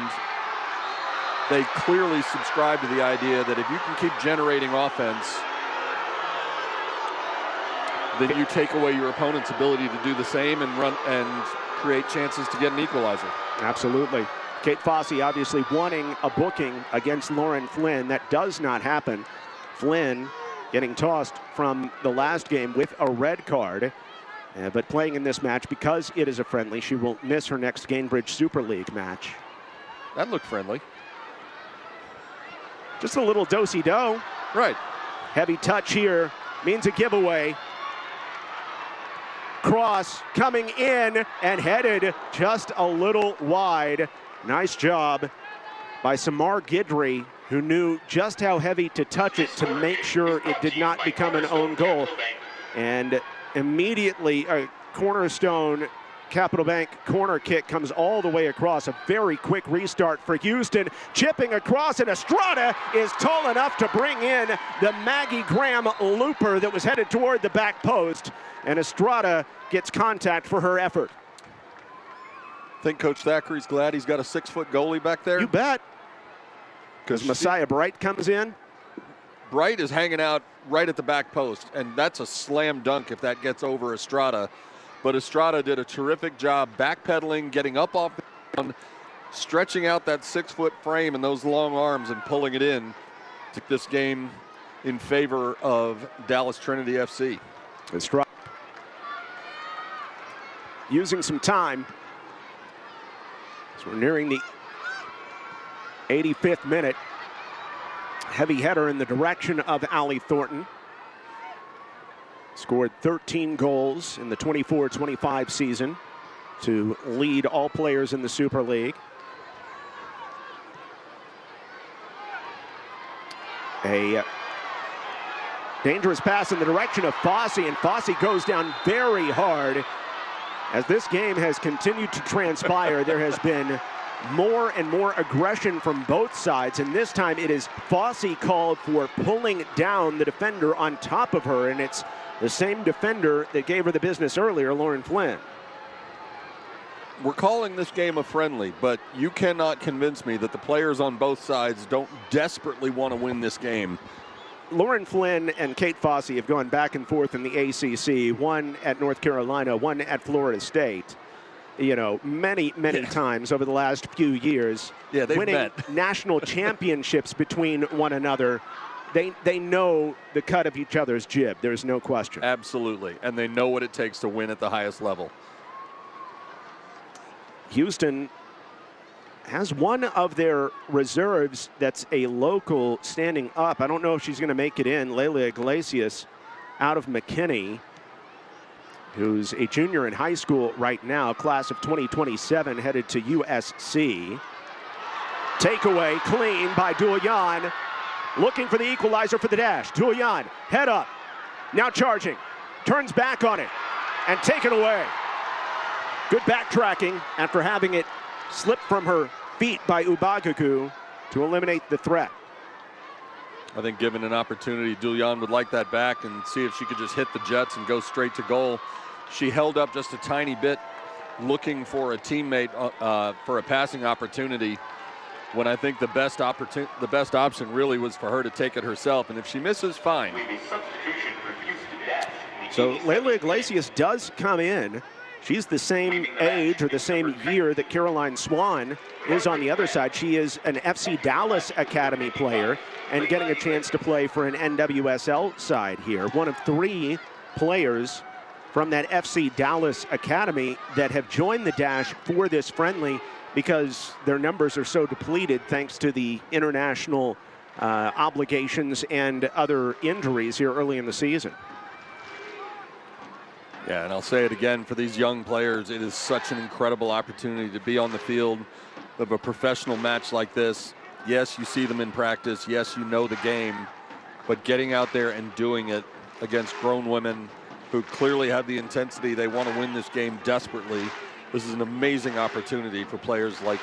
[SPEAKER 2] they clearly subscribe to the idea that if you can keep generating offense, then you take away your opponent's ability to do the same and run and create chances to get an equalizer.
[SPEAKER 1] Absolutely. Kate Fossey obviously wanting a booking against Lauren Flynn. That does not happen. Flynn getting tossed from the last game with a red card. But playing in this match because it is a friendly, she will miss her next Gainbridge Super League match.
[SPEAKER 2] That looked friendly.
[SPEAKER 1] Just a little do-si-do.
[SPEAKER 2] Right.
[SPEAKER 1] Heavy touch here means a giveaway. Cross coming in and headed just a little wide. Nice job by Samar Guidry, who knew just how heavy to touch it to make sure it did not become an own goal. And immediately a cornerstone Capital Bank corner kick comes all the way across. A very quick restart for Houston. Chipping across, and Estrada is tall enough to bring in the Maggie Graham looper that was headed toward the back post. And Estrada gets contact for her effort.
[SPEAKER 2] I think Coach Thackeray's glad he's got a 6-foot goalie back there.
[SPEAKER 1] You bet. Because Messiah Bright comes in.
[SPEAKER 2] Bright is hanging out right at the back post, and that's a slam dunk if that gets over Estrada. But Estrada did a terrific job backpedaling, getting up off the ground, stretching out that 6-foot frame and those long arms and pulling it in to this game in favor of Dallas Trinity FC.
[SPEAKER 1] Estrada using some time. So we're nearing the 85th minute. Heavy header in the direction of Allie Thornton. Scored 13 goals in the 24-25 season to lead all players in the Super League. A dangerous pass in the direction of Fossey, and Fossey goes down very hard. As this game has continued to transpire, there has been more and more aggression from both sides, and this time it is Fossey called for pulling down the defender on top of her, and it's the same defender that gave her the business earlier, Lauren Flynn.
[SPEAKER 2] We're calling this game a friendly, but you cannot convince me that the players on both sides don't desperately want to win this game.
[SPEAKER 1] Lauren Flynn and Kate Fossey have gone back and forth in the ACC, one at North Carolina, one at Florida State. many times over the last few years.
[SPEAKER 2] Yeah, they've
[SPEAKER 1] winning
[SPEAKER 2] met.
[SPEAKER 1] national championships between one another. They know the cut of each other's jib. There's no question.
[SPEAKER 2] Absolutely, and they know what it takes to win at the highest level.
[SPEAKER 1] Houston has one of their reserves that's a local standing up. I don't know if she's going to make it in. Leila Iglesias out of McKinney, who's a junior in high school right now, class of 2027, headed to USC. Takeaway clean by Douillan, looking for the equalizer for the dash. Douillan, head up, now charging, turns back on it, and taken away. Good backtracking after having it slip from her feet by Ubagugu to eliminate the threat.
[SPEAKER 2] I think given an opportunity, Douillan would like that back and see if she could just hit the Jets and go straight to goal. She held up just a tiny bit, looking for a teammate for a passing opportunity, when I think the best option really was for her to take it herself. And if she misses, fine.
[SPEAKER 1] So Leila Iglesias does come in. She's the same age or the same year that Caroline Swan is on the other side. She is an FC Dallas Academy player and getting a chance to play for an NWSL side here. One of 3 players from that FC Dallas Academy that have joined the Dash for this friendly because their numbers are so depleted thanks to the international obligations and other injuries here early in the season.
[SPEAKER 2] Yeah, and I'll say it again, for these young players, it is such an incredible opportunity to be on the field of a professional match like this. Yes, you see them in practice. Yes, you know the game. But getting out there and doing it against grown women who clearly have the intensity, they want to win this game desperately. This is an amazing opportunity for players like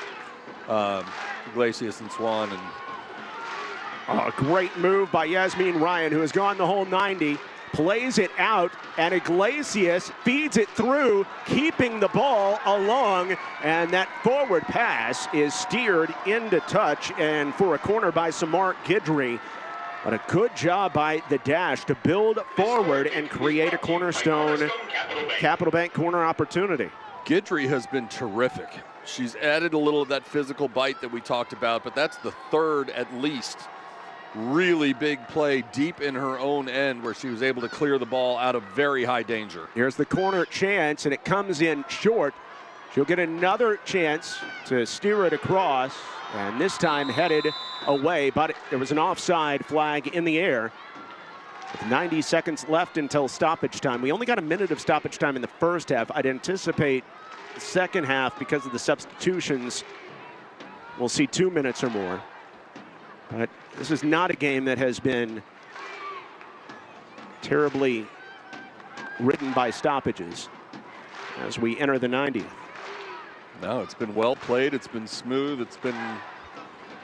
[SPEAKER 2] Iglesias and Swan. And
[SPEAKER 1] a great move by Yasmin Ryan, who has gone the whole 90. Plays it out, and Iglesias feeds it through, keeping the ball along, and that forward pass is steered into touch and for a corner by Samar Guidry. But a good job by the Dash to build forward and create a cornerstone Capital Bank corner opportunity.
[SPEAKER 2] Guidry has been terrific. She's added a little of that physical bite that we talked about, but that's the third at least really big play deep in her own end where she was able to clear the ball out of very high danger.
[SPEAKER 1] Here's the corner chance, and it comes in short. She'll get another chance to steer it across, and this time headed away, but there was an offside flag in the air. With 90 seconds left until stoppage time. We only got a minute of stoppage time in the first half. I'd anticipate the second half, because of the substitutions, we'll see 2 minutes or more. But this is not a game that has been terribly ridden by stoppages as we enter the 90th.
[SPEAKER 2] No, it's been well played. It's been smooth. It's been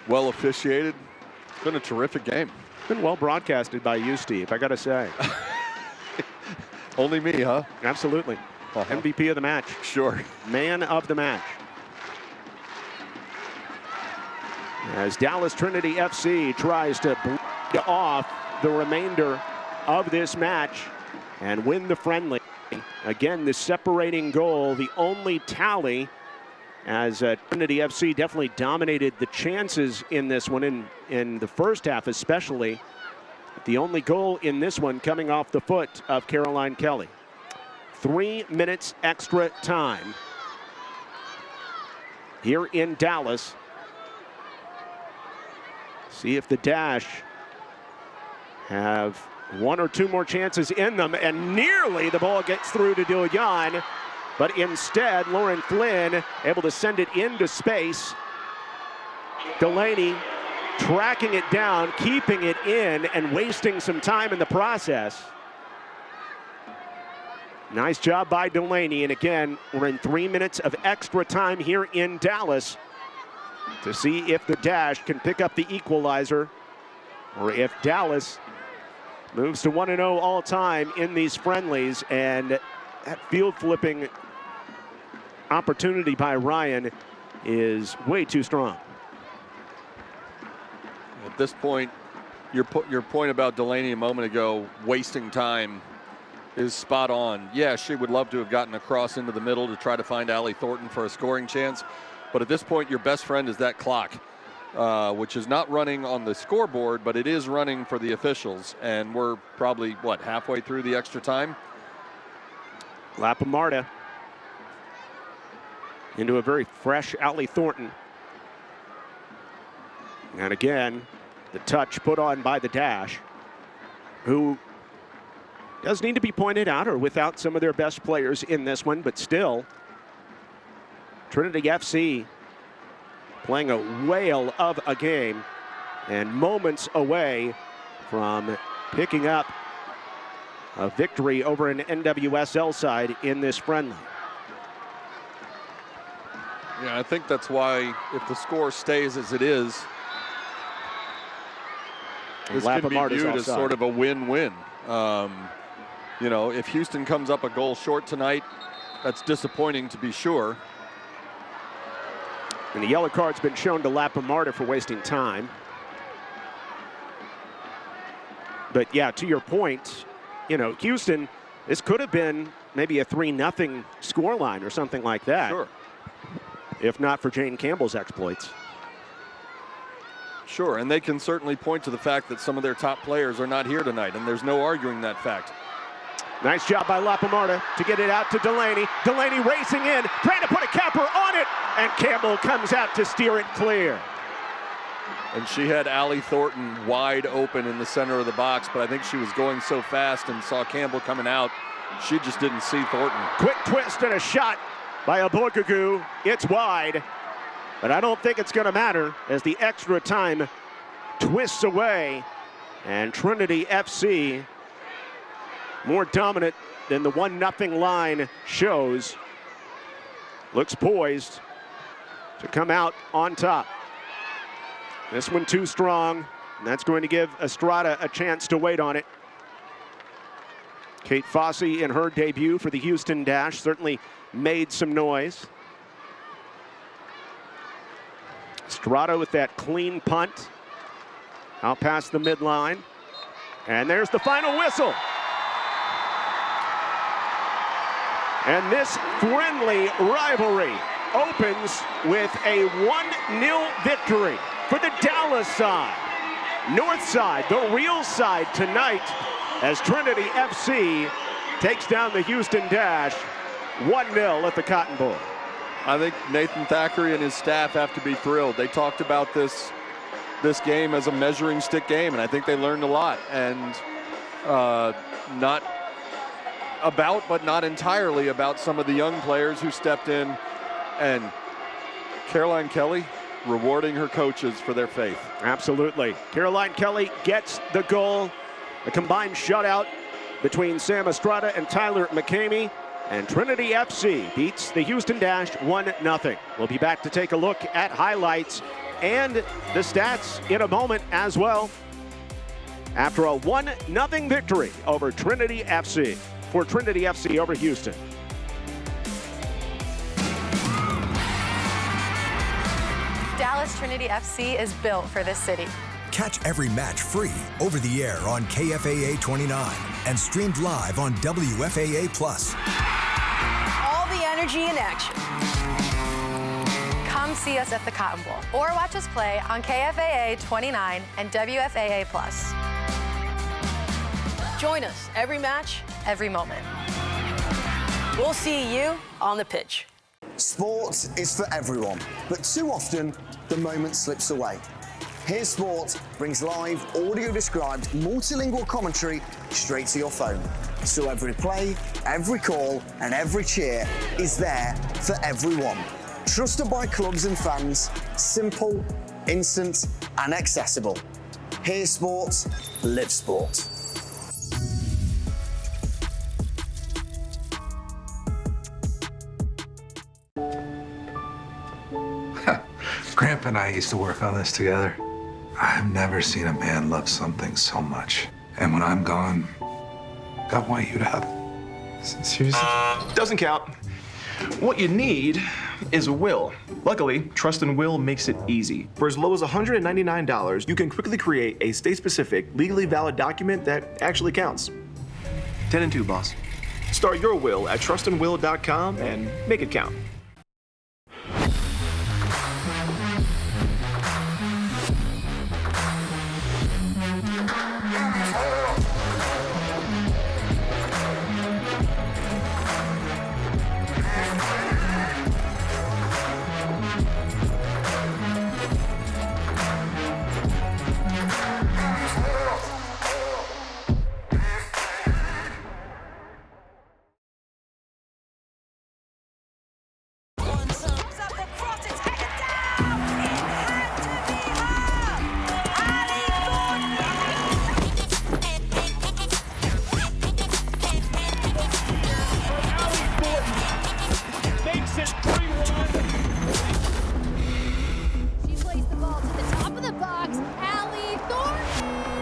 [SPEAKER 2] well officiated. It's been a terrific game.
[SPEAKER 1] It's been well broadcasted by you, Steve, I got to say.
[SPEAKER 2] Only me, huh?
[SPEAKER 1] Absolutely. MVP of the match.
[SPEAKER 2] Sure.
[SPEAKER 1] Man of the match. As Dallas Trinity FC tries to bleed off the remainder of this match and win the friendly. Again, the separating goal, the only tally, as Trinity FC definitely dominated the chances in this one, in the first half especially. The only goal in this one coming off the foot of Caroline Kelly. 3 minutes extra time here in Dallas. See if the Dash have 1 or 2 more chances in them, and nearly the ball gets through to Douillan, but instead Lauren Flynn able to send it into space. Delaney tracking it down, keeping it in, and wasting some time in the process. Nice job by Delaney, and again, we're in 3 minutes of extra time here in Dallas to see if the Dash can pick up the equalizer, or if Dallas moves to 1-0 all time in these friendlies. And that field flipping opportunity by Ryan is way too strong.
[SPEAKER 2] At this point, your point about Delaney a moment ago, wasting time, is spot on. Yeah, she would love to have gotten across into the middle to try to find Allie Thornton for a scoring chance. But at this point, your best friend is that clock, which is not running on the scoreboard, but it is running for the officials. And we're probably, what, halfway through the extra time?
[SPEAKER 1] Lapamarta into a very fresh Allie Thornton. And again, the touch put on by the Dash, who does need to be pointed out, or without some of their best players in this one, but still, Trinity FC playing a whale of a game and moments away from picking up a victory over an NWSL side in this friendly.
[SPEAKER 2] Yeah, I think that's why if the score stays as it is, this can be viewed as sort of a win-win. You know, if Houston comes up a goal short tonight, that's disappointing to be sure.
[SPEAKER 1] And the yellow card's been shown to Lapamarta for wasting time. But yeah, to your point, you know, Houston, this could have been maybe a 3-0 scoreline or something like that.
[SPEAKER 2] Sure.
[SPEAKER 1] If not for Jane Campbell's exploits.
[SPEAKER 2] Sure, and they can certainly point to the fact that some of their top players are not here tonight, and there's no arguing that fact.
[SPEAKER 1] Nice job by Lapamarta to get it out to Delaney. Delaney racing in, trying to put a capper on it, and Campbell comes out to steer it clear.
[SPEAKER 2] And she had Allie Thornton wide open in the center of the box, but I think she was going so fast and saw Campbell coming out, she just didn't see Thornton.
[SPEAKER 1] Quick twist and a shot by Abogugu. It's wide, but I don't think it's going to matter as the extra time twists away, and Trinity FC, more dominant than the 1-0 line shows, looks poised to come out on top. This one too strong, and that's going to give Estrada a chance to wait on it. Kate Fossey in her debut for the Houston Dash certainly made some noise. Estrada with that clean punt out past the midline. And there's the final whistle. And this friendly rivalry opens with a 1-0 victory for the Dallas side. North side, the real side tonight, as Trinity FC takes down the Houston Dash 1-0 at the Cotton Bowl.
[SPEAKER 2] I think Nathan Thackeray and his staff have to be thrilled. They talked about this game as a measuring stick game, and I think they learned a lot. And not about, but not entirely about, some of the young players who stepped in, and Caroline Kelly rewarding her coaches for their faith.
[SPEAKER 1] Absolutely. Caroline Kelly gets the goal. A combined shutout between Sam Estrada and Tyler McCamey. And Trinity FC beats the Houston Dash 1-0. We'll be back to take a look at highlights and the stats in a moment as well. After a 1-0 victory over Trinity FC, for Trinity FC over Houston.
[SPEAKER 3] Dallas Trinity FC is built for this city.
[SPEAKER 4] Catch every match free over the air on KFAA 29 and streamed live on WFAA+.
[SPEAKER 3] All the energy in action. Come see us at the Cotton Bowl or watch us play on KFAA 29 and WFAA+. Join us every match, every moment. We'll see you on the pitch.
[SPEAKER 20] Sport is for everyone, but too often the moment slips away. Here Sport brings live, audio-described, multilingual commentary straight to your phone. So every play, every call, and every cheer is there for everyone. Trusted by clubs and fans, simple, instant, and accessible. Here Sport, live sport.
[SPEAKER 5] Grandpa and I used to work on this together. I've never seen a man love something so much. And when I'm gone, God want you to have it.
[SPEAKER 9] Seriously? Doesn't count. What you need is a will. Luckily, Trust and Will makes it easy. For as low as $199, you can quickly create a state-specific, legally valid document that actually counts. 10 and 2, boss. Start your will at trustandwill.com and make it count.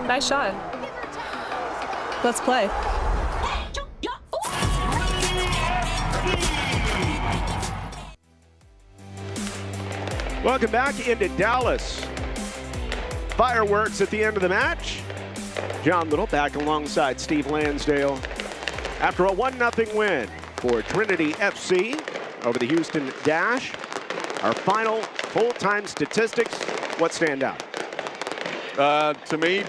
[SPEAKER 23] Nice shot. Let's play.
[SPEAKER 1] Welcome back into Dallas. Fireworks at the end of the match. John Little back alongside Steve Lansdale after a 1-0 win for Trinity FC over the Houston Dash. Our final full-time statistics, what stand out?
[SPEAKER 2] To me,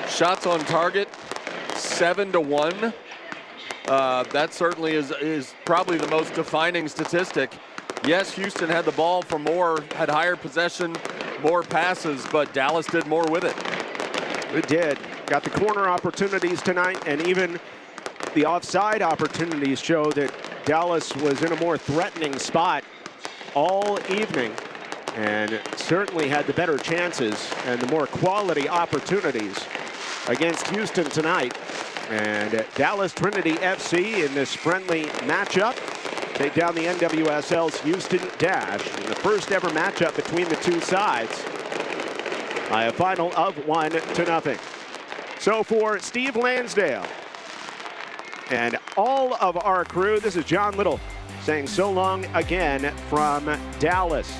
[SPEAKER 2] shots on target, 7-1. That certainly is probably the most defining statistic. Yes, Houston had the ball for more, had higher possession, more passes, but Dallas did more with it.
[SPEAKER 1] It did. Got the corner opportunities tonight, and even the offside opportunities show that Dallas was in a more threatening spot all evening and certainly had the better chances and the more quality opportunities against Houston tonight. And Dallas Trinity FC in this friendly matchup take down the NWSL's Houston Dash in the first ever matchup between the two sides by a final of 1-0. So for Steve Lansdale and all of our crew, this is John Little saying so long again from Dallas.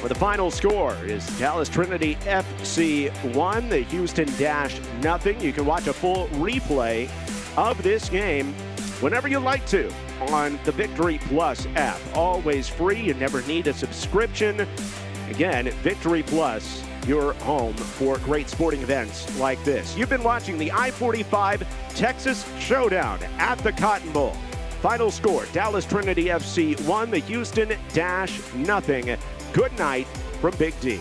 [SPEAKER 1] Where the final score is Dallas Trinity FC 1, the Houston Dash 0. You can watch a full replay of this game whenever you like to on the Victory Plus app. Always free, you never need a subscription. Again, Victory Plus, your home for great sporting events like this. You've been watching the I-45 Texas Showdown at the Cotton Bowl. Final score, Dallas Trinity FC 1, the Houston Dash 0. Good night from Big D.